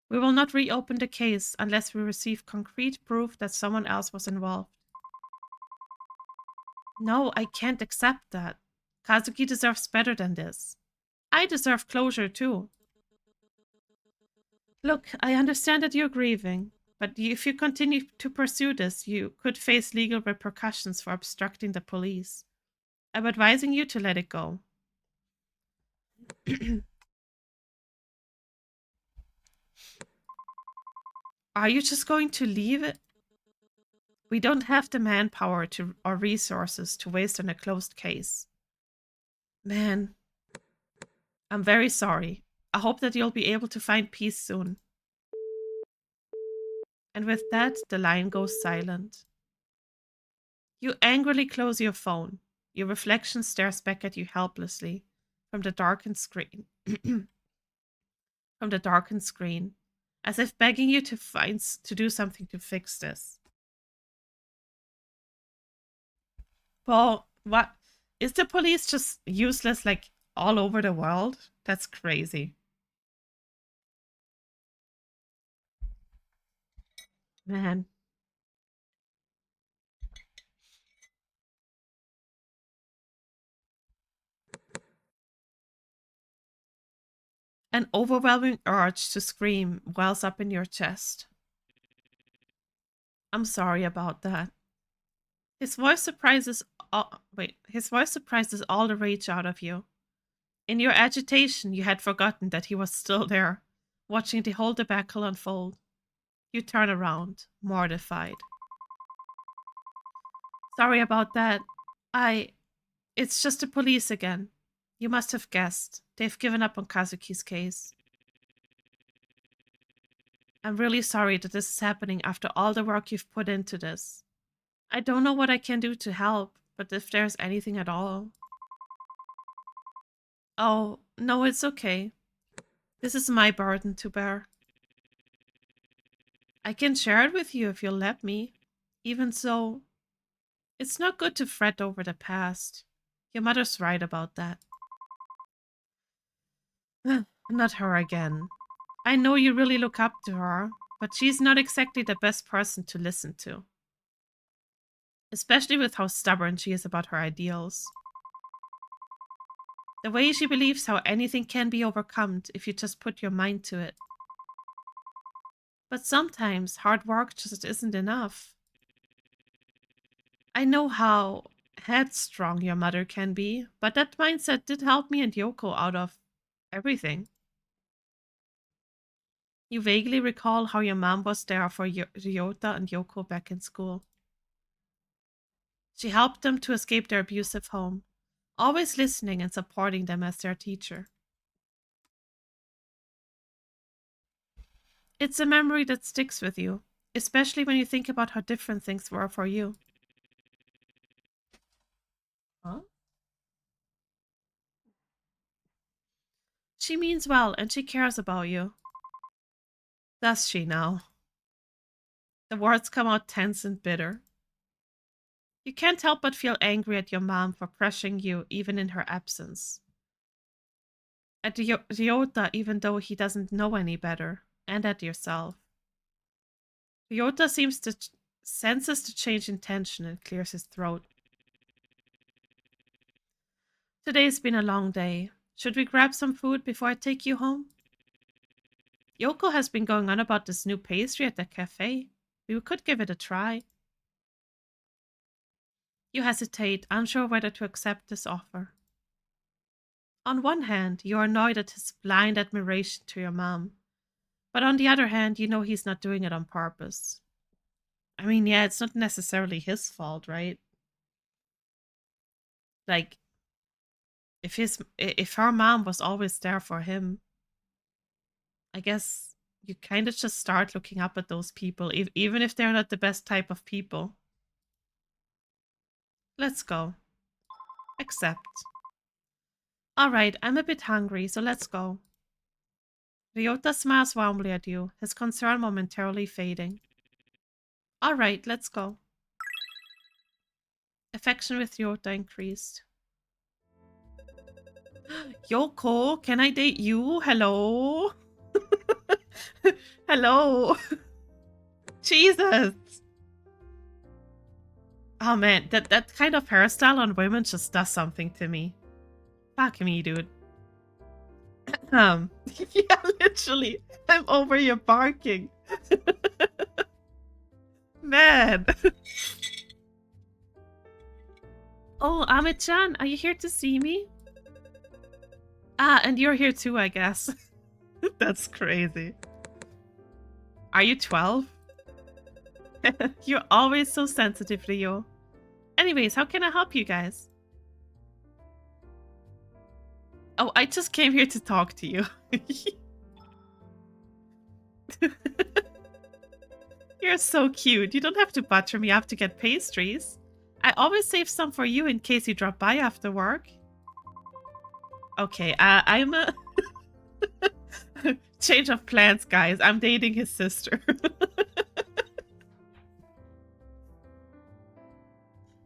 We will not reopen the case unless we receive concrete proof that someone else was involved. No, I can't accept that. Kazuki deserves better than this. I deserve closure too. Look, I understand that you're grieving, but if you continue to pursue this, you could face legal repercussions for obstructing the police. I'm advising you to let it go. Are you just going to leave it? We don't have the manpower or resources to waste on a closed case. Man, I'm very sorry. I hope that you'll be able to find peace soon. And with that, the line goes silent. You angrily close your phone. Your reflection stares back at you helplessly from the darkened screen. As if begging you to do something to fix this. Well, what? Is the police just useless like all over the world? That's crazy. Man. An overwhelming urge to scream wells up in your chest. I'm sorry about that. His voice surprises all the rage out of you. In your agitation, you had forgotten that he was still there, watching the whole debacle unfold. You turn around, mortified. Sorry about that. It's just the police again. You must have guessed. They've given up on Kazuki's case. I'm really sorry that this is happening after all the work you've put into this. I don't know what I can do to help, but if there's anything at all. Oh, no, it's okay. This is my burden to bear. I can share it with you if you'll let me. Even so, it's not good to fret over the past. Your mother's right about that. Not her again. I know you really look up to her, but she's not exactly the best person to listen to. Especially with how stubborn she is about her ideals. The way she believes how anything can be overcome if you just put your mind to it. But sometimes hard work just isn't enough. I know how headstrong your mother can be, but that mindset did help me and Yoko out of everything. You vaguely recall how your mom was there for Ryota and Yoko back in school. She helped them to escape their abusive home, always listening and supporting them as their teacher. It's a memory that sticks with you, especially when you think about how different things were for you. Huh? She means well and she cares about you. Does she now? The words come out tense and bitter. You can't help but feel angry at your mom for pressuring you even in her absence. At Ryota, even though he doesn't know any better, and at yourself. Ryota seems to senses the change in tension and clears his throat. Today's been a long day. Should we grab some food before I take you home? Yoko has been going on about this new pastry at the cafe. We could give it a try. You hesitate, unsure whether to accept this offer. On one hand, you are annoyed at his blind admiration to your mom. But on the other hand, you know he's not doing it on purpose. I mean, yeah, it's not necessarily his fault, right? Like, if her mom was always there for him, I guess you kind of just start looking up at those people, even if they're not the best type of people. Let's go. Accept. Alright, I'm a bit hungry, so let's go. Ryota smiles warmly at you, his concern momentarily fading. Alright, let's go. Affection with Ryota increased. Yoko, can I date you? Hello? Hello? Jesus! Oh man, that kind of hairstyle on women just does something to me. Fuck me, dude. Yeah, literally. I'm over here barking. Man. Oh, Amit-chan, are you here to see me? Ah, and you're here too, I guess. That's crazy. Are you 12? You're always so sensitive, Rio. Anyways, how can I help you guys? Oh, I just came here to talk to you. You're so cute. You don't have to butter me up to get pastries. I always save some for you in case you drop by after work. Okay, I'm a... Change of plans, guys. I'm dating his sister.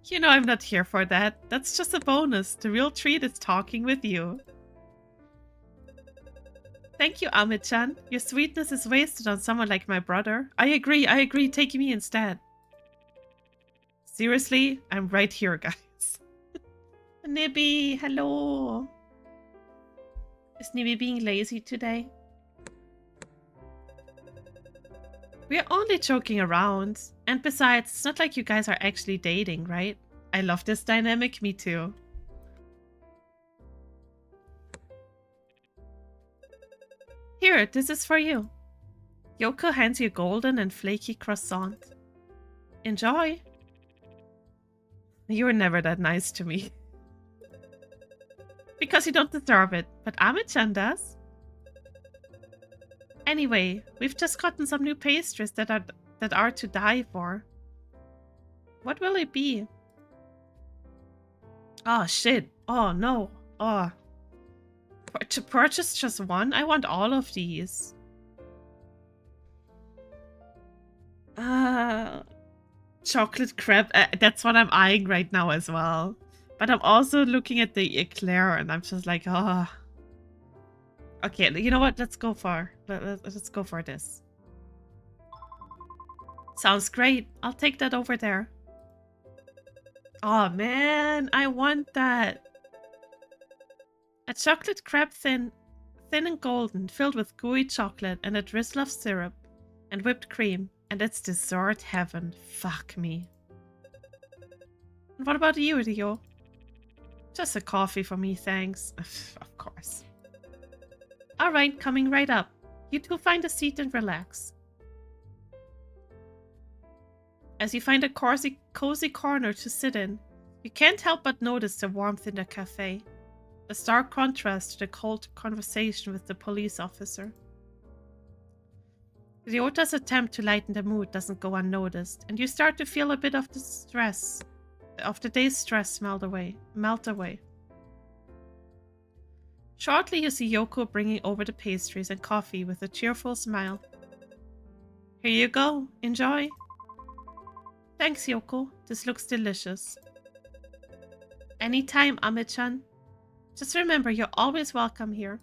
You know I'm not here for that. That's just a bonus. The real treat is talking with you. Thank you, Amit-chan. Your sweetness is wasted on someone like my brother. I agree, take me instead. Seriously, I'm right here, guys. Nibby, hello. Is Nibby being lazy today? We're only joking around. And besides, it's not like you guys are actually dating, right? I love this dynamic, me too. Here, this is for you. Yoko hands you a golden and flaky croissant. Enjoy. You're never that nice to me. Because you don't deserve it, but Amit-chan does. Anyway, we've just gotten some new pastries that are to die for. What will it be? Oh shit. Oh no. Oh. To purchase just one? I want all of these. Chocolate crepe. That's what I'm eyeing right now as well. But I'm also looking at the eclair and I'm just like, oh. Okay, you know what? Let's go for this. Sounds great. I'll take that over there. Oh man, I want that. A chocolate crepe thin and golden, filled with gooey chocolate and a drizzle of syrup and whipped cream, and it's dessert heaven. Fuck me. And what about you, Rio? Just a coffee for me, thanks. Of course. Alright, coming right up. You two find a seat and relax. As you find a cozy corner to sit in, you can't help but notice the warmth in the cafe. A stark contrast to the cold conversation with the police officer. Ryota's attempt to lighten the mood doesn't go unnoticed, and you start to feel a bit of the day's stress melt away. Shortly, you see Yoko bringing over the pastries and coffee with a cheerful smile. Here you go, enjoy. Thanks, Yoko. This looks delicious. Anytime, Ame-chan. Just remember, you're always welcome here.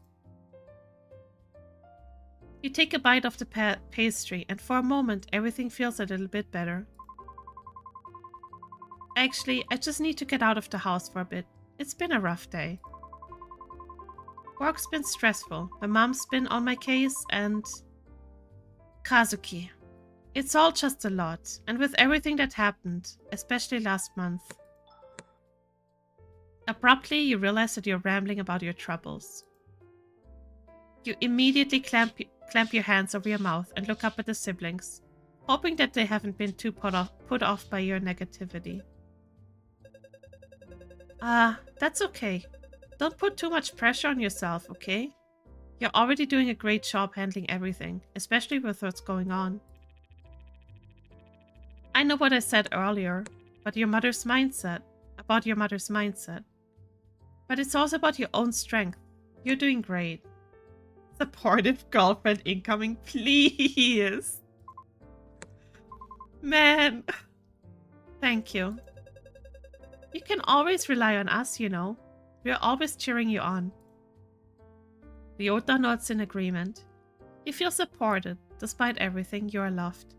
You take a bite of the pastry, and for a moment, everything feels a little bit better. Actually, I just need to get out of the house for a bit. It's been a rough day. Work's been stressful. My mom's been on my case, and... Kazuki. It's all just a lot, and with everything that happened, especially last month. Abruptly, you realize that you're rambling about your troubles. You immediately clamp your hands over your mouth and look up at the siblings, hoping that they haven't been too put off by your negativity. That's okay. Don't put too much pressure on yourself, okay? You're already doing a great job handling everything, especially with what's going on. I know what I said earlier, about your mother's mindset. But it's also about your own strength. You're doing great. Supportive girlfriend incoming, please. Man. Thank you. You can always rely on us, you know. We're always cheering you on. Ryota nods in agreement. You feel supported. Despite everything, you are loved.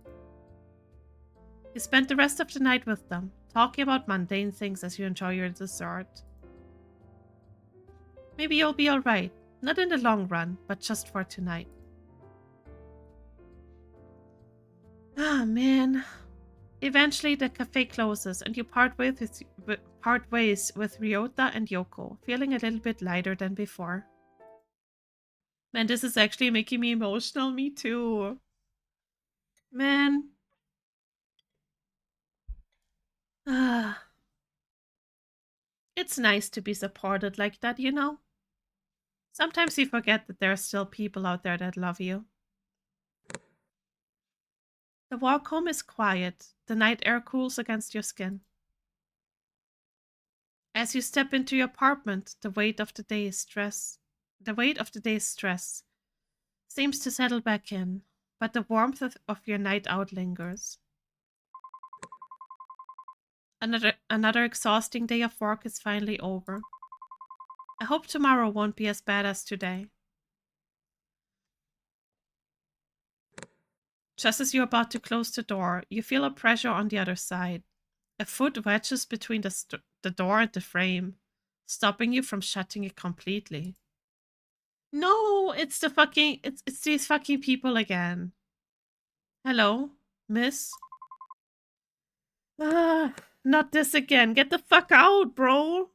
You spend the rest of the night with them, talking about mundane things as you enjoy your dessert. Maybe you'll be alright. Not in the long run, but just for tonight. Ah, man. Eventually, the cafe closes and you part ways with Ryota and Yoko, feeling a little bit lighter than before. Man, this is actually making me emotional. Me too. Man. Ah. It's nice to be supported like that, you know? Sometimes you forget that there are still people out there that love you. The walk home is quiet. The night air cools against your skin. As you step into your apartment, the weight of the day's stress seems to settle back in, but the warmth of your night out lingers. Another exhausting day of work is finally over. I hope tomorrow won't be as bad as today. Just as you're about to close the door, you feel a pressure on the other side. A foot wedges between the door and the frame, stopping you from shutting it completely. No, it's these fucking people again. Hello, miss? Not this again. Get the fuck out, bro.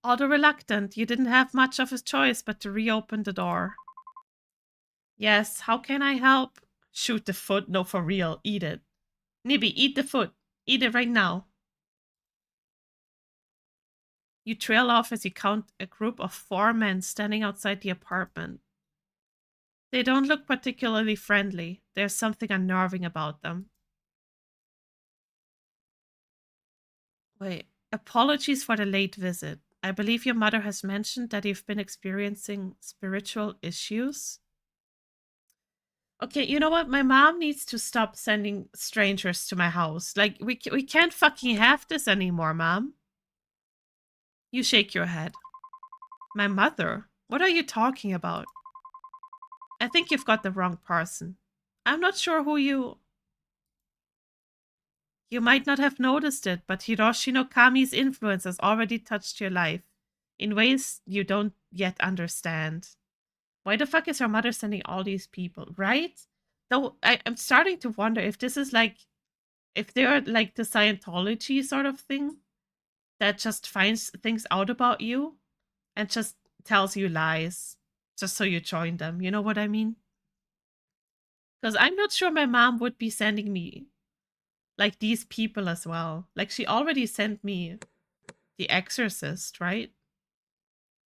Although reluctant, you didn't have much of a choice but to reopen the door. Yes, how can I help? Shoot the foot, no for real, eat it. Nibby, eat the foot. Eat it right now. You trail off as you count a group of 4 men standing outside the apartment. They don't look particularly friendly. There's something unnerving about them. Wait, apologies for the late visit. I believe your mother has mentioned that you've been experiencing spiritual issues. Okay, you know what? My mom needs to stop sending strangers to my house. Like, we can't fucking have this anymore, Mom. You shake your head. My mother? What are you talking about? I think you've got the wrong person. I'm not sure who you... You might not have noticed it, but Hiroshi no Kami's influence has already touched your life in ways you don't yet understand. Why the fuck is your mother sending all these people, right? Though I'm starting to wonder if this is like, if they're like the Scientology sort of thing that just finds things out about you and just tells you lies just so you join them. You know what I mean? Because I'm not sure my mom would be sending me like these people as well. Like she already sent me The Exorcist, right?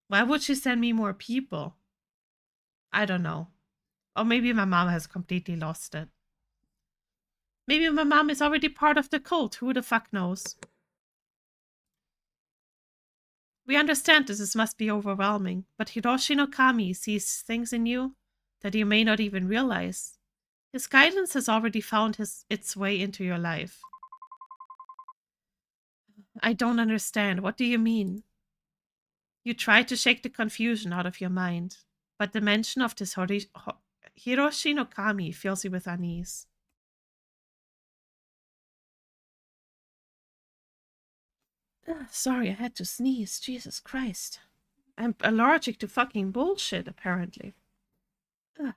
Why would she send me more people? I don't know. Or maybe my mom has completely lost it. Maybe my mom is already part of the cult. Who the fuck knows? We understand this must be overwhelming, but Hiroshi no Kami sees things in you that you may not even realize. His guidance has already found its way into your life. I don't understand. What do you mean? You try to shake the confusion out of your mind, but the mention of this Hiroshi no Kami fills you with unease. Sorry, I had to sneeze. Jesus Christ. I'm allergic to fucking bullshit, apparently. Ugh.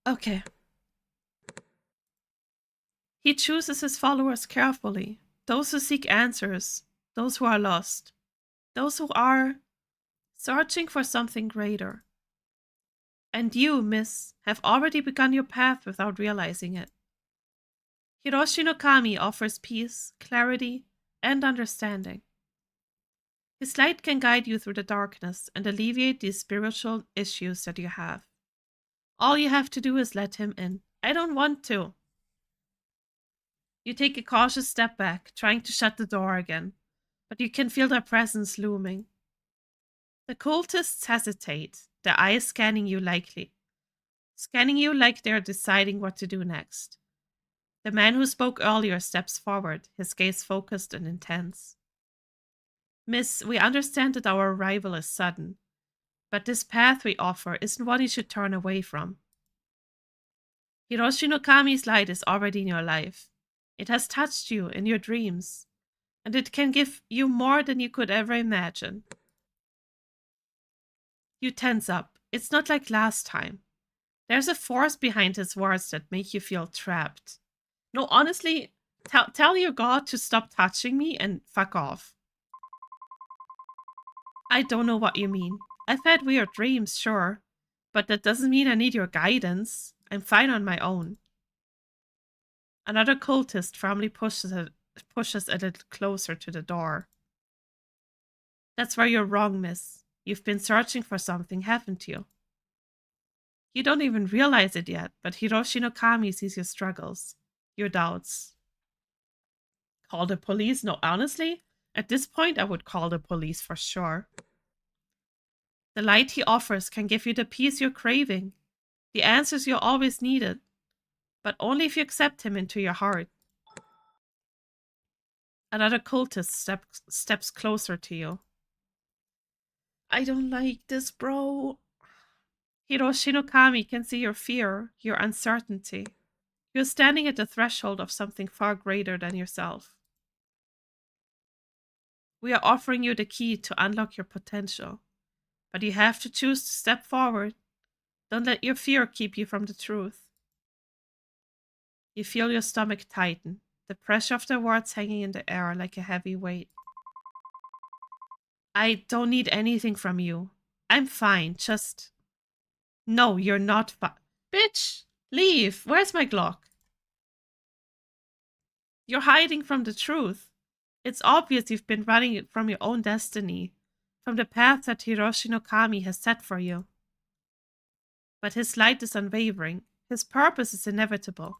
Okay. He chooses his followers carefully. Those who seek answers. Those who are lost. Those who are searching for something greater. And you, miss, have already begun your path without realizing it. Hiroshi no Kami offers peace, clarity, and understanding. His light can guide you through the darkness and alleviate these spiritual issues that you have. All you have to do is let him in. I don't want to. You take a cautious step back, trying to shut the door again, but you can feel their presence looming. The cultists hesitate, their eyes scanning you like they're deciding what to do next. The man who spoke earlier steps forward, his gaze focused and intense. Miss, we understand that our arrival is sudden, but this path we offer isn't one you should turn away from. Hiroshi no Kami's light is already in your life. It has touched you in your dreams, and it can give you more than you could ever imagine. You tense up. It's not like last time. There's a force behind his words that make you feel trapped. No, honestly, tell your god to stop touching me and fuck off. I don't know what you mean. I've had weird dreams, sure, but that doesn't mean I need your guidance. I'm fine on my own. Another cultist firmly pushes a little closer to the door. That's where you're wrong, miss. You've been searching for something, haven't you? You don't even realize it yet, but Hiroshi no Kami sees your struggles, your doubts. Call the police? No, honestly, at this point I would call the police for sure. The light he offers can give you the peace you're craving, the answers you always needed, but only if you accept him into your heart. Another cultist steps closer to you. I don't like this, bro. Hiroshi no Kami can see your fear, your uncertainty. You're standing at the threshold of something far greater than yourself. We are offering you the key to unlock your potential, but you have to choose to step forward. Don't let your fear keep you from the truth. You feel your stomach tighten, the pressure of the words hanging in the air like a heavy weight. I don't need anything from you. I'm fine, just... No, you're not fine. Bitch, leave. Where's my Glock? You're hiding from the truth. It's obvious you've been running from your own destiny, from the path that Hiroshi no Kami has set for you. But his light is unwavering. His purpose is inevitable.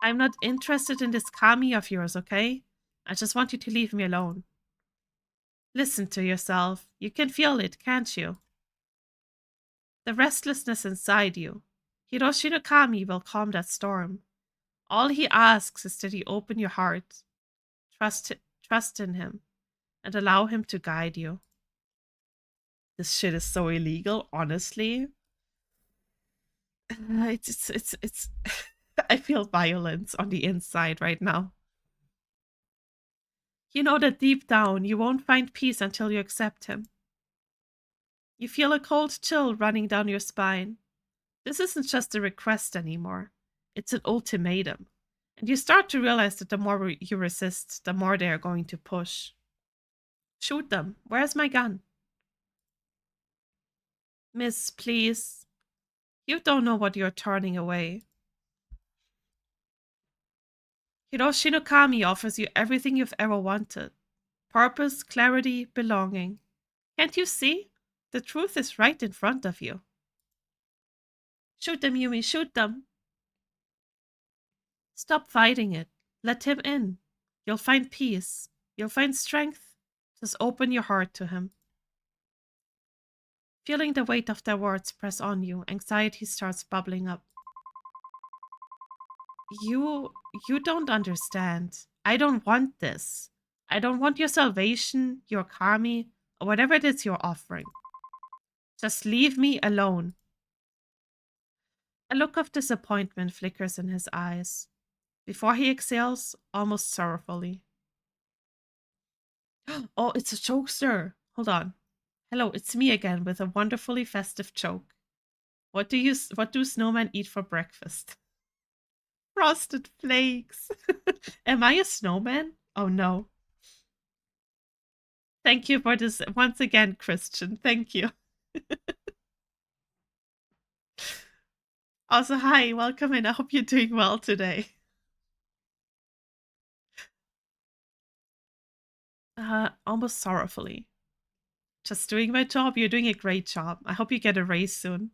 I'm not interested in this Kami of yours, okay? I just want you to leave me alone. Listen to yourself. You can feel it, can't you? The restlessness inside you. Hiroshi no Kami will calm that storm. All he asks is that you open your heart. Trust in him and allow him to guide you. This shit is so illegal, honestly. It's I feel violence on the inside right now. You know that deep down you won't find peace until you accept him. You feel a cold chill running down your spine. This isn't just a request anymore. It's an ultimatum. And you start to realize that the more you resist, the more they are going to push. Shoot them. Where's my gun? Miss, please. You don't know what you're turning away. Hiroshi no Kami offers you everything you've ever wanted. Purpose, clarity, belonging. Can't you see? The truth is right in front of you. Shoot them, Yumi, shoot them. Stop fighting it. Let him in. You'll find peace. You'll find strength. Just open your heart to him. Feeling the weight of their words press on you, anxiety starts bubbling up. You don't understand. I don't want this. I don't want your salvation, your kami, or whatever it is you're offering. Just leave me alone. A look of disappointment flickers in his eyes, before he exhales almost sorrowfully. Oh, it's a jokester. Hold on. Hello, it's me again with a wonderfully festive joke. What do snowmen eat for breakfast? Frosted flakes. Am I a snowman? Oh no. Thank you for this once again, Christian. Thank you. Also, hi, welcome, and I hope you're doing well today. Almost sorrowfully. Just doing my job. You're doing a great job. I hope you get a raise soon.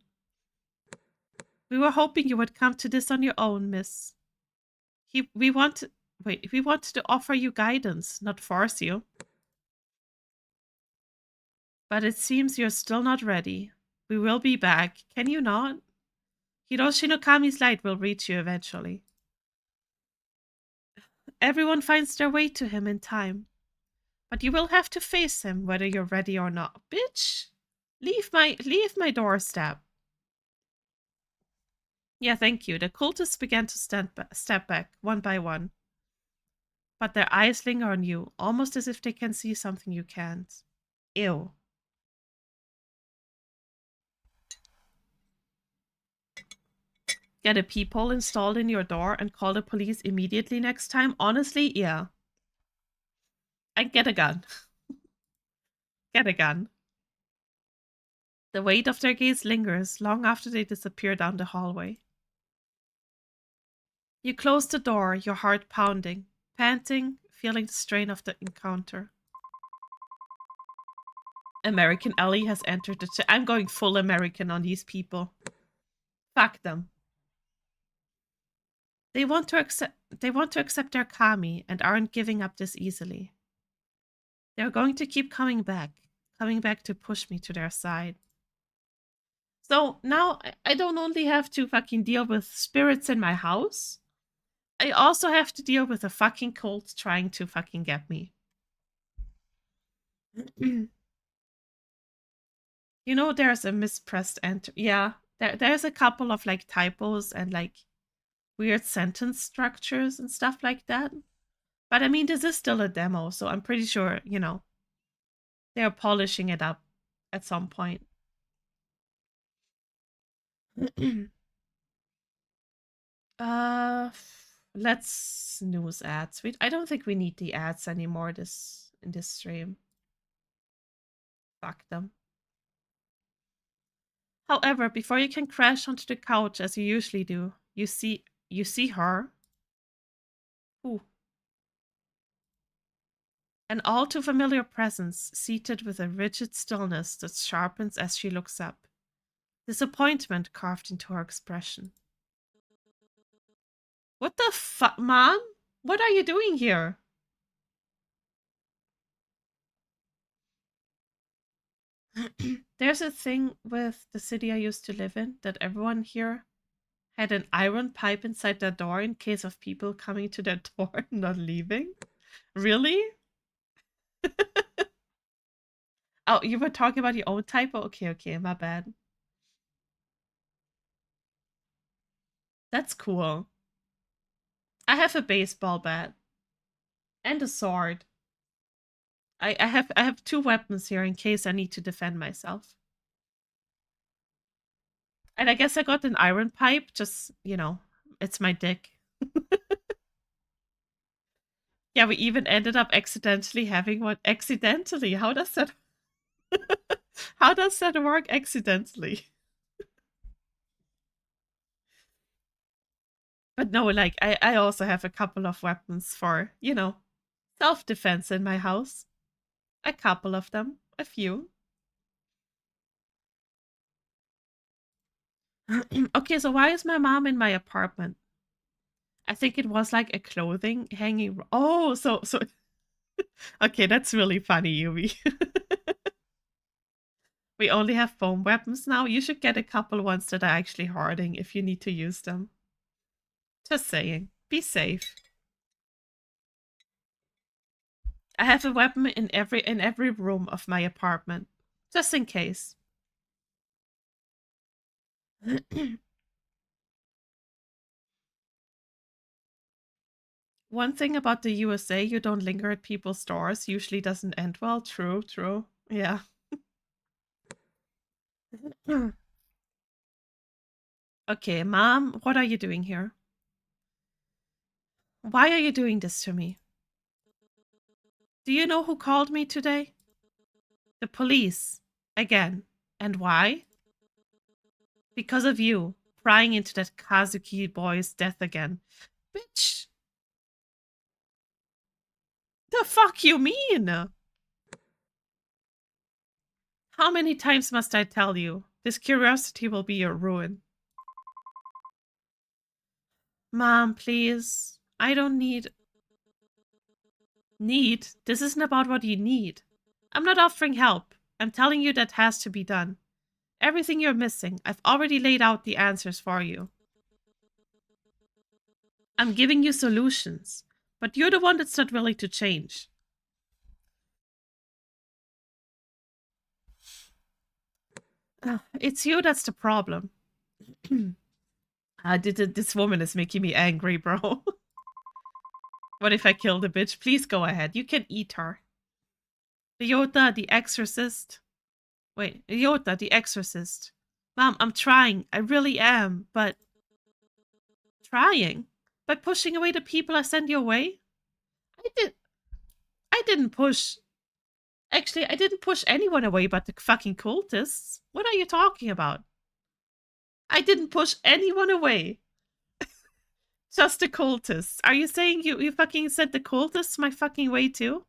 We were hoping you would come to this on your own, miss. We wanted to offer you guidance, not force you. But it seems you're still not ready. We will be back. Can you not? Hiroshi no Kami's light will reach you eventually. Everyone finds their way to him in time. But you will have to face him whether you're ready or not. Bitch! Leave my doorstep. Yeah, thank you. The cultists began to step back, one by one. But their eyes linger on you, almost as if they can see something you can't. Ew. Get a peephole installed in your door and call the police immediately next time? Honestly, yeah. And get a gun. Get a gun. The weight of their gaze lingers long after they disappear down the hallway. You close the door, your heart pounding, panting, feeling the strain of the encounter. American Ellie has entered the chat. I'm going full American on these people. Fuck them. They want to accept their kami and aren't giving up this easily. They're going to keep coming back to push me to their side. So now I don't only have to fucking deal with spirits in my house, I also have to deal with a fucking cult trying to fucking get me. You know, there's a mispressed enter. Yeah, there's a couple of like typos and like weird sentence structures and stuff like that. But I mean, this is still a demo, so I'm pretty sure, you know, they're polishing it up at some point. Let's snooze ads. I don't think we need the ads anymore in this stream. Fuck them. However, before you can crash onto the couch as you usually do, you see her. Ooh. An all too familiar presence, seated with a rigid stillness that sharpens as she looks up. Disappointment carved into her expression. What the fuck, Mom? What are you doing here? There's a thing with the city I used to live in that everyone here had an iron pipe inside their door in case of people coming to their door and not leaving. Really? Oh, you were talking about your own typo? Okay, okay, my bad. That's cool. I have a baseball bat. And a sword. I have 2 weapons here in case I need to defend myself. And I guess I got an iron pipe, just, you know, it's my dick. Yeah, we even ended up accidentally having one. Accidentally? How does that how does that work accidentally? But no, like I also have a couple of weapons for, you know, self-defense in my house. A couple of them. A few. Okay, so why is my mom in my apartment? I think it was like a clothing hanging. Oh, so okay, that's really funny, Yumi. We only have foam weapons now. You should get a couple ones that are actually hardening if you need to use them. Just saying. Be safe. I have a weapon in every room of my apartment. Just in case. One thing about the USA, you don't linger at people's doors. Usually doesn't end well. True, true. Yeah. Okay, Mom, what are you doing here? Why are you doing this to me? Do you know who called me today? The police. Again. And why? Because of you. Prying into that Kazuki boy's death again. Bitch! The fuck you mean? How many times must I tell you? This curiosity will be your ruin. Mom, please. I don't need... Need? This isn't about what you need. I'm not offering help. I'm telling you that has to be done. Everything you're missing, I've already laid out the answers for you. I'm giving you solutions, but you're the one that's not willing to change. It's you that's the problem. This woman is making me angry, bro. What if I kill the bitch? Please go ahead. You can eat her. Ryota, the exorcist. Wait, Ryota, the exorcist. Mom, I'm trying. I really am, but... Trying? By pushing away the people I send your way? I didn't push... Actually, I didn't push anyone away but the fucking cultists. What are you talking about? I didn't push anyone away. Just the cultists. Are you saying you fucking sent the cultists my fucking way too?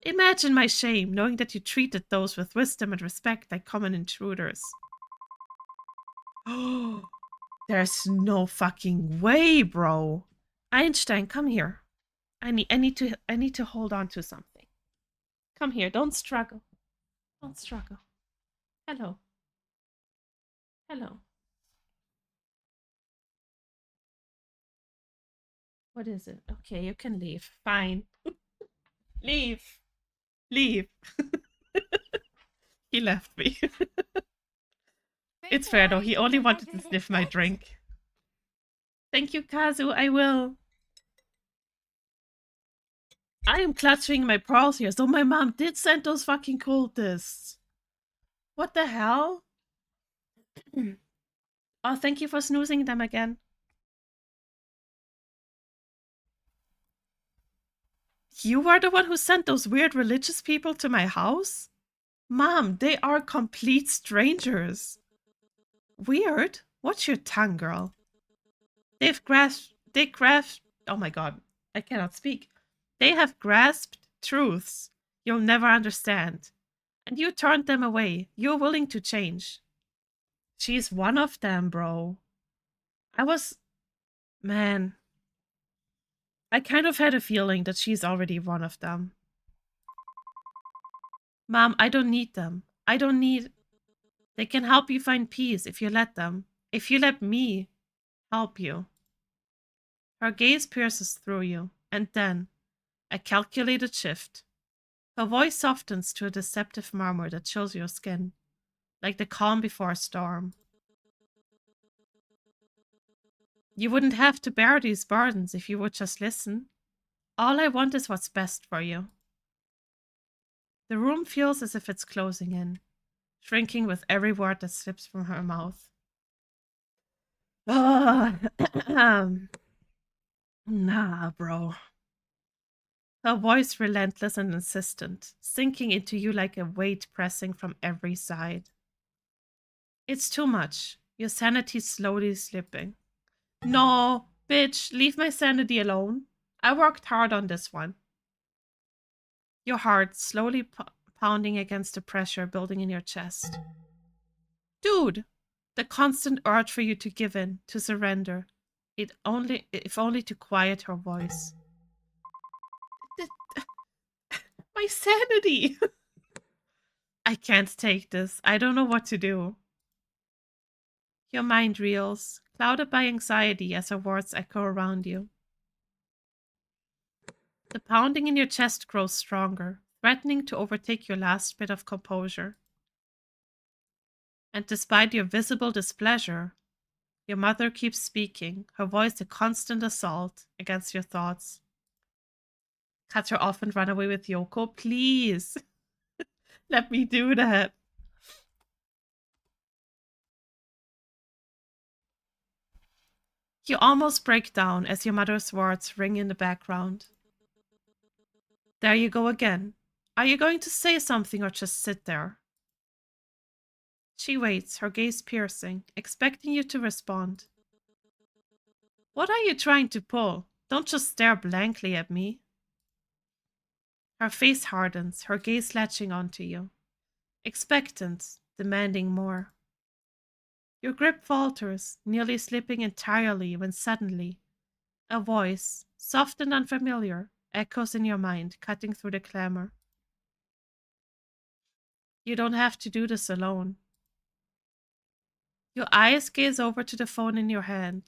Imagine my shame, knowing that you treated those with wisdom and respect like common intruders. Oh, there's no fucking way, bro. Einstein, come here. I need to hold on to something. Come here, don't struggle. Don't struggle. Hello. Hello. What is it? Okay, you can leave. Fine. Leave. Leave. He left me. It's fair though, he only wanted to sniff my drink. Thank you, Kazu, I will. I am clutching my pearls here, so my mom did send those fucking cultists. What the hell? Oh, thank you for snoozing them again. You were the one who sent those weird religious people to my house? Mom, they are complete strangers. Weird? What's your tongue, girl? Oh my god, I cannot speak. They have grasped truths you'll never understand. And you turned them away. You're willing to change. She's one of them, bro. Man. I kind of had a feeling that she's already one of them. Mom, I don't need them. They can help you find peace if you let them. If you let me help you. Her gaze pierces through you. and then, a calculated shift. Her voice softens to a deceptive murmur that chills your skin, like the calm before a storm. You wouldn't have to bear these burdens if you would just listen. All I want is what's best for you. The room feels as if it's closing in, shrinking with every word that slips from her mouth. Oh, nah, bro. Her voice relentless and insistent, sinking into you like a weight pressing from every side. It's too much. Your sanity's slowly slipping. No, bitch, leave my sanity alone. I worked hard on this one. Your heart slowly pounding against the pressure building in your chest. Dude, the constant urge for you to give in, to surrender, if only to quiet her voice. My sanity! I can't take this. I don't know what to do. Your mind reels, clouded by anxiety as her words echo around you. The pounding in your chest grows stronger, threatening to overtake your last bit of composure. And despite your visible displeasure, your mother keeps speaking, her voice a constant assault against your thoughts. Cut her off and run away with Yoko, please. Let me do that. You almost break down as your mother's words ring in the background. There you go again. Are you going to say something or just sit there? She waits, her gaze piercing, expecting you to respond. What are you trying to pull? Don't just stare blankly at me. Her face hardens, her gaze latching onto you. Expectant, demanding more. Your grip falters, nearly slipping entirely when suddenly, a voice, soft and unfamiliar, echoes in your mind, cutting through the clamor. You don't have to do this alone. Your eyes gaze over to the phone in your hand.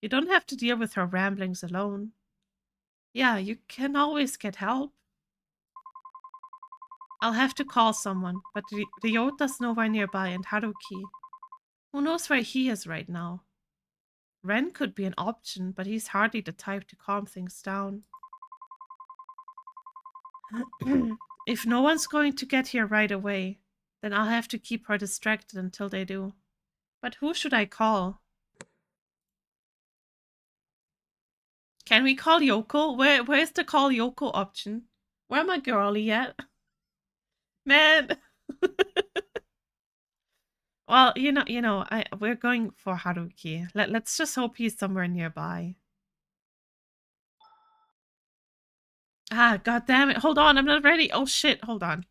You don't have to deal with her ramblings alone. Yeah, you can always get help. I'll have to call someone, but Ryota's nowhere nearby and Haruki. Who knows where he is right now? Ren could be an option, but he's hardly the type to calm things down. If no one's going to get here right away, then I'll have to keep her distracted until they do. But who should I call? Can we call Yoko? Where's the call Yoko option? Where am I girly at? Man. Well, we're going for Haruki. Let's just hope he's somewhere nearby. Ah, god damn it. Hold on, I'm not ready. Oh shit, hold on.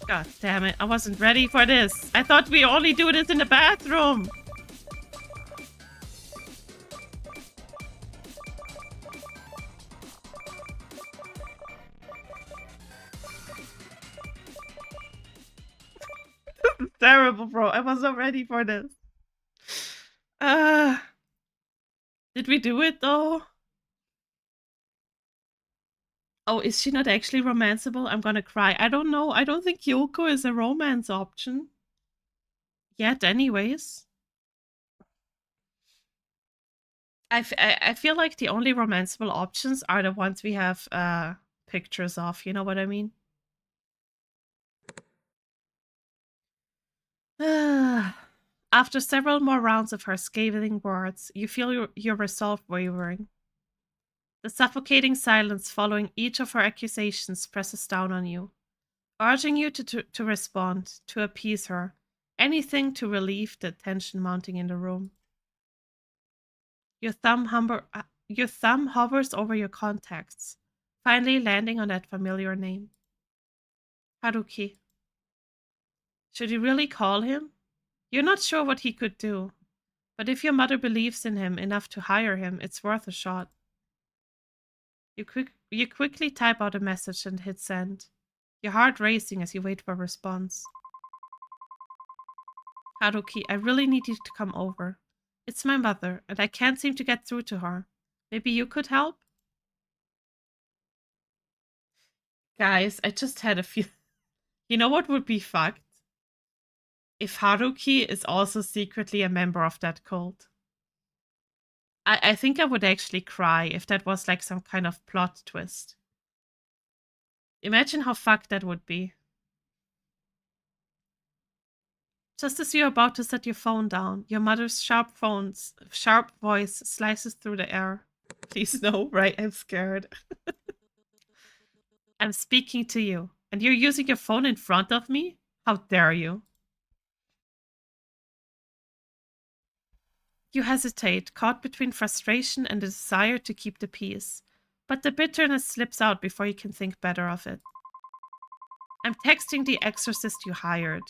God damn it, I wasn't ready for this. I thought we only do this in the bathroom. This is terrible, bro. I was not ready for this. Did we do it though? Oh, is she not actually romanceable? I'm gonna cry. I don't know. I don't think Yoko is a romance option. Yet, anyways. I feel like the only romanceable options are the ones we have pictures of. You know what I mean? After several more rounds of her scathing words, you feel your resolve wavering. The suffocating silence following each of her accusations presses down on you, urging you to respond, to appease her, anything to relieve the tension mounting in the room. Your thumb hovers over your contacts, finally landing on that familiar name. Haruki. Should you really call him? You're not sure what he could do, but if your mother believes in him enough to hire him, it's worth a shot. You quickly type out a message and hit send. Your heart racing as you wait for a response. Haruki, I really need you to come over. It's my mother, and I can't seem to get through to her. Maybe you could help? Guys, I just had a few... You know what would be fucked? If Haruki is also secretly a member of that cult. I think I would actually cry if that was like some kind of plot twist. Imagine how fucked that would be. Just as you're about to set your phone down, your mother's sharp voice slices through the air. Please no, right? I'm scared. I'm speaking to you, and you're using your phone in front of me? How dare you? You hesitate, caught between frustration and the desire to keep the peace. But the bitterness slips out before you can think better of it. I'm texting the exorcist you hired.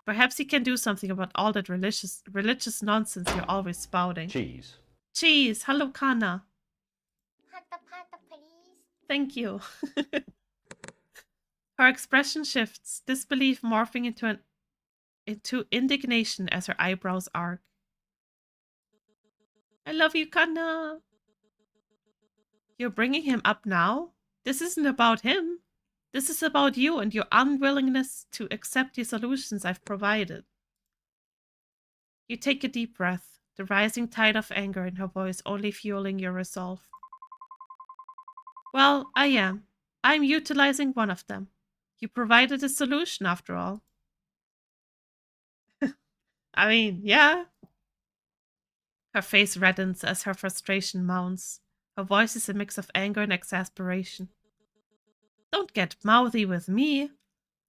Perhaps he can do something about all that religious nonsense you're always spouting.
Cheese.
Cheese! Hello, Kana.
Pata, please.
Thank you. Her expression shifts, disbelief morphing into indignation as her eyebrows arc. I love you, Kana. You're bringing him up now? This isn't about him. This is about you and your unwillingness to accept the solutions I've provided. You take a deep breath, the rising tide of anger in her voice only fueling your resolve. Well, I am. I'm utilizing one of them. You provided a solution, after all. I mean, yeah. Her face reddens as her frustration mounts. Her voice is a mix of anger and exasperation. Don't get mouthy with me.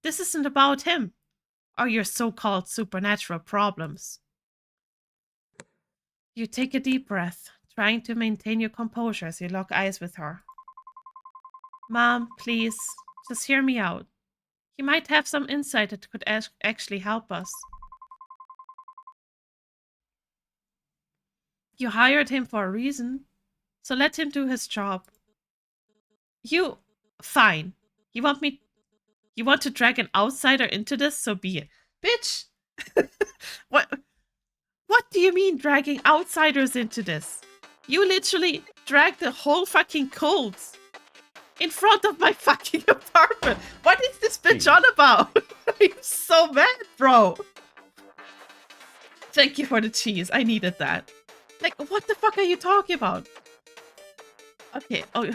This isn't about him, or your so-called supernatural problems. You take a deep breath, trying to maintain your composure as you lock eyes with her. Mom, please, just hear me out. He might have some insight that could actually help us. You hired him for a reason, so let him do his job. Fine. You want to drag an outsider into this, so be it. Bitch! What do you mean dragging outsiders into this? You literally dragged the whole fucking cult in front of my fucking apartment. What is this bitch on about? I'm so mad, bro. Thank you for the cheese. I needed that. Like, what the fuck are you talking about? Okay. Oh.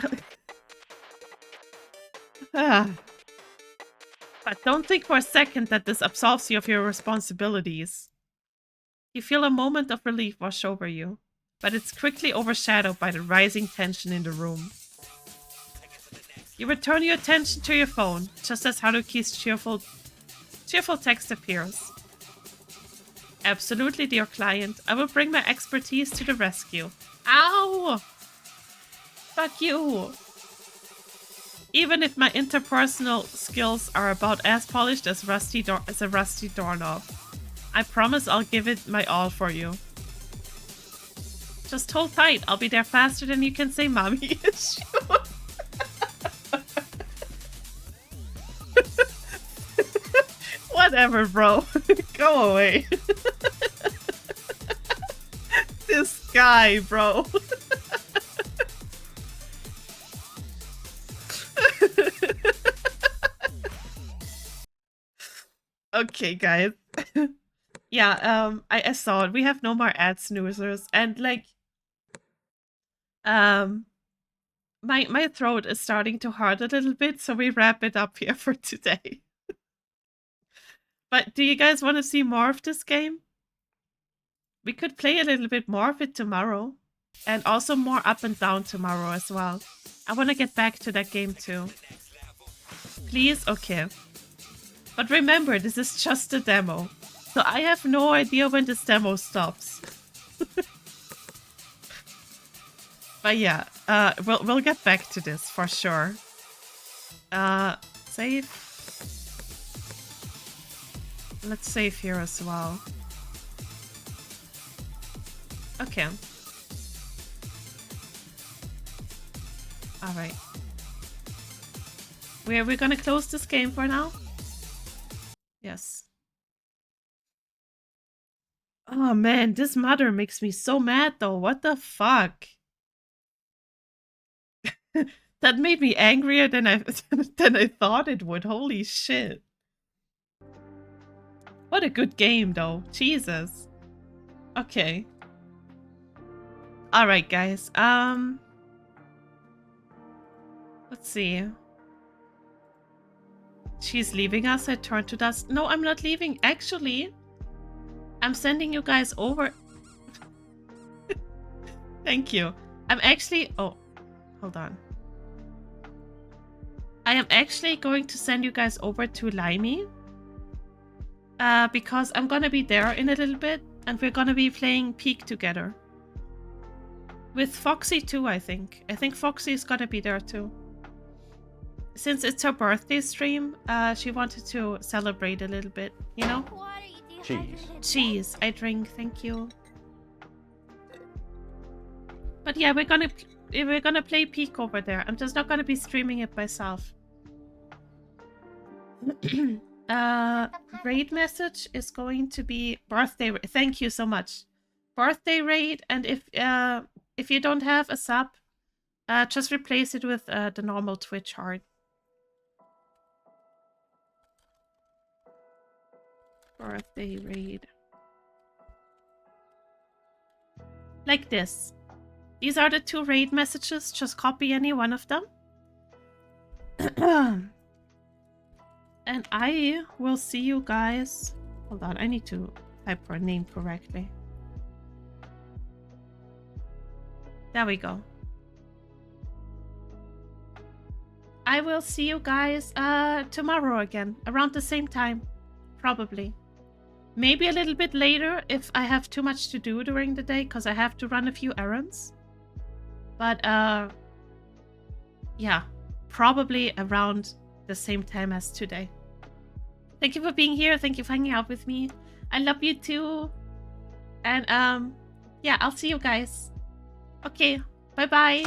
But don't think for a second that this absolves you of your responsibilities. You feel a moment of relief wash over you, but it's quickly overshadowed by the rising tension in the room. You return your attention to your phone, just as Haruki's cheerful text appears. Absolutely, dear client. I will bring my expertise to the rescue. Ow! Fuck you! Even if my interpersonal skills are about as polished as a rusty doorknob, I promise I'll give it my all for you. Just hold tight. I'll be there faster than you can say mommy issue. Whatever, bro. Go away. This guy, bro. Okay, guys. Yeah, I saw it. We have no more ad snoozers, and like, my throat is starting to hurt a little bit, so we wrap it up here for today. But do you guys want to see more of this game? We could play a little bit more of it tomorrow, and also more Up and Down tomorrow as well. I want to get back to that game too. Please? Okay. But remember, this is just a demo. So I have no idea when this demo stops. But yeah, we'll get back to this for sure. Save. Let's save here as well. Okay. Alright. We're gonna close this game for now. Yes. Oh man, this mother makes me so mad though. What the fuck? That made me angrier than I thought it would. Holy shit. What a good game though. Jesus. Okay. Alright guys. Let's see. She's leaving us. I turn to dust. No, I'm not leaving. Actually, I'm sending you guys over. Thank you. I'm actually... Oh, hold on. I am actually going to send you guys over to Limey. Because I'm gonna be there in a little bit. And we're gonna be playing Peak together. With Foxy too, I think. I think Foxy is gonna be there too. Since it's her birthday stream, she wanted to celebrate a little bit, you know?
Cheese.
Cheese, I drink, thank you. But yeah, we're gonna play Peak over there. I'm just not gonna be streaming it myself. Raid message is going to be birthday. Thank you so much. Birthday raid, and if you don't have a sub, just replace it with the normal Twitch heart. Birthday raid. Like this. These are the 2 raid messages. Just copy any one of them. And I will see you guys. Hold on, I need to type her name correctly. There we go. I will see you guys tomorrow again, around the same time, probably. Maybe a little bit later if I have too much to do during the day, because I have to run a few errands. But yeah, probably around the same time as today. Thank you for being here. Thank you for hanging out with me. I love you too. And yeah, I'll see you guys. Okay, bye-bye.